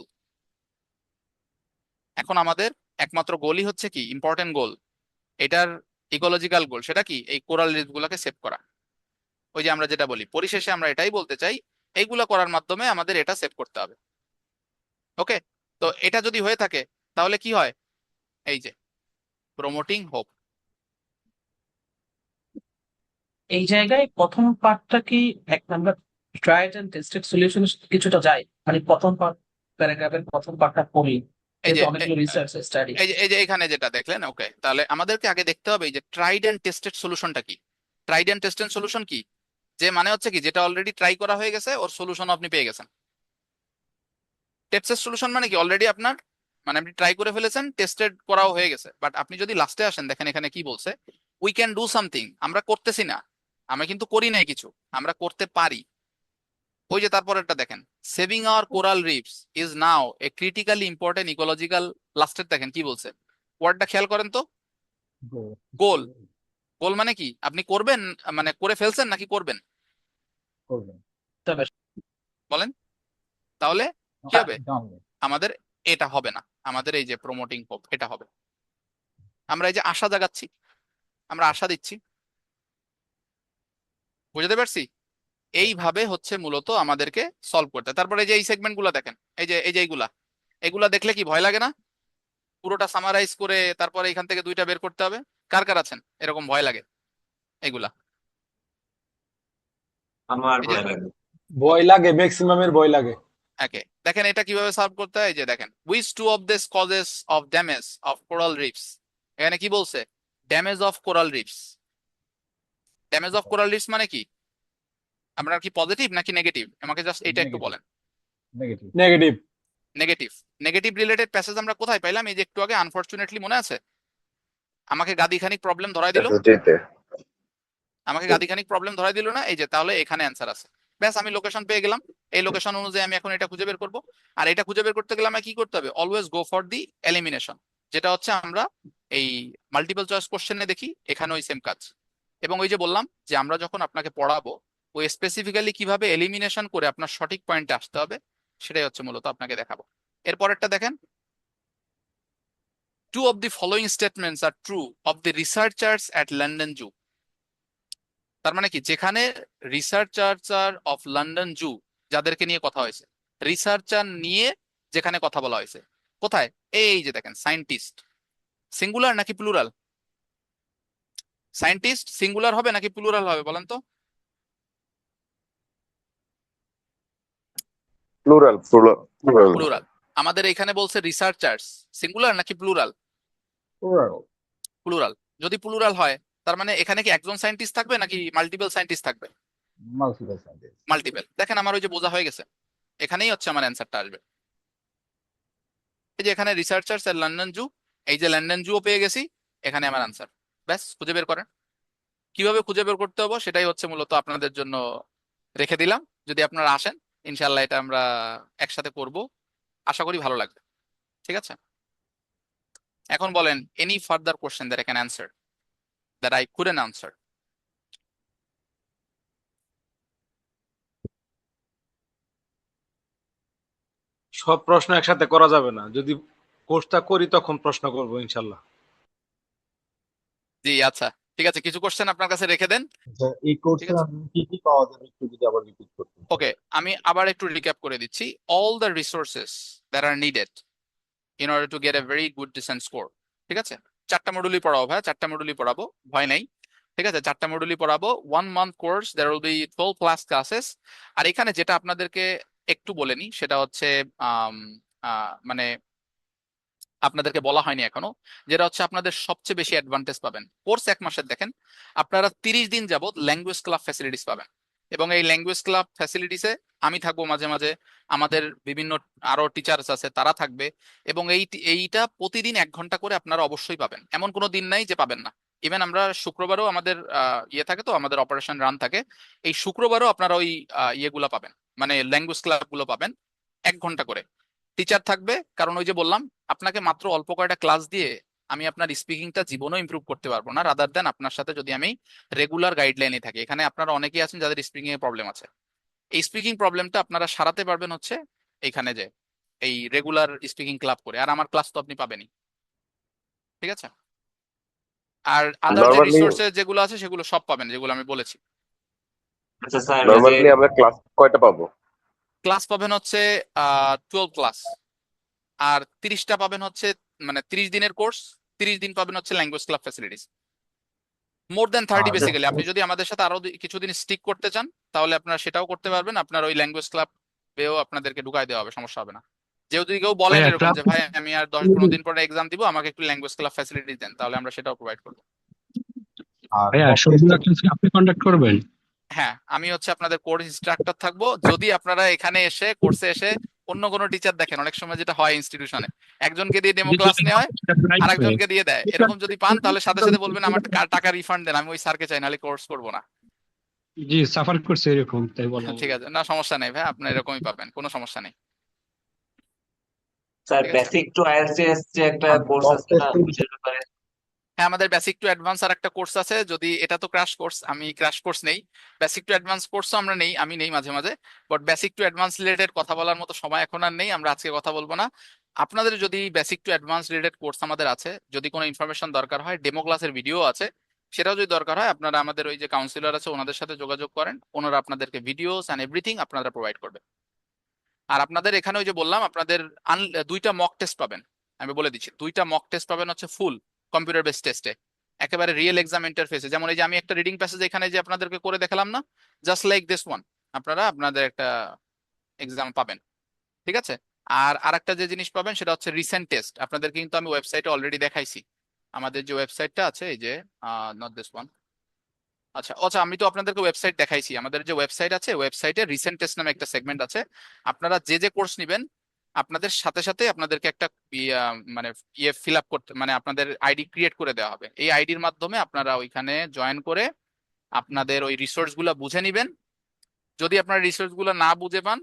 Speaker 2: এখন আমাদের একমাত্র গোলই হচ্ছে কি, ইম্পর্টেন্ট গোল, এটার ইকোলজিক্যাল গোল, সেটা কি, এই কোরাল রিফ গুলাকে সেভ করা। ওই যে আমরা যেটা বলি, পরিশেষে আমরা এটাই বলতে চাই, এইগুলা করার মাধ্যমে আমাদের এটা সেভ করতে হবে। ওকে, তো এটা যদি হয়ে থাকে তাহলে কি হয়, এই যে প্রমোটিং হোপ।
Speaker 11: এই জায়গায় প্রথম পার্টটা কি আমরা ট্রাইড এন্ড টেস্টেড সলিউশন কিছুটা যাই, মানে প্রথম পার্ট প্যারাগ্রাফের প্রথম পার্টটা পড়ি,
Speaker 2: এই যে
Speaker 11: অনেকগুলো রিসার্চ স্টাডি।
Speaker 2: এই যে এখানে যেটা দেখলেন, ওকে, তাহলে আমাদেরকে আগে দেখতে হবে এই যে ট্রাইড এন্ড টেস্টেড সলিউশনটা কি। ট্রাইড এন্ড টেস্টেড সলিউশন কি, যে মানে হচ্ছে কি, যেটা অলরেডি ট্রাই করা হয়ে গেছে, ওর সলিউশন আপনি পেয়ে গেছেন। টেস্টেড সলিউশন মানে কি, অলরেডি আপনার মানে আপনি ট্রাই করে ফেলেছেন, টেস্টেড করাও হয়ে গেছে, বাট আপনি যদি লাস্টে আসেন, দেখেন এখানে কি বলছে, উই ক্যান ডু সামথিং, আমরা করতেছি না, আমরা কিন্তু করি নাই কিছু, আমরা করতে পারি। ওই যে তারপরেরটা দেখেন, saving our coral reefs is now a critically important ecological, লাস্টের দেখেন কি বলছে, ওয়ার্ডটা খেয়াল করেন তো, গোল। গোল মানে কি, আপনি করবেন, মানে করে ফেলছেন নাকি করবেন, বলেন। তাহলে কি হবে, আমাদের এটা হবে না, আমাদের এই যে প্রমোটিং হোপ এটা হবে। আমরা এই যে আশা জাগাচ্ছি, আমরা আশা দিচ্ছি, বুঝতে পারছি। এইভাবে হচ্ছে মূলত আমাদেরকে সলভ করতে। তারপরে এই যে এই সেগমেন্ট গুলা দেখেন, এই যে এগুলা দেখলে কি ভয় লাগে না, পুরোটা সামারাইজ করে তারপরে এখান থেকে দুইটা বের করতে হবে। কার কার আছেন এরকম ভয় লাগে এগুলা?
Speaker 10: আমার
Speaker 2: এই যে
Speaker 1: ভয় লাগে, ম্যাক্সিমামের ভয় লাগে।
Speaker 2: ওকে, দেখেন এটা কিভাবে সলভ করতে হয়। এই যে দেখেন, which two of these causes of damage of coral reefs, এখানে কি বলছে, damage of coral reefs. Damage of coral reefs মানে কি, আপনার কি পজিটিভ নাকি নেগেটিভ, আমাকে জাস্ট এটা একটু বলেন।
Speaker 1: Negative.
Speaker 2: Negative. Negative related passage আমরা কোথায় পাইলাম, এই যে একটু আগে আনফরচুনেটলি, মনে আছে আমাকে গাদিখানিক প্রবলেম ধরাই দিল, আমাকে গাদিখানিক প্রবলেম ধরাই দিল না, এই যে তাহলে এখানে অ্যান্সার আছে। ব্যাস, আমি লোকেশন পেয়ে গেলাম, এই লোকেশন অনুযায়ী আমি এখন এটা খুঁজে বের করব। আর এটা খুঁজে বের করতে গেলে আমাকে কি করতে হবে, always go for the elimination, যেটা হচ্ছে আমরা এই মাল্টিপল চয়েস কোশ্চেনে দেখি, এখানে ওই সেম কাজ। এবং ওই যে বললাম যে আমরা যখন আপনাকে পড়াবো, ওই স্পেসিফিক্যালি কিভাবে এলিমিনেশন করে আপনার সঠিক পয়েন্টে আসতে হবে, সেটাই হচ্ছে মূলত আপনাকে দেখাবো। এরপরেরটা দেখেন, two of the following statements are true of the researchers at London Zoo. তার মানে কি, যেখানে রিসার্চার অফ লন্ডন জু, যাদেরকে নিয়ে কথা হয়েছে, রিসার্চার নিয়ে যেখানে কথা বলা হয়েছে, কোথায়, এই যে দেখেন, সায়েন্টিস্ট সিঙ্গুলার নাকি প্লুরাল, সায়েন্টিস্ট সিঙ্গুলার হবে নাকি প্লুরাল হবে বলেন তো?
Speaker 8: Plural plural
Speaker 2: plural. আমাদের এখানে বলছে রিসার্চার্স, সিঙ্গুলার নাকি প্লুরাল? প্লুরাল। যদি প্লুরাল হয় তার মানে এখানে কি একজন সায়েন্টিস্ট থাকবে নাকি মাল্টিপল সায়েন্টিস্ট থাকবে? মাল্টিপল। দেখেন আমার ওই যে বোঝা হয়ে গেছে, এখানেই হচ্ছে আমার অ্যান্সারটা আসবে। এই যে এখানে রিসার্চার্স এর লন্ডন জু, এই যে লন্ডন জুও পেয়ে গেছি, এখানে আমার অ্যান্সার। ব্যাস, খুঁজে বের করেন। কিভাবে খুঁজে বের করতে হবে সেটাই হচ্ছে মূলত আপনাদের জন্য রেখে দিলাম। যদি আপনারা আসেন, ইনশাল্লাহ এটা আমরা একসাথে করব, আশা করি ভালো লাগবে। ঠিক আছে, এখন বলেন, any further question that I can answer, that I couldn't answer?
Speaker 1: সব প্রশ্ন একসাথে করা যাবে না, যদি কোর্সটা করি তখন প্রশ্ন করব ইনশাল্লাহ।
Speaker 2: জি আচ্ছা, ঠিক আছে, কিছু কোশ্চেন আপনার কাছে রেখে দেন।
Speaker 12: এই কোর্সে কি কি পাওয়া যাবে একটু যদি আবার রিপিট করতে।
Speaker 2: ওকে, আমি আবার একটু রিক্যাপ করে দিচ্ছি। All the resources that are needed in order to get a very good decent score. ঠিক আছে, 4টা মডুলই পড়াবো ভাই, 4টা মডুলই পড়াবো, ভয় নাই। ঠিক আছে, 4টা মডুলই পড়াবো, 1 month course, there will be 12 plus classes। আর এখানে যেটা আপনাদেরকে একটু বলে নি, সেটা হচ্ছে মানে আপনাদেরকে বলা হয়নি এখনো, যেটা হচ্ছে আপনাদের সবচেয়ে বেশি অ্যাডভান্টেজ পাবেন কোর্স 1 মাসের। দেখেন, আপনারা 30 দিন যাবত ল্যাঙ্গুয়েজ ক্লাব ফ্যাসিলিটিস পাবেন, এবং এই ল্যাঙ্গুয়েজ ক্লাব ফ্যাসিলিটিসে আমি থাকবো মাঝে মাঝে, আমাদের বিভিন্ন আরো টিচার্স আছে তারা থাকবে, এবং এইটা প্রতিদিন 1 ঘন্টা করে আপনারা অবশ্যই পাবেন, এমন কোনো দিন নাই যে পাবেন না। ইভেন আমরা শুক্রবারও আমাদের ইয়ে থাকে, তো আমাদের অপারেশন রান থাকে, এই শুক্রবারও আপনারা ওই ইয়েগুলো পাবেন, মানে ল্যাঙ্গুয়েজ ক্লাব গুলো পাবেন, 1 ঘন্টা করে টিচার থাকবে। কারণ ওই যে বললাম আপনাকে, মাত্র অল্প কয়টা ক্লাস দিয়ে আমি আপনার স্পিকিংটা জীবনেও ইমপ্রুভ করতে পারবো না, রাদার দেন আপনার সাথে যদি আমি রেগুলার গাইডলাইনে থাকি। এখানে আপনারা অনেকেই আছেন যাদের স্পিকিং এর প্রবলেম আছে, এই স্পিকিং প্রবলেমটা আপনারা সারাতে পারবেন হচ্ছে এইখানে যে এই রেগুলার স্পিকিং ক্লাব করে, আর আমার ক্লাস তো আপনি পাবেনই। ঠিক আছে, আর আদার যে
Speaker 8: নরমালি
Speaker 2: রিসোর্সেস যেগুলো আছে সেগুলো সব পাবেন, যেগুলো আমি বলেছি।
Speaker 13: আচ্ছা স্যার, ওই যে
Speaker 8: নরমালি আমরা ক্লাস কয়টা পাবো?
Speaker 2: ক্লাস পাবেন হচ্ছে 12 ক্লাস, আর 30টা পাবেন হচ্ছে মানে 30 দিনের কোর্স, 30 দিন পাবেন হচ্ছে ল্যাঙ্গুয়েজ ক্লাব ফ্যাসিলিটিস। মোর দেন 30 বেসিক্যালি। আপনি যদি আমাদের সাথে আরো কিছুদিন স্টিক করতে চান তাহলে আপনারা সেটাও করতে পারবেন, আপনার ওই ল্যাঙ্গুয়েজ ক্লাবেও আপনাদেরকে ঢুকাই দেওয়া হবে, সমস্যা হবে না। যেহেতু কেউ বলেন এরকম যে ভাই আমি আর 10-15 দিন পরে এক্সাম দিব, আমাকে একটু ল্যাঙ্গুয়েজ ক্লাব ফ্যাসিলিটিস দেন, তাহলে আমরা সেটাও প্রোভাইড করবো।
Speaker 12: আর সবগুলো ক্লাস আপনি কন্ডাক্ট করবেন?
Speaker 2: হ্যাঁ, আমি হচ্ছে আপনাদের কোর্স ইনস্ট্রাক্টর থাকবো। যদি আপনারা এখানে এসে কোর্সে এসে অন্য কোনো টিচার দেখেন, অনেক সময় যেটা হয় ইনস্টিটিউশনে একজনকে দিয়ে ডেমো ক্লাস নেওয়া হয় আর একজনকে দিয়ে দেয়, এরকম যদি পান তাহলে সাথে সাথে বলবেন আমার টাকা রিফান্ড দেন, আমি ওই স্যারকে চাই, নাহলে কোর্স করবো না।
Speaker 12: জি, সাফার করছে এরকম, তাই বললাম।
Speaker 2: ঠিক আছে, না সমস্যা নেই ভাই, আপনার এরকমই পাবেন, কোনো সমস্যা নেই।
Speaker 13: স্যার
Speaker 2: ঠিক আছে,
Speaker 13: বেসিক টু আইএলটিএস যে একটা কোর্স আছে না, ওইটার ব্যাপারে।
Speaker 2: হ্যাঁ আমাদের বেসিক টু অ্যাডভান্স আর একটা কোর্স আছে। যদি এটা তো ক্র্যাশ কোর্স, আমি ক্র্যাশ কোর্স নেই, বেসিক টু অ্যাডভান্স কোর্সও আমরা নেই, আমি নেই মাঝে মাঝে। But basic to advance related কথা বলার মতো সময় এখন আর নেই, আমরা আজকে কথা বলবো না। আপনাদের যদি basic to advance related course আমাদের আছে, যদি কোনো ইনফরমেশন দরকার হয়, ডেমো ক্লাসের ভিডিও আছে, সেটাও যদি দরকার হয় আপনারা আমাদের ওই যে কাউন্সিলর আছে ওনাদের সাথে যোগাযোগ করেন, ওনারা আপনাদেরকে ভিডিওস অ্যান্ড এভরিথিং আপনারা প্রোভাইড করবে। আর আপনাদের এখানে ওই যে বললাম আপনাদের দুইটা মক টেস্ট পাবেন, আমি বলে দিচ্ছি, দুইটা মক টেস্ট পাবেন হচ্ছে ফুল কম্পিউটার বেস টেস্টে, একেবারে রিয়েল এক্সাম ইন্টারফেসে। যেমন এই যে আমি একটা রিডিং প্যাসেজ এখানে যে আপনাদেরকে করে দেখালাম না, জাস্ট লাইক দিস ওয়ান, আপনারা আপনাদের একটা এক্সাম পাবেন। ঠিক আছে, আর আরেকটা যে জিনিস পাবেন সেটা হচ্ছে রিসেন্ট টেস্ট। আপনাদের কিন্তু আমি ওয়েবসাইটে অলরেডি দেখাইছি, আমাদের যে ওয়েবসাইটটা আছে এই যে নট দিস ওয়ান, আচ্ছা আচ্ছা আমি তো আপনাদেরকে ওয়েবসাইট দেখাইছি, আমাদের যে ওয়েবসাইট আছে ওয়েবসাইটে রিসেন্ট টেস্ট নামে একটা সেগমেন্ট আছে। আপনারা যে যে কোর্স নেবেন আপনাদের সাথে সাথে আপনাদেরকে একটা মানে ফিল আপ করতে, মানে আপনাদের আইডি ক্রিয়েট করে দেওয়া হবে। এই আইডির মাধ্যমে আপনারা ওইখানে জয়েন করে আপনাদের ওই রিসোর্স গুলা বুঝে নিবেন। যদি আপনার রিসোর্স গুলো না বুঝে পান,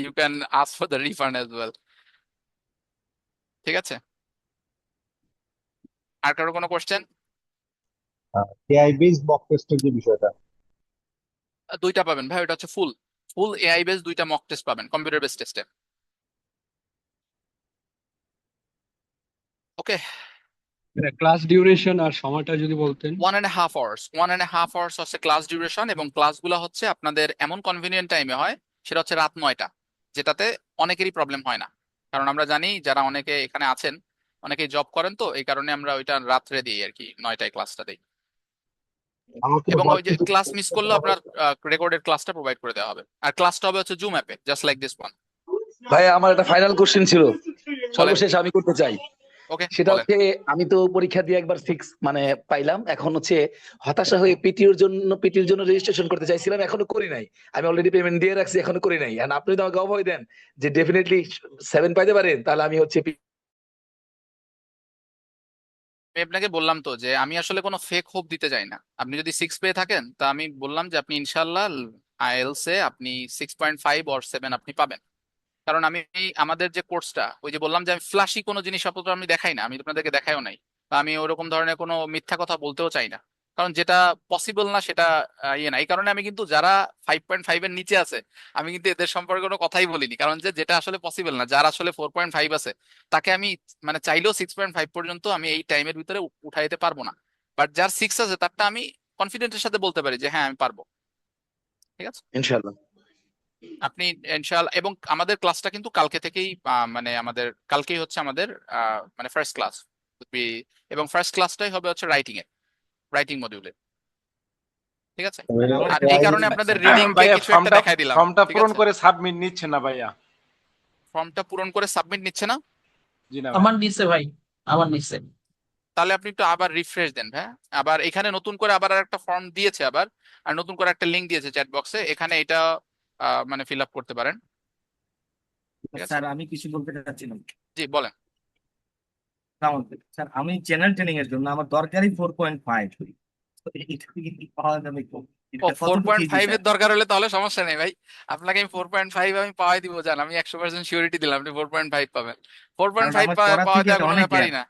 Speaker 2: you can ask for the refund as well. ঠিক আছে, আর কারো কোনো কোশ্চেন?
Speaker 12: এআই বেস মক টেস্টের যে বিষয়টা,
Speaker 2: দুইটা পাবেন ভাই, ওটা হচ্ছে ফুল ফুল এআই বেস দুইটা মক টেস্ট পাবেন কম্পিউটার বেস টেস্টে। ওকে,
Speaker 12: ক্লাস ডিউরেশন আর সময়টা যদি বলতেন।
Speaker 2: 1.5 আওয়ার্স, 1.5 আওয়ার্স হচ্ছে ক্লাস ডিউরেশন, এবং ক্লাসগুলো হচ্ছে আপনাদের এমন কনভিনিয়েন্ট টাইমে হয়, সেটা হচ্ছে রাত 9টা, যেটাতে অনেকেরই প্রবলেম হয় না। কারণ আমরা জানি যারা অনেকে এখানে আছেন অনেকেই জব করেন, তো এই কারণে আমরা ওইটা রাত্রে দিই আর কি, 9টায় ক্লাসটা দিই। এবং ওই যে ক্লাস মিস করলে আপনার রেকর্ডেড ক্লাসটা প্রোভাইড করে দেওয়া হবে, আর ক্লাসটা হবে হচ্ছে জুম অ্যাপে, জাস্ট লাইক দিস ওয়ান।
Speaker 4: ভাই আমার একটা ফাইনাল কোশ্চেন ছিল, সর্বশেষ আমি করতে চাই।
Speaker 2: ওকে,
Speaker 4: সেটা হচ্ছে আমি তো পরীক্ষা দিয়ে একবার 6 মানে পাইলাম, এখন হচ্ছে হতাশা হয়ে পিটির জন্য রেজিস্ট্রেশন করতে চাইছিলাম, এখনো করি নাই। আমি অলরেডি পেমেন্ট দিয়ে রাখছি, এখনো করি নাই। আর আপনি যদি আমাকে অভয় দেন যে ডেফিনেটলি 7 পাইতে পারেন, তাহলে আমি হচ্ছে
Speaker 2: আমি আপনাকে বললাম তো যে আমি আসলে কোনো ফেক হোপ দিতে চাই না। আপনি যদি 6 পেয়ে থাকেন তা আমি বললাম যে আপনি ইনশাল্লাহ আইএলস এ আপনি 6.5 অর 7 আপনি পাবেন। কারণ আমি আমাদের যে কোর্সটা, ওই যে বললাম যে আমি ফ্ল্যাশি কোনো জিনিসপত্র আমি দেখাই না, আমি আপনাদেরকে দেখাইও নাই, বা আমি ওরকম ধরনের কোনো মিথ্যা কথা বলতেও চাই না। কারণ যেটা পসিবল না সেটা ইয়ে না, এই কারণে আমি কিন্তু যারা 5.5 এর নিচে আছে আমি কিন্তু এদের সম্পর্কে কোনো কথাই বলিনি, কারণ যেটা আসলে পসিবল না, যারা আসলে 4.5 আছে তাকে আমি মানে চাইলেও 6.5 পর্যন্ত আমি এই টাইমের ভিতরে উঠাইতে পারবো না। বাট যার 6 আছে তারটা আমি কনফিডেন্টের সাথে বলতে পারি যে হ্যাঁ আমি পারবো। ঠিক আছে,
Speaker 4: ইনশাআল্লাহ
Speaker 2: আপনি ইনশাআল্লাহ। এবং আমাদের ক্লাসটা কিন্তু কালকে থেকেই মানে আমাদের কালকেই হচ্ছে আমাদের মানে ফার্স্ট ক্লাস, এবং ফার্স্ট ক্লাসটাই হবে হচ্ছে রাইটিং মডিউলে। ঠিক আছে, আর এই কারণে আপনাদের রিডিং কিছু একটা দেখাই দিলাম।
Speaker 1: ফর্মটা পূরণ করে সাবমিট নিচ্ছে না ভাইয়া,
Speaker 2: ফর্মটা পূরণ করে সাবমিট নিচ্ছে না?
Speaker 1: জি না
Speaker 11: আমার নিচে ভাই, আমার নিচে।
Speaker 2: তাহলে আপনি একটু আবার রিফ্রেশ দেন ভাই, আবার এখানে নতুন করে আবার একটা ফর্ম দিয়েছে আবার, আর নতুন করে একটা লিংক দিয়েছে চ্যাট বক্সে, এখানে এটা মানে ফিল আপ করতে পারেন।
Speaker 14: স্যার আমি কিছু বলতে চাচ্ছিলাম।
Speaker 2: জি বলেন।
Speaker 14: স্যার আমি চ্যানেল ট্রেনিং এর জন্য আমার দরকারই 4.5, পাওয়া যাবে তো?
Speaker 2: 4.5 এর দরকার হলে তাহলে সমস্যা নেই ভাই, আপনাকে আমি 4.5 আমি পাওয়াই দিব, জান আমি 100% সিউরিটি দিলাম আপনি 4.5 পাবেন। 4.5 পাওয়া যায় কোনো ব্যাপারই না।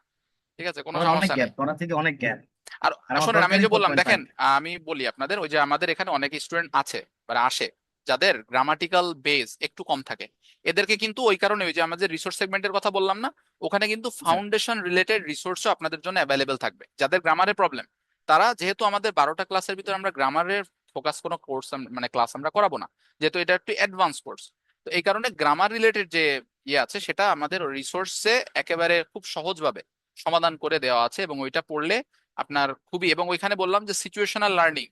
Speaker 2: ঠিক আছে, কোনো
Speaker 14: আমার অনেক
Speaker 2: সমস্যা
Speaker 14: গ্যাপ,
Speaker 2: নেই।
Speaker 14: তোরা থেকে অনেক গ্যাপ।
Speaker 2: আর
Speaker 14: আর আমার
Speaker 2: শোনেন, আমি
Speaker 14: দরকারই
Speaker 2: যে বললাম
Speaker 14: 4.5।
Speaker 2: দেখেন, আমি বলি আপনাদের, ওই যে আমাদের এখানে অনেক স্টুডেন্ট আছে মানে আসে যাদের গ্রামাটিক্যাল বেস একটু কম থাকে, এদেরকে কিন্তু ওই কারণে ওই যে আমাদের রিসোর্স সেগমেন্টের কথা বললাম না, ওখানে কিন্তু
Speaker 14: আচ্ছা
Speaker 2: ফাউন্ডেশন রিলেটেড রিসোর্সও আপনাদের জন্য অ্যাভেলেবেল থাকবে। যাদের গ্রামারের প্রবলেম, তারা যেহেতু আমাদের 12টা ক্লাসের ভিতরে আমরা গ্রামারের ফোকাস কোনো কোর্স মানে ক্লাস আমরা করাবো না, যেহেতু এটা একটু অ্যাডভান্স কোর্স, তো এই কারণে গ্রামার রিলেটেড যে ইয়ে আছে সেটা আমাদের রিসোর্সে একেবারে খুব সহজভাবে সমাধান করে দেওয়া আছে, এবং ওইটা পড়লে আপনার খুবই, এবং ওইখানে বললাম যে সিচুয়েশনাল লার্নিং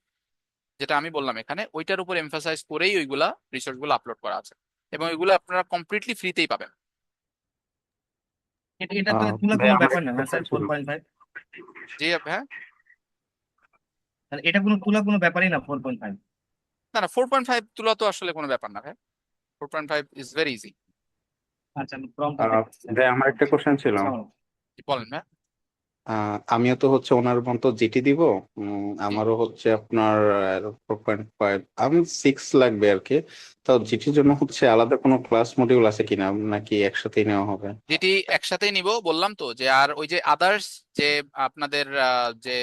Speaker 2: যেটা আমি বললাম এখানে, ওইটার উপর এমফাসাইজ করেই ওইগুলা রিসোর্স গুলো আপলোড করা আছে, এবং ওইগুলো আপনারা কমপ্লিটলি ফ্রিতেই পাবেন।
Speaker 14: এটা তো তুলা
Speaker 12: ভাই
Speaker 14: কোনো
Speaker 12: আমার
Speaker 14: ব্যাপার না
Speaker 12: একটা
Speaker 14: না স্যার
Speaker 12: কথা ছিল।
Speaker 14: 4.5?
Speaker 2: জি হ্যাঁ,
Speaker 14: তাহলে এটা কোনো তুলা কোনো ব্যাপারই না 4.5?
Speaker 2: না না, 4.5 তুলা তো আসলে কোনো ব্যাপার না ভাই, 4.5 ইজ ভেরি ইজি।
Speaker 14: আচ্ছা আমি প্রম্পটটা দেখতেছি।
Speaker 12: ভাই আমার একটা কোশ্চেন ছিল।
Speaker 2: বলেন ভাই।
Speaker 12: আমিও তো হচ্ছে ওনার মতো জিটি দিব। আমারও হচ্ছে আপনার 4.5, আমি 6 লাগবে আর কি। তো জিটির জন্য হচ্ছে আলাদা কোনো ক্লাস মডিউল আছে কিনা, নাকি একসাথেই নেওয়া হবে?
Speaker 2: যেটি একসাথেই নিব বললাম তো, যে আর ওই যে আদার্স যে আপনাদের যে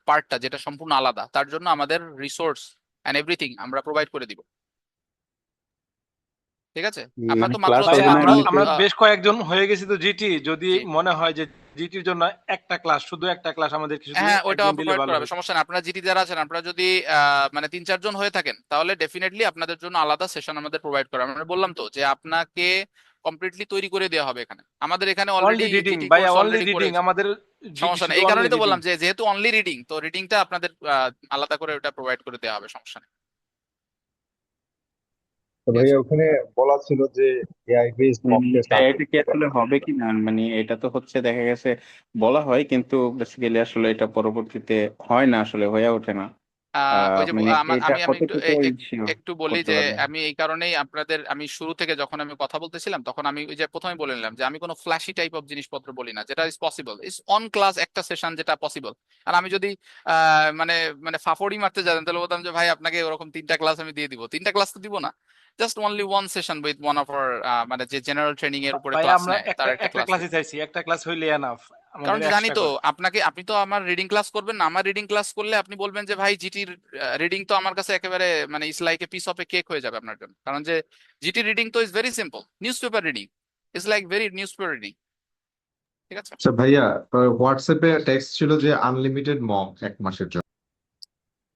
Speaker 2: পার্টটা যেটা সম্পূর্ণ আলাদা, তার জন্য আমাদের রিসোর্স এন্ড এভরিথিং আমরা প্রোভাইড করে দিব। ঠিক আছে, আমরা
Speaker 12: মানে
Speaker 2: তো মাত্র
Speaker 12: ক্লাস
Speaker 2: হচ্ছে আমরাও
Speaker 15: আমরা বেশ কয়েকজন হয়ে গেছি তো জিটি, যদি মনে হয় যে জিটির জন্য একটা ক্লাস, শুধু একটা ক্লাস আমাদের কিছু
Speaker 2: হ্যাঁ ওইটা
Speaker 15: একদিন দিলে
Speaker 2: প্রোভাইড
Speaker 15: ভালো
Speaker 2: করা হবে,
Speaker 15: হয়।
Speaker 2: সমস্যা নেই। আপনারা জিটি যারা আছেন, আপনারা যদি মানে 3-4 জন হয়ে থাকেন, তাহলে ডেফিনেটলি আপনাদের জন্য আলাদা সেশন আমাদের প্রোভাইড করা হবে। আমরা বললাম তো যে আপনাকে কমপ্লিটলি তৈরি করে দেওয়া হবে এখানে, আমাদের এখানে অলরেডি
Speaker 15: অনলি রিডিং
Speaker 2: জিটি
Speaker 15: ভাইয়া,
Speaker 2: কোর্স
Speaker 15: অনলি
Speaker 2: অলরেডি
Speaker 15: রিডিং,
Speaker 2: করেছে।
Speaker 15: আমাদের জিটি
Speaker 2: সমস্যা নেই,
Speaker 15: শুধু
Speaker 2: এই
Speaker 15: অনলি
Speaker 2: কারণেই তো
Speaker 15: রিডিং।
Speaker 2: বললাম যে যেহেতু অনলি রিডিং, তো রিডিংটা আপনাদের আলাদা করে ওটা প্রোভাইড করে দেওয়া হবে, সমস্যা নেই।
Speaker 12: তো
Speaker 2: ঠিক
Speaker 12: ভাইয়া
Speaker 2: আছে,
Speaker 12: ওখানে বলা ছিল যে এআই বেসড মক টেস্ট আছে,
Speaker 16: এটা কি আসলে হবে কি না, মানে এটা তো হচ্ছে দেখা গেছে বলা হয়, কিন্তু বেসিক্যালি আসলে এটা পরবর্তীতে হয় না, আসলে হয়ে ওঠে না।
Speaker 2: ওই যে
Speaker 16: মানে এটা
Speaker 2: আমি আমি একটু
Speaker 16: কতটুকু শিওর
Speaker 2: একটু বলি
Speaker 16: করতে
Speaker 2: যে
Speaker 16: পারবেন?
Speaker 2: আমি এই কারণেই আপনাদের, আমি শুরু থেকে যখন আমি কথা বলতেছিলাম তখন আমি ওই যে প্রথমে বলে নিলাম যে আমি কোনো ফ্ল্যাশি টাইপ অফ জিনিসপত্র বলি না, যেটা is possible is on class একটা সেশন যেটা পসিবল। আর আমি যদি মানে মানে ফাফড়ি মারতে যেতাম, তাহলে বলতাম যে ভাই আপনাকে ওরকম 3টা ক্লাস আমি দিয়ে দিব, 3টা ক্লাস তো দিব না, just only one session with one of our মানে যে জেনারেল ট্রেনিং এর উপরে
Speaker 15: ভাই
Speaker 2: ক্লাস
Speaker 15: আমরা
Speaker 2: নেয় তার
Speaker 15: একটা
Speaker 2: একটা
Speaker 15: একটা
Speaker 2: ক্লাস।
Speaker 15: ক্লাসই চাইছি, একটা ক্লাস হইলে এনাফ,
Speaker 2: কারণ
Speaker 15: আমাদের
Speaker 2: যে জানি
Speaker 15: এক্সট্রা
Speaker 2: তো
Speaker 15: করে।
Speaker 2: আপনি তো আমার রিডিং ক্লাস করবেন না, আমার রিডিং ক্লাস করলে আপনি বলবেন যে ভাই জিটির রিডিং তো আমার কাছে একেবারে মানে ইস like a piece of a cake হয়ে যাবে আপনার জন্য, কারণ যে জিটি রিডিং তো is very simple, news paper reading is like very news paper reading. ঠিক আছে,
Speaker 17: আচ্ছা ভাইয়া, হোয়াটসঅ্যাপে টেক্সট ছিল যে আনলিমিটেড মক 1 মাসের জন্য।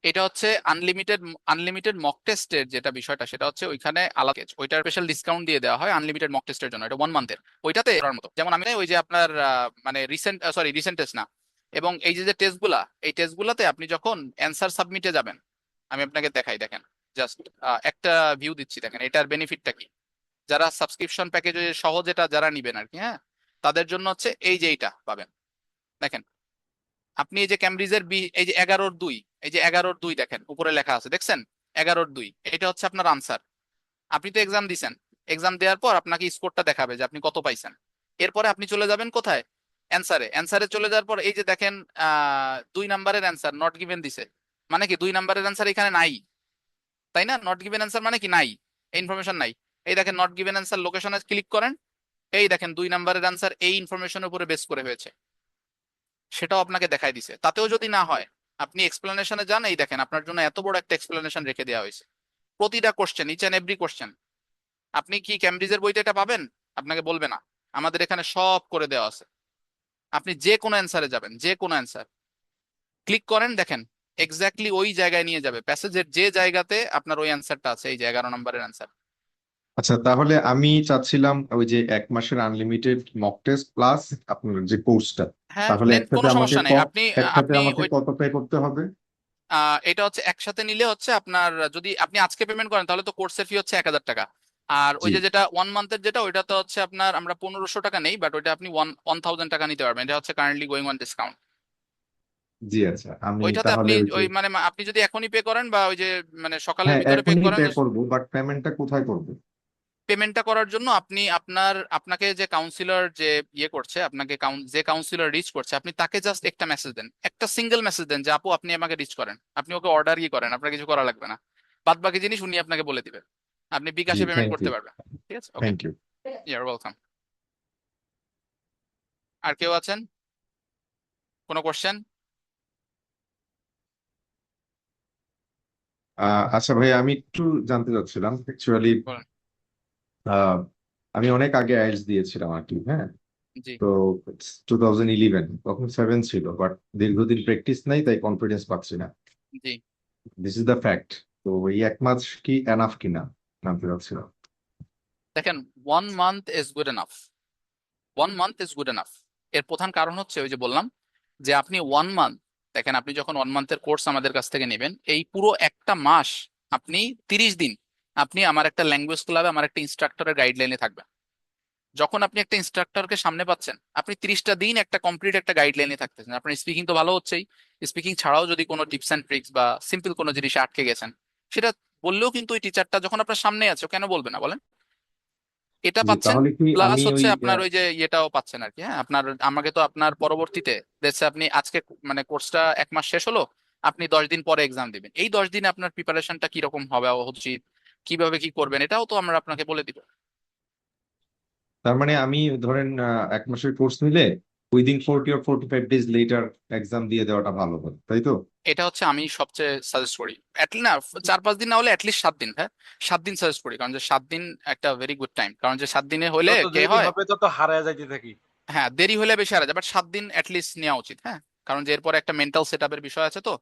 Speaker 2: এটা হচ্ছে আনলিমিটেড আনলিমিটেড মক টেস্টের যেটা বিষয়টা, সেটা হচ্ছে ওইখানে আলাদা ওইটার স্পেশাল ডিসকাউন্ট দিয়ে দেওয়া হয় আনলিমিটেড মক টেস্টের জন্য, এটা 1 মান্থের। ওইটাতে করার মতো, যেমন আমি ওই যে আপনার মানে রিসেন্ট টেস্ট না, এবং এই যে টেস্টগুলা, এই টেস্টগুলাতে আপনি যখন অ্যান্সার সাবমিটে যাবেন, আমি আপনাকে দেখাই, দেখেন জাস্ট একটা ভিউ দিচ্ছি, দেখেন এটার বেনিফিটটা কি। যারা সাবস্ক্রিপশন প্যাকেজে সহজ এটা যারা নিবেন আর কি, হ্যাঁ, তাদের জন্য হচ্ছে এই যে এইটা পাবেন। দেখেন আপনি এই যে ক্যামব্রিজের এই যে 11-2, এই যে 11-2 দেখেন উপরে লেখা আছে, দেখছেন 11-2, এটা হচ্ছে আপনার আনসার। আপনি তো এক্সাম দিছেন, এক্সাম দেওয়ার পর আপনাকে স্কোরটা দেখাবে যে আপনি কত পাইছেন। এরপরে আপনি চলে যাবেন কোথায়, অ্যান্সারে চলে যাওয়ার পর এই যে দেখেন 2 নাম্বারের অ্যান্সার নট গিভেন দিছে, মানে কি 2 নাম্বারের অ্যান্সার এখানে নাই, তাই না? নট গিভেন অ্যান্সার মানে কি নাই, এই ইনফরমেশন নাই। এই দেখেন নট গিভেন অ্যান্সার লোকেশনে ক্লিক করেন, এই দেখেন 2 নাম্বারের অ্যান্সার এই ইনফরমেশনের উপরে বেস করে হয়েছে, সেটাও আপনাকে দেখাই দিছে। তাতেও যদি না হয়, আপনি এক্সপ্লেনেশনে যান, এই দেখেন আপনার জন্য এত বড় একটা এক্সপ্লেনেশন রেখে দেওয়া হয়েছে, প্রতিটা question, each and every question. আপনি কি ক্যামব্রিজের বইতে এটা পাবেন? আপনাকে বলবে না, আমাদের এখানে সব করে দেওয়া আছে। আপনি যে কোনো অ্যান্সারে যাবেন, যে কোনো অ্যান্সার ক্লিক করেন, দেখেন এক্স্যাক্টলি ওই জায়গায় নিয়ে যাবে, প্যাসেজের যে জায়গাতে আপনার ওই অ্যান্সারটা আছে, এই যে 11 নম্বরের অ্যান্সার।
Speaker 17: আচ্ছা তাহলে আমি চাচ্ছিলাম ওই যে 1 মাসের আনলিমিটেড মক টেস্ট প্লাস আপনার যে কোর্সটা,
Speaker 2: হ্যাঁ
Speaker 17: তাহলে
Speaker 2: কোনো সমস্যা নেই, আপনি
Speaker 17: একসাথে
Speaker 2: আপনি
Speaker 17: আমাকে
Speaker 2: ওই
Speaker 17: কত পে করতে হবে?
Speaker 2: এটা হচ্ছে একসাথে নিলে হচ্ছে আপনার, যদি আপনি আজকে পেমেন্ট করেন তাহলে তো কোর্সের ফি হচ্ছে 1000 টাকা। আর ওই
Speaker 17: জি
Speaker 2: যে যেটা 1 মান্থের যেটা, ওইটাতে হচ্ছে আপনার আমরা 1500 টাকা নেই, বাট ওইটা আপনি 1000 টাকা নিতে পারবেন, এটা হচ্ছে কারেন্টলি গোয়িং অন ডিসকাউন্ট।
Speaker 17: জি আচ্ছা, আমি
Speaker 2: ওইটাতে
Speaker 17: তাহলে
Speaker 2: আপনি
Speaker 17: ওই যে
Speaker 2: ওই মানে আপনি যদি এখনই পে করেন বা ওই যে মানে সকালের
Speaker 17: হ্যাঁ
Speaker 2: ভিতরে পে
Speaker 17: এখনই
Speaker 2: করেন,
Speaker 17: পে করবো, বাট পেমেন্টটা কোথায় করবো?
Speaker 2: পেমেন্টটা করার জন্য আপনি আপনাকে যে কাউন্সিলর যে ইয়ে করছে, আপনাকে যে কাউন্সিলর রিচ করছে, আপনি তাকে জাস্ট একটা মেসেজ দেন, একটা সিঙ্গেল মেসেজ দেন যে আপু আপনি আমাকে রিচ করেন, আপনি ওকে অর্ডার করেন, আপনার কিছু করা লাগবে না, বাদ বাকি জিনিস উনি আপনাকে বলে দিবেন, আপনি
Speaker 17: জি
Speaker 2: বিকাশে পেমেন্ট
Speaker 17: থ্যাংক
Speaker 2: করতে
Speaker 17: ইউ,
Speaker 2: পারবেন। ঠিক আছে, okay,
Speaker 17: thank you.
Speaker 2: You are welcome. আর কেউ আছেন? কোনো কোশ্চেন?
Speaker 17: আচ্ছা ভাই, আমি একটু জানতে চাচ্ছিলাম অ্যাকচুয়ালি
Speaker 2: বলেন।
Speaker 17: আমি অনেক আগে আইএলটিএস দিয়েছিলাম আর কি, হ্যাঁ।
Speaker 2: জি
Speaker 17: তো 2011 তখন 7 ছিল, বাট দীর্ঘদিন প্র্যাকটিস নাই, তাই কনফিডেন্স পাচ্ছি না।
Speaker 2: জি
Speaker 17: দিস ইজ দ্য ফ্যাক্ট। তো এই 1 মাস কি এনাফ কিনা জানতে চাচ্ছিলাম।
Speaker 2: দেখেন, 1 month is good enough. 1 month is good enough. এর প্রধান কারণ হচ্ছে ওই যে বললাম যে আপনি 1 মান্থ, দেখেন আপনি যখন 1 মান্থের কোর্স আমাদের কাছ থেকে নেবেন, এই পুরো একটা মাস আপনি 30 দিন আপনি আমার একটা ল্যাঙ্গুয়েজ ক্লাবে আমার একটা ইনস্ট্রাক্টরের গাইডলাইনে থাকবেন। যখন আপনি একটা ইনস্ট্রাক্টরকে সামনে পাচ্ছেন, আপনি 30টা দিন একটা কমপ্লিট একটা গাইডলাইনে থাকতেছেন। আপনার স্পিকিং তো ভালো হচ্ছেই, স্পিকিং ছাড়াও যদি কোনো টিপস অ্যান্ড ট্রিক্স বা সিম্পল কোনো জিনিসে আটকে গেছেন, সেটা বললেও কিন্তু ওই টিচারটা যখন আপনার সামনে আছে ও কেন বলবে না বলেন? এটা
Speaker 17: জি,
Speaker 2: পাচ্ছেন,
Speaker 17: তাহলে কি
Speaker 2: প্লাস
Speaker 17: আমি ওই
Speaker 2: হচ্ছে আপনার ওই যে ইয়েটাও পাচ্ছেন আর কি। হ্যাঁ, আপনার আমাকে তো আপনার পরবর্তীতে দেখছে আপনি আজকে মানে কোর্সটা 1 মাস শেষ হলো, আপনি 10 দিন পরে এক্সাম দিবেন, এই 10 দিনে আপনার প্রিপারেশনটা কিরকম হবে উচিত, কিভাবে কি করবেন, এটাও তো আমরা আপনাকে বলে দিব।
Speaker 17: তার মানে আমি ধরেন 1 মাসের কোর্স নিলে within 40 or 45 days letter exam দিয়ে দেওয়াটা ভালো হবে, তাই তো?
Speaker 2: এটা হচ্ছে আমি সবচেয়ে সাজেস্ট করি, না 4-5 দিন না হলে অ্যাটলিস্ট 7 দিন। হ্যাঁ, 7 দিন সাজেস্ট করি, কারণ যে 7 দিন একটা ভেরি গুড টাইম, কারণ যে 7 দিনে হলে
Speaker 15: যত
Speaker 2: কে
Speaker 15: দেরি
Speaker 2: হয়,
Speaker 15: হবে তত হারায় যাইতে থাকি।
Speaker 2: হ্যাঁ দেরি হলে বেশি হারা যায়, বাট 7 দিন অ্যাটলিস্ট নেওয়া উচিত। হ্যাঁ, কারণ যে এরপরে একটা মেন্টাল সেট আপের বিষয় আছে, তো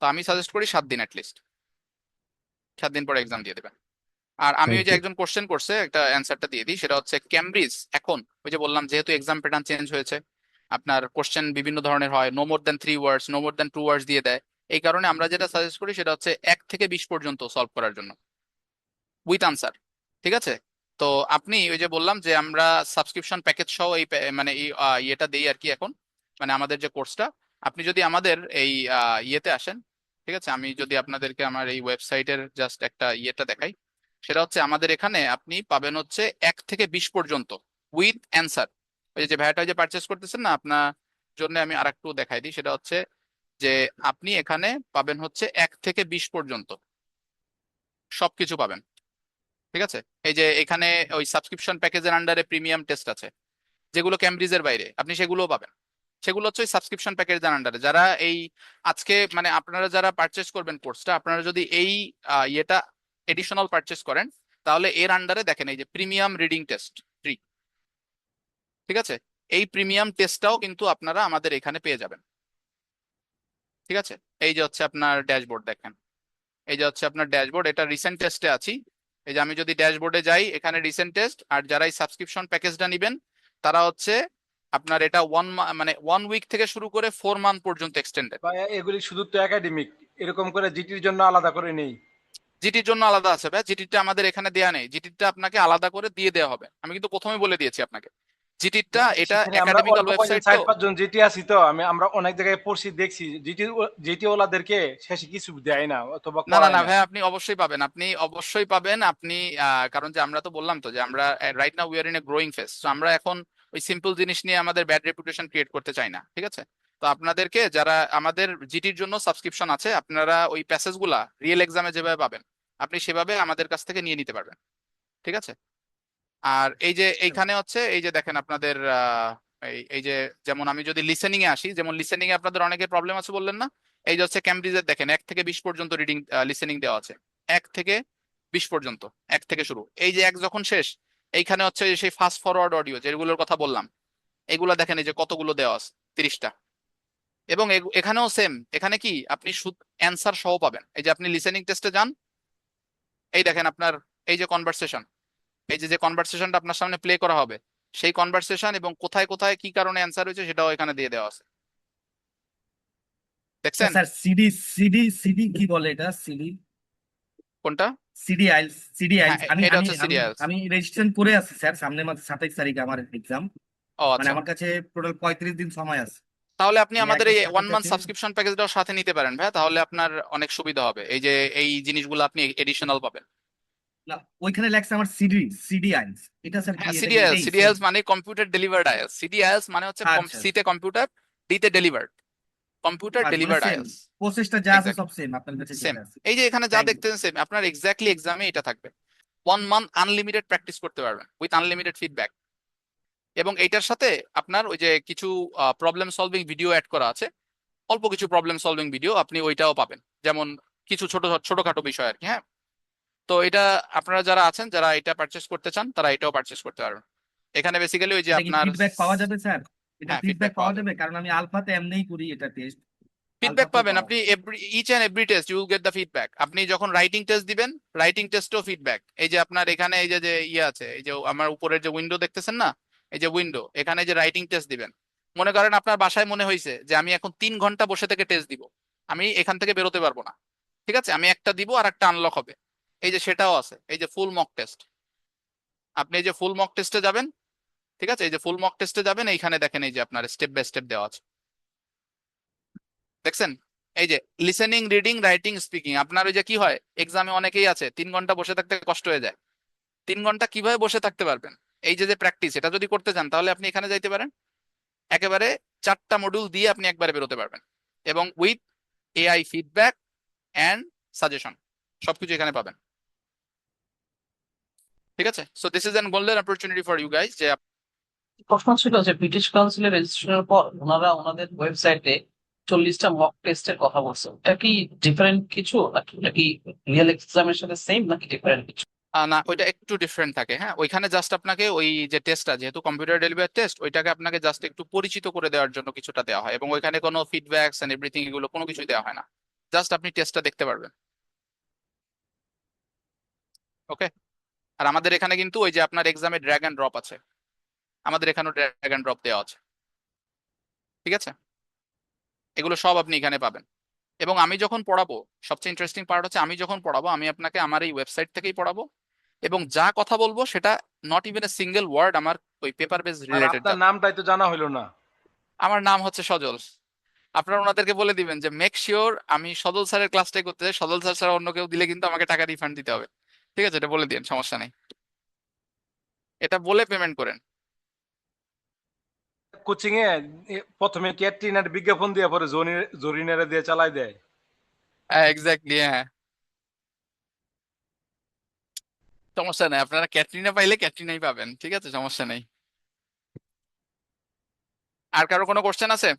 Speaker 2: তো আমি সাজেস্ট করি 7 দিন অ্যাটলিস্ট, 7 দিন পরে এক্সাম দিয়ে দেবেন। আর আমি ওই
Speaker 17: থ্যাংক
Speaker 2: যে
Speaker 17: ইউ।
Speaker 2: একজন কোশ্চেন করছে একটা অ্যান্সারটা দিয়ে দিই, সেটা হচ্ছে ক্যামব্রিজ এখন ওই যে বললাম যেহেতু এক্সাম প্যাটার্ন চেঞ্জ হয়েছে, আপনার কোশ্চেন বিভিন্ন ধরনের হয়, নো মোর দ্যান 3 ওয়ার্ডস, নো মোর দ্যান 2 ওয়ার্ডস দিয়ে দেয়। এই কারণে আমরা যেটা সাজেস্ট করি সেটা হচ্ছে 1 থেকে 20 পর্যন্ত সলভ করার জন্য উইথ আনসার। ঠিক আছে, তো আপনি ওই যে বললাম যে আমরা সাবস্ক্রিপশন প্যাকেজ সহ এই মানে এই ইয়েটা দেই আর কি এখন, মানে আমাদের যে কোর্সটা, আপনি যদি আমাদের এই ইয়েতে আসেন, ঠিক আছে, আমি যদি আপনাদেরকে আমার এই ওয়েবসাইটের জাস্ট একটা ইয়েটা দেখাই, সেটা হচ্ছে আমাদের এখানে আপনি পাবেন হচ্ছে 1 থেকে 20 পর্যন্ত উইথ অ্যান্সার। ওই যে ভাইয়াটা যে পারচেস করতেছেন না, আপনার জন্য আমি আরেকটু দেখাই দিই, সেটা হচ্ছে যে আপনি এখানে পাবেন হচ্ছে 1 থেকে 20 পর্যন্ত সবকিছু পাবেন। ঠিক আছে, এই যে এখানে ওই সাবস্ক্রিপশন প্যাকেজের আন্ডারে প্রিমিয়াম টেস্ট আছে, যেগুলো ক্যামব্রিজের বাইরে, আপনি সেগুলোও পাবেন। সেগুলো হচ্ছে ওই সাবস্ক্রিপশন প্যাকেজের আন্ডারে। যারা এই আজকে মানে আপনারা যারা পারচেস করবেন কোর্সটা, আপনারা যদি এই ইয়েটা এডিশনাল পারচেস করেন, তাহলে এর আন্ডারে দেখেন এই যে প্রিমিয়াম রিডিং টেস্ট ফ্রি। ঠিক আছে, এই প্রিমিয়াম টেস্টটাও কিন্তু আপনারা আমাদের এখানে পেয়ে যাবেন। ঠিক আছে, এই যে হচ্ছে আপনার ড্যাশবোর্ড দেখেন, এই যে হচ্ছে আপনার ড্যাশবোর্ড, এটা রিসেন্ট টেস্টে আছি। এই যে আমি যদি ড্যাশবোর্ডে যাই, এখানে রিসেন্ট টেস্ট, আর যারা এই সাবস্ক্রিপশন প্যাকেজটা নেবেন তারা হচ্ছে আপনার এটা মানে 1 উইক থেকে শুরু করে 4 মান্থ পর্যন্ত এক্সটেন্ডেড।
Speaker 15: ভাই এগুলি শুধু তো একাডেমিক, এরকম করে জিটির জন্য আলাদা করে নেই।
Speaker 2: জিটির জন্য আলাদা আছে ভাই, জিটিটা আমাদের এখানে দেয়া নেই, জিটিটা আপনাকে আলাদা করে দিয়ে দেওয়া হবে। আমি কিন্তু প্রথমেই বলে দিয়েছি আপনাকে, জিটিটা এটা
Speaker 15: সেখানে আমরা
Speaker 2: একাডেমিক্যাল
Speaker 15: অল্প কয়েকজন
Speaker 2: ওয়েবসাইট তো।
Speaker 15: 4-5 জন জিটি আছি, তো আমরা অনেক জায়গায় পড়ছি দেখছি জিটি ওলাদেরকে শেষে কিছু দেয় না অথবা
Speaker 2: না না
Speaker 15: করায়
Speaker 2: না
Speaker 15: না।
Speaker 2: ভাই, আপনি অবশ্যই পাবেন, আপনি অবশ্যই পাবেন। আপনি কারণ যে আমরা তো বললাম তো যে আমরা right now we R in a growing phase, তো আমরা এখন ওই সিম্পল জিনিস নিয়ে আমাদের ব্যাড রেপুটেশন ক্রিয়েট করতে চাই না। ঠিক আছে, তো আপনাদেরকে যারা আমাদের জিটির জন্য সাবস্ক্রিপশন আছে, আপনারা ওই প্যাসেজ গুলা রিয়েল এক্সামে যেভাবে পাবেন আপনি সেভাবে আমাদের কাছ থেকে নিয়ে নিতে পারবেন। ঠিক আছে, আর এই যে এইখানে হচ্ছে এই যে দেখেন আপনাদের এই যে যেমন আমি যদি লিসেনিং এ আসি, যেমন লিসেনিং এ আপনাদের অনেকের প্রবলেম আছে বললেন না, এই যে হচ্ছে ক্যামব্রিজের দেখেন 1 থেকে 20 পর্যন্ত রিডিং লিসেনিং দেওয়া আছে। 1 থেকে 20 পর্যন্ত, 1 থেকে শুরু, এই যে 1 যখন শেষ, এইখানে হচ্ছে সেই ফাস্ট ফরওয়ার্ড অডিও যেগুলোর কথা বললাম, এগুলা দেখেন এই যে কতগুলো দেওয়া আছে, 30টা। এবং এখানেও সেম, এখানে কি আপনি শুধু অ্যান্সার সহ পাবেন। এই যে আপনি লিসেনিং টেস্টে যান, এই দেখেন আপনার এই যে কনভারসেশন, এই যে যে কনভারসেশনটা আপনার সামনে প্লে করা হবে, সেই কনভারসেশন এবং কোথায় কোথায় কি কারণে অ্যান্সার হয়েছে সেটাও এখানে দিয়ে দেওয়া আছে। দেখছেন
Speaker 14: স্যার সিডি সিডি সিডি কি বলে এটা? সিডি
Speaker 2: কোনটা?
Speaker 14: সিডি আইএলস, সিডি
Speaker 2: হ্যাঁ,
Speaker 14: আইএলস আমি
Speaker 2: এটা
Speaker 14: আমি
Speaker 2: হচ্ছে
Speaker 14: আমি
Speaker 2: সিরিয়ালস।
Speaker 14: আমি রেজিস্ট্রেশন করে আছি স্যার, সামনের মাসে 27 তারিখে আমার এক্সাম।
Speaker 2: ও
Speaker 14: মানে
Speaker 2: আচ্ছা,
Speaker 14: আমার কাছে টোটাল 35 দিন সময় আছে।
Speaker 2: তাহলে আপনি
Speaker 14: আমি
Speaker 2: আমাদের
Speaker 14: একই
Speaker 2: এই
Speaker 14: সাথে
Speaker 2: 1 মান্থ সাবস্ক্রিপশন প্যাকেজটাও সাথে নিতে পারেন ভাই, তাহলে আপনার অনেক সুবিধা হবে, এই যে এই জিনিসগুলো আপনি এডিশনাল পাবেন।
Speaker 14: না, ওইখানে লেখছে আমার সিডি সিডি আইএলস, এটা স্যার কি?
Speaker 2: হ্যাঁ,
Speaker 14: এটা কি
Speaker 2: সিডিএলস,
Speaker 14: এটাই সেম?
Speaker 2: সিডিএলস মানে কম্পিউটার ডেলিভার্ড আইএলস। সিডিএলস মানে হচ্ছে
Speaker 14: আচ্ছা
Speaker 2: সিতে কম্পিউটার, ডিতে ডেলিভার্ড, কম্পিউটার
Speaker 14: আর মানে
Speaker 2: ডেলিভার্ড
Speaker 14: সেম
Speaker 2: আইএলস।
Speaker 14: প্রসেসটা যা আছে
Speaker 2: এক্স্যাক্টলি
Speaker 14: সব সেম আপনার কাছে
Speaker 2: সেম,
Speaker 14: যেটা আছে।
Speaker 2: এই যে এখানে যা
Speaker 14: থ্যাংক ইউ।
Speaker 2: দেখতেছেন সেম, আপনার এক্স্যাক্টলি এক্সামে এটা থাকবে। 1 মান্থ আনলিমিটেড প্র্যাকটিস করতে পারবেন উইথ আনলিমিটেড ফিডব্যাক। এবং এইটার সাথে আপনার ওই যে কিছু প্রবলেম সলভিং ভিডিও অ্যাড করা আছে, অল্প কিছু প্রবলেম সলভিং ভিডিও আপনি ওইটাও পাবেন, যেমন কিছু ছোটখাটো বিষয় আর কি। হ্যাঁ, তো এটা আপনারা যারা আছেন, যারা এটা পারচেস করতে চান, তারা এটাও পারচেস করতে পারবেন। এখানে বেসিক্যালি ওই যে
Speaker 14: এটা কি
Speaker 2: আপনার
Speaker 14: ফিডব্যাক পাওয়া যাবে স্যার? এটা
Speaker 2: হ্যাঁ,
Speaker 14: ফিডব্যাক পাওয়া যাবে, কারণ আমি আলফাতে এমনিই করি এটা টেস্ট।
Speaker 2: ফিডব্যাক পাবেন আপনি each and every test you will get the feedback. আপনি যখন রাইটিং টেস্ট দিবেন, রাইটিং টেস্টেও ফিডব্যাক। এই যে আপনার এখানে এই যে যে ইয়ে আছে, এই যে আমার উপরের যে উইন্ডো দেখতেছেন না, এই যে উইন্ডো, এখানে যে রাইটিং টেস্ট দিবেন, মনে করেন আপনার বাসায় মনে হয়েছে যে আমি এখন 3 ঘন্টা বসে থেকে টেস্ট দিব, আমি এখান থেকে বেরোতে পারবো না, ঠিক আছে, আমি একটা দিব আর একটা আনলক হবে, এই যে সেটাও আছে। এই যে ফুল মক টেস্ট, আপনি এই যে ফুল মক টেস্টে যাবেন, ঠিক আছে, এই যে ফুল মক টেস্টে যাবেন, এইখানে দেখেন এই যে আপনার স্টেপ বাই স্টেপ দেওয়া আছে, দেখছেন? এই যে লিসেনিং, রিডিং, রাইটিং, স্পিকিং। আপনার ওই যে কি হয়, এক্সামে অনেকেই আছে 3 ঘন্টা বসে থাকতে কষ্ট হয়ে যায়। 3 ঘন্টা কিভাবে বসে থাকতে পারবেন? এই যে যে প্র্যাকটিস, এটা যদি করতে চান তাহলে আপনি এখানে যাইতে পারেন, একেবারে 4টা মডিউল দিয়ে আপনি একবারে বেরোতে পারবেন, এবং with AI feedback and suggestion সবকিছু এখানে পাবেন, ঠিক আছে? So this is an golden opportunity for you guys. যে
Speaker 11: প্রশ্ন ছিল যে ব্রিটিশ কাউন্সিলের রেজিস্ট্রেশনের পর ওনারা ওনাদের ওয়েবসাইটে 40টা মক টেস্টের কথা বলছে, এটা কি ডিফারেন্ট কিছু নাকি এটা কি রিয়েল এক্সামের সাথে সেম নাকি ডিফারেন্ট কিছু?
Speaker 2: না, ওইটা একটু ডিফারেন্ট থাকে। হ্যাঁ, ওইখানে জাস্ট আপনাকে ওই যে টেস্টটা, যেহেতু কম্পিউটার ডেলিভারি টেস্ট, ওইটাকে আপনাকে জাস্ট একটু পরিচিত করে দেওয়ার জন্য কিছুটা দেওয়া হয়, এবং ওইখানে কোনো ফিডব্যাকস এন্ড এভরিথিং এগুলো কোনো কিছুই দেওয়া হয় না, জাস্ট আপনি টেস্টটা দেখতে পারবেন। ওকে, আর আমাদের এখানে কিন্তু ওই যে আপনার এক্সামে ড্র্যাগ এন্ড ড্রপ আছে, আমাদের এখানেও ড্র্যাগ এন্ড ড্রপ দেওয়া আছে, ঠিক আছে? এগুলো সব আপনি এখানে পাবেন। এবং আমি যখন পড়াবো, সবচেয়ে ইন্টারেস্টিং পার্ট হচ্ছে, আমি যখন পড়াবো আমি আপনাকে আমার এই ওয়েবসাইট থেকেই পড়াবো, এবং যা কথা বলবো সেটা not even a single word আমার ওই পেপার বেস
Speaker 15: আর
Speaker 2: রিলেটেড।
Speaker 15: আপনার নামটাই তো জানা হইলো না।
Speaker 2: আমার নাম হচ্ছে সজল। আপনারা ওনাদেরকে বলে দিবেন যে মেক শিওর আমি সজল স্যারের ক্লাসটাই করতে চাই, সজল স্যার ছাড়া অন্য কেউ দিলে কিন্তু আমাকে টাকা রিফান্ড দিতে হবে, ঠিক আছে? এটা বলে দিন, সমস্যা নেই, এটা বলে পেমেন্ট করেন।
Speaker 15: কোচিং এ প্রথমে ক্যাটরিনার বিজ্ঞাপন দিয়ে পরে জরিনারে দিয়ে চালাই দেয়।
Speaker 2: এক্স্যাক্টলি, হ্যাঁ, সমস্যা নেই, আপনারা ক্যাটরিনা পাইলে ক্যাটরিনাই পাবেন, ঠিক আছে, সমস্যা নেই। আর কারো কোনো কোশ্চেন আছে?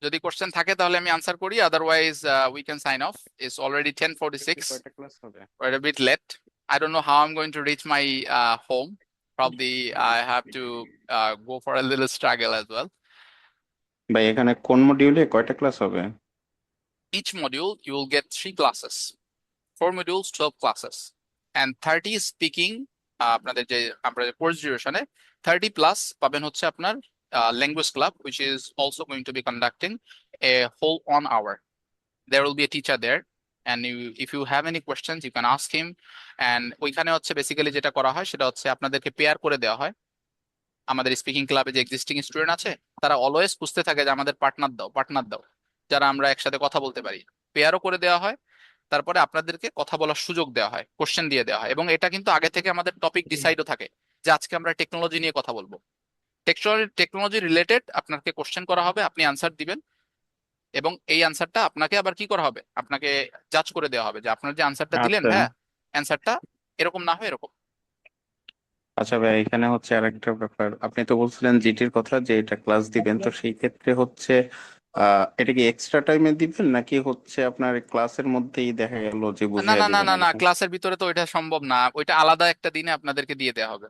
Speaker 2: যদি কোশ্চেন থাকে তাহলে আমি আনসার করি, otherwise we can sign off. It's already 10:46,
Speaker 12: কয়টা ক্লাস হবে?
Speaker 2: we're a bit late. I don't know how I'm going to reach my home. Probably I have to go for a little struggle as well.
Speaker 16: ভাই এখানে কোন মডিউলে কয়টা ক্লাস হবে?
Speaker 2: Each module you will get 3 classes, 4 modules, 12 classes, and 30 speaking. আপনাদের যে আপনাদের কোর্স ডিউরেশনে 30 প্লাস পাবেন হচ্ছে আপনার language club, which is also going to be conducting a whole 1 hour. There will be a teacher there, and if you have any questions you can ask him. And ওইখানে হচ্ছে বেসিক্যালি যেটা করা হয় সেটা হচ্ছে আপনাদেরকে পেয়ার করে দেওয়া হয়। আমাদের স্পিকিং ক্লাবে যে এক্সিস্টিং স্টুডেন্ট আছে তারা অলওয়েজ খুঁজতে থাকে যে আমাদের পার্টনার দাও, যারা আমরা একসাথে কথা বলতে পারি। পেয়ারও করে দেওয়া হয়, তারপরে আপনাদেরকে কথা বলার সুযোগ দেওয়া হয়, কোশ্চেন দিয়ে দেওয়া হয়, এবং এটা কিন্তু আগে থেকে আমাদের টপিক ডিসাইডও থাকে যে আজকে আমরা টেকনোলজি নিয়ে কথা বলবো, টেকনোলজি রিলেটেড আপনাকে কোশ্চেন করা হবে, আপনি আনসার দিবেন, এবং এই আনসারটা আপনাকে আবার কি করা হবে, আপনাকে জাজ করে দেওয়া হবে যে আপনার যে আনসারটা দিলেন,
Speaker 16: আচ্ছা
Speaker 2: হ্যাঁ, অ্যান্সারটা এরকম না হয় এরকম।
Speaker 16: আচ্ছা ভাই, এখানে হচ্ছে আরেকটা ব্যাপার, আপনি তো বলছিলেন জিটির কথা যে এটা ক্লাস দিবেন, তো সেই ক্ষেত্রে হচ্ছে এটা কি এক্সট্রা টাইমে দিবেন নাকি হচ্ছে আপনার ক্লাসের মধ্যেই দেখা গেল যে
Speaker 2: না
Speaker 16: বুঝিয়ে
Speaker 2: না না
Speaker 16: দিবেন
Speaker 2: না না,
Speaker 16: এরকম?
Speaker 2: ক্লাসের ভিতরে তো ওইটা সম্ভব না, ওইটা আলাদা একটা দিনে আপনাদেরকে দিয়ে দেওয়া হবে।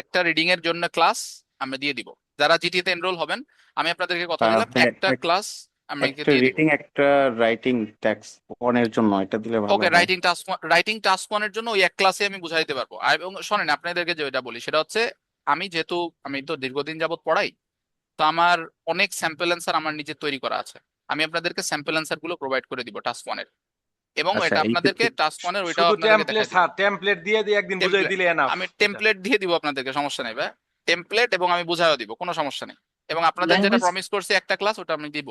Speaker 2: একটা রিডিং এর জন্য ক্লাস আমরা দিয়ে দিব, যারা জিটিতে এনরোল হবেন আমি আপনাদেরকে কথা দিলাম,
Speaker 16: আপনি
Speaker 2: একটা ক্লাস আমাকে
Speaker 16: একটা
Speaker 2: দিয়ে দিব।
Speaker 16: রিডিং একটা রাইটিং ট্যাক্স অনের জন্য এটা দিলে ভালো
Speaker 2: ওকে,
Speaker 16: হয়।
Speaker 2: রাইটিং টাস্ক ওয়ানের জন্য ওই এক ক্লাসে আমি বুঝাই দিতে পারবো। এবং শোনেন, আপনাদেরকে যেটা বলি সেটা হচ্ছে, আমি তো দীর্ঘদিন যাবত পড়াই, তো আমার অনেক স্যাম্পল অ্যান্সার আমার নিজের তৈরি করা আছে, আমি আপনাদেরকে স্যাম্পল অ্যান্সার গুলো প্রোভাইড করে দিব টাস্ক ওয়ানের, এবং
Speaker 16: আচ্ছা
Speaker 2: এটা
Speaker 16: এই
Speaker 2: আপনাদেরকে
Speaker 16: ক্ষেত্রে
Speaker 2: টাস্ক ওয়ানের ওইটাও
Speaker 15: শুধু
Speaker 2: আপনাদেরকে দেখাই
Speaker 15: টেমপ্লেট,
Speaker 2: দিব।
Speaker 15: হ্যাঁ টেমপ্লেট দিয়ে দিয়ে একদিন বুঝাই দিলে এনাফ।
Speaker 2: আমি টেমপ্লেট দিয়ে দিব আপনাদেরকে, সমস্যা নেই ভাই, টেমপ্লেট, এবং আমি বুঝাইও দিব, কোনো সমস্যা নেই। এবং আপনাদের যেটা
Speaker 11: ল্যাঙ্গুয়েজ
Speaker 2: প্রমিস করছি একটা ক্লাস, ওটা আমি দিব।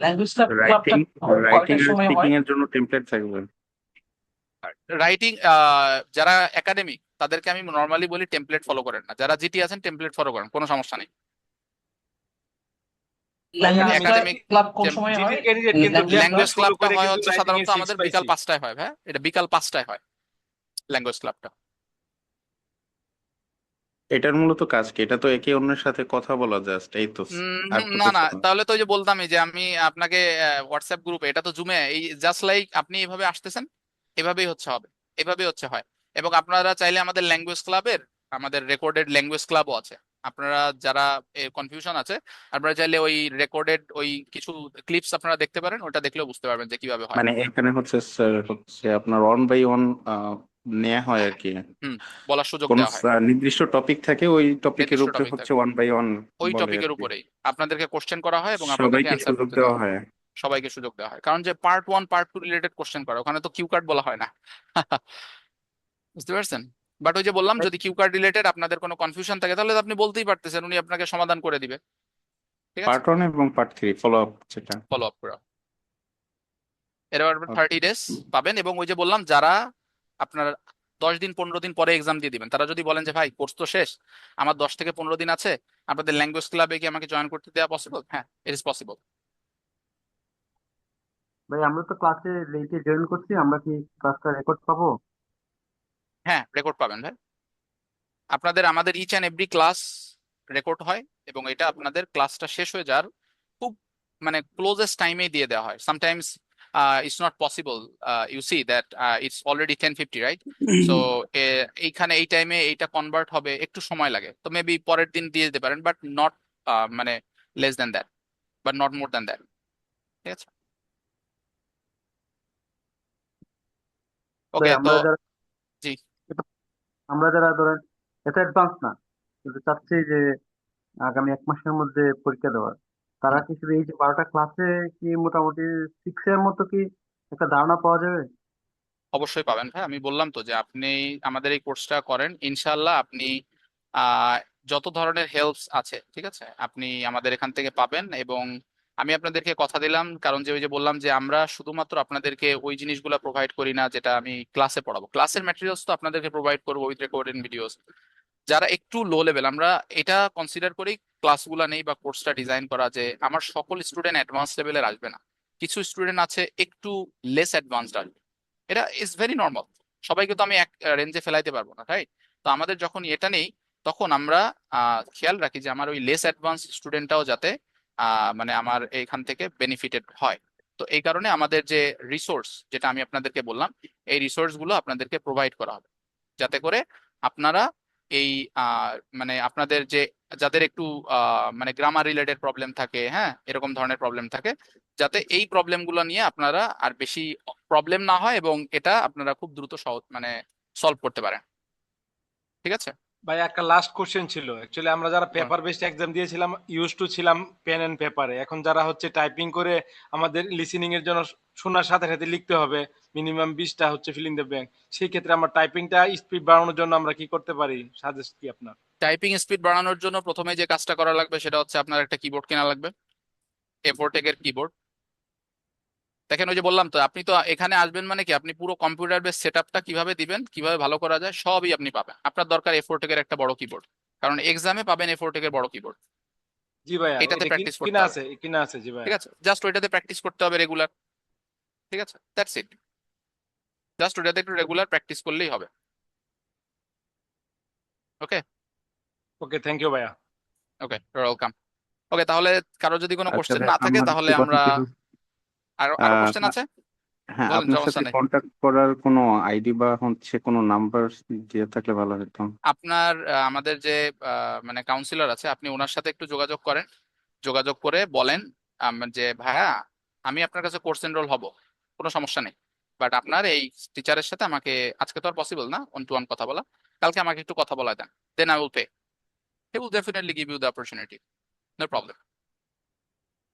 Speaker 11: ল্যাঙ্গুয়েজ ক্লাবটা
Speaker 16: রাইটিং
Speaker 11: কয়টার
Speaker 16: আর
Speaker 11: সময়
Speaker 16: স্পিকিং
Speaker 11: হয়?
Speaker 16: এর জন্য টেমপ্লেট থাকবে।
Speaker 2: রাইটিং যারা একাডেমিক তাদেরকে আমি নর্মালি বলি টেমপ্লেট ফলো করেন না, যারা জিটি আছেন টেমপ্লেট ফলো করেন, কোনো সমস্যা নেই।
Speaker 11: ল্যাঙ্গুয়েজ
Speaker 2: একাডেমিক
Speaker 11: ক্লাব কোন সময় হয়?
Speaker 15: জিটির ক্যান্ডিডেট কিন্তু
Speaker 2: ল্যাঙ্গুয়েজ
Speaker 15: শুরু
Speaker 2: ক্লাবটা
Speaker 15: করে
Speaker 2: হয়
Speaker 15: কিন্তু
Speaker 2: হচ্ছে
Speaker 15: রাইটিং
Speaker 2: সাধারণত
Speaker 15: এর 6
Speaker 2: আমাদের
Speaker 15: পাইছি।
Speaker 2: বিকাল 5টায় হয়, ভাই এটা বিকাল 5টায় হয় ল্যাঙ্গুয়েজ ক্লাবটা।
Speaker 16: এটার মূলত কাজ কি? এটা তো একে অন্যের সাথে কথা বলা জাস্ট, এই তো। আর তো
Speaker 2: না না,
Speaker 16: কিছু না।
Speaker 2: তাহলে তো ওই যে বলতামই যে আমি আপনাকে হোয়াটসঅ্যাপ গ্রুপে, এটা তো জুমে, এই জাস্ট লাইক আপনি এভাবে আসতেছেন, এভাবেই হচ্ছে হবে, এভাবেই হচ্ছে হয়। এবং আপনারা চাইলে আমাদের ল্যাঙ্গুয়েজ ক্লাবের, আমাদের রেকর্ডেড ল্যাঙ্গুয়েজ ক্লাবও আছে, আপনারা যারা কনফিউশন আছে, আপনারা চাইলে ওই রেকর্ডেড ওই কিছু ক্লিপস আপনারা দেখতে পারেন, ওটা দেখলেও বুঝতে পারবেন যে কিভাবে হয়।
Speaker 16: মানে এখানে হচ্ছে স্যার হচ্ছে আপনার ওয়ান বাই ওয়ান নেওয়া হয় আর কি।
Speaker 2: হুম, বলার সুযোগ
Speaker 16: কোন
Speaker 2: দেওয়া হয়,
Speaker 16: নির্দিষ্ট টপিক থাকে, ওই টপিকের
Speaker 2: নির্দিষ্ট
Speaker 16: উপরে
Speaker 2: টপিক
Speaker 16: হচ্ছে
Speaker 2: থাকে,
Speaker 16: ওয়ান বাই ওয়ান
Speaker 2: ওই
Speaker 16: বলে আর
Speaker 2: টপিকের
Speaker 16: কি।
Speaker 2: উপরেই আপনাদেরকে কোশ্চেন করা হয় এবং আপনাদেরকে
Speaker 16: সবাইকে
Speaker 2: অ্যান্সার
Speaker 16: সুযোগ
Speaker 2: করতে
Speaker 16: দেওয়া
Speaker 2: দেওয়া হয়।
Speaker 16: হয়।
Speaker 2: সবাইকে সুযোগ দেওয়া হয়, কারণ যে পার্ট 1 পার্ট 2 রিলেটেড কোশ্চেন করে, ওখানে তো কিউ কার্ড বলা হয় না। বুঝতে পারছেন? বাট ওই যে বললাম, যদি কিউ কার্ড রিলেটেড আপনাদের কোনো কনফিউশন থাকে, তাহলে তো আপনি বলতেই পারতেছেন, উনি আপনাকে সমাধান করে দিবে। ঠিক আছে,
Speaker 16: পার্ট ওয়ান এবং পার্ট থ্রি ফলো আপ যেটা।
Speaker 2: ফলো আপ করা। এরপর
Speaker 16: Okay.
Speaker 2: 30 ডেজ পাবেন। এবং ওই যে বললাম, যারা আপনার 10 দিন 15 দিন পরে এক্সাম দিয়ে দিবেন, তারা যদি বলেন যে ভাই কোর্স তো শেষ, আমার 10 থেকে 15 দিন আছে, আপনাদের ল্যাঙ্গুয়েজ ক্লাবে কি আমাকে জয়েন করতে দেওয়া পসিবল? হ্যাঁ, ইট ইজ পসিবল।
Speaker 18: ভাই আমরা তো ক্লাসে লেটে জয়েন করছি, আমরা কি ক্লাসটা রেকর্ড পাবো?
Speaker 2: হ্যাঁ, রেকর্ড পাবেন ভাই। আপনাদের আমাদের each and every class record হয়, এবং এটা আপনাদের ক্লাসটা শেষ হয়ে যাওয়ার খুব মানে ক্লোজেস্ট টাইমেই দিয়ে দেওয়া হয়। Sometimes it's not possible, you see that it's already 10:50, right? So এইখানে এই টাইমে এইটা কনভার্ট হবে, একটু সময় লাগে, তো মেবি পরের দিন দিয়ে দিতে পারেন, বাট নট মানে less than that, but not more than that. ঠিক আছে,
Speaker 18: ভাই
Speaker 2: ওকে। তো জি,
Speaker 18: আমরা যারা ধরেন এত অ্যাডভান্স না, কিন্তু চাচ্ছি যে আগামী 1 মাসের মধ্যে পরীক্ষা দেওয়ার, তারা কি শুধু এই যে 12টা ক্লাসে কি মোটামুটি 6 এর মতো কি একটা ধারণা পাওয়া যাবে?
Speaker 2: অবশ্যই পাবেন ভাই। আমি বললাম তো যে আপনি আমাদের এই কোর্সটা করেন, ইনশাল্লাহ আপনি আহ, যত ধরনের হেল্পস আছে, ঠিক আছে, আপনি আমাদের এখান থেকে পাবেন। এবং আমি আপনাদেরকে কথা দিলাম, কারণ যে ওই যে বললাম যে আমরা শুধুমাত্র আপনাদেরকে ওই জিনিসগুলো প্রোভাইড করি না যেটা আমি ক্লাসে পড়াবো, ক্লাসের ম্যাটেরিয়ালস তো আপনাদেরকে প্রোভাইড করবো উইথ রেকর্ডেড ভিডিওস। যারা একটু লো লেভেল, আমরা এটা কনসিডার করেই ক্লাসগুলো নেই বা কোর্সটা ডিজাইন করা, যে আমার সকল স্টুডেন্ট অ্যাডভান্স লেভেলের আসবে না, কিছু স্টুডেন্ট আছে একটু লেস অ্যাডভান্সড আসবে। এটা ইজ ভেরি নর্মাল, সবাইকে তো আমি এক রেঞ্জে ফেলাইতে পারবো না, রাইট? তো আমাদের যখন এটা নেই, তখন আমরা খেয়াল রাখি যে আমার ওই লেস অ্যাডভান্স স্টুডেন্টটাও যাতে মানে আমার এখান থেকে বেনিফিটেড হয়। তো এই কারণে আমাদের যে রিসোর্স, যেটা আমি আপনাদেরকে বললাম, এই রিসোর্স গুলো আপনাদেরকে প্রোভাইড করা হবে, যাতে করে আপনারা এই মানে আপনাদের যে যাদের একটু মানে গ্রামার রিলেটেড প্রবলেম থাকে, হ্যাঁ, এরকম ধরনের প্রবলেম থাকে, যাতে এই প্রবলেমগুলো নিয়ে আপনারা আর বেশি প্রবলেম না হয়, এবং এটা আপনারা খুব দ্রুত সহজ মানে সলভ করতে পারেন। ঠিক আছে
Speaker 15: ভাই, একটা লাস্ট কোশ্চেন ছিল। অ্যাকচুয়ালি আমরা যারা পেপার বেসড এক্সাম দিয়েছিলাম, ইউজ টু ছিলাম পেন এন্ড পেপারে, এখন যারা হচ্ছে টাইপিং করে আমাদের লিসেনিং এর জন্য শোনার সাথে সাথে লিখতে হবে, মিনিমাম 20টা হচ্ছে ফিল ইন দ্য ব্ল্যাঙ্ক, সেই ক্ষেত্রে আমরা টাইপিংটা স্পিড বাড়ানোর জন্য আমরা কি করতে পারি? সাজেস্ট কি আপনার?
Speaker 2: টাইপিং স্পিড বাড়ানোর জন্য প্রথমে যে কাজটা করা লাগবে সেটা হচ্ছে আপনার একটা কিবোর্ড কেনা লাগবে, A4 টেকের কিবোর্ড। দেখেন, ওই যে বললাম তো, আপনি তো এখানে আসবেন মানে কি, আপনি পুরো কম্পিউটার বেস সেটআপটা কিভাবে দিবেন, কিভাবে ভালো করা যায়, সবই আপনি পাবেন। আপনার দরকার A4 টেকের একটা বড় কিবোর্ড, কারণ এক্সামে পাবেন A4 টেকের বড় কিবোর্ড।
Speaker 15: জি ভাইয়া,
Speaker 2: এটাতে
Speaker 15: এটা
Speaker 2: প্র্যাকটিস করতে
Speaker 15: কিনা
Speaker 2: হবে,
Speaker 15: আছে, কিনা আছে। জি ভাইয়া।
Speaker 2: ঠিক আছে, জাস্ট ওইটাতে প্র্যাকটিস করতে হবে রেগুলার। ঠিক আছে, দ্যাটস ইট, জাস্ট ওইটাতে একটু রেগুলার প্র্যাকটিস করলেই হবে। ওকে
Speaker 15: ওকে, থ্যাংক ইউ ভাইয়া।
Speaker 2: ওকে, ইউর ওয়েলকাম। ওকে, তাহলে কারো যদি কোনো
Speaker 16: আচ্ছা
Speaker 2: কোশ্চেন
Speaker 16: ভাই,
Speaker 2: না থাকে,
Speaker 16: আমার
Speaker 2: তাহলে
Speaker 16: একটু কথা
Speaker 2: আমরা
Speaker 16: ছিল।
Speaker 2: আরো কোশ্চেন আছে,
Speaker 16: হ্যাঁ,
Speaker 2: বলেন,
Speaker 16: আপনার
Speaker 2: সমস্যা
Speaker 16: সাথে
Speaker 2: নেই।
Speaker 16: কন্ট্যাক্ট করার কোনো আইডি বা হচ্ছে কোনো নাম্বার দিয়ে থাকলে ভালো হতো।
Speaker 2: আপনার আমাদের যে মানে কাউন্সিলর আছে, আপনি ওনার সাথে একটু যোগাযোগ করেন, যোগাযোগ করে বলেন যে ভাইয়া, আমি আপনার কাছে কোর্স এনরোল হব, কোনো সমস্যা নেই, বাট আপনার এই টিচারের সাথে আমাকে, আজকে তো আর পসিবল না ওয়ান টু ওয়ান কথা বলা, কালকে আমাকে একটু কথা বলা দেন, then I will pay, he will definitely give you the opportunity, no problem.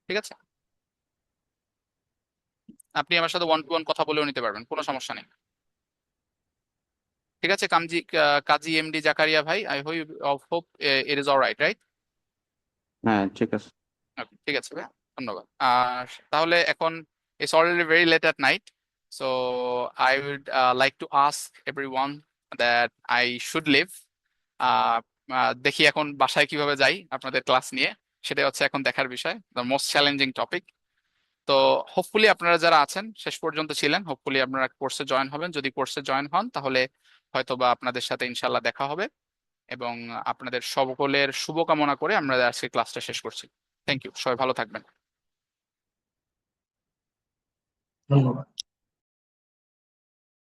Speaker 2: ঠিক আছে, আপনি আমার সাথে ওয়ান টু ওয়ান কথা বলেও নিতে পারবেন, কোনো সমস্যা নেই। ঠিক আছে, কাজী এমডি জাকারিয়া ভাই, I hope it is alright, right?
Speaker 16: হ্যাঁ, ঠিক আছে।
Speaker 2: ঠিক আছে ভাই, ধন্যবাদ। আর তাহলে এখন it's already very late at night, so I would like to ask everyone that I should leave. দেখি এখন বাসায় কিভাবে যাই আপনাদের ক্লাস নিয়ে, সেটা হচ্ছে এখন দেখার বিষয়, দ্য মোস্ট চ্যালেঞ্জিং টপিক। তো হোপফুলি আপনারা যারা আছেন শেষ পর্যন্ত ছিলেন, হোপফুলি আপনারা কোর্সে জয়েন হবেন। যদি কোর্সে জয়েন হন, তাহলে হয়তো বা আপনাদের সাথে ইনশাল্লাহ দেখা হবে। এবং আপনাদের সকলের শুভকামনা করে আমরা আজকে ক্লাসটা শেষ করছি। থ্যাংক ইউ, সবাই ভালো থাকবেন।
Speaker 4: ধন্যবাদ।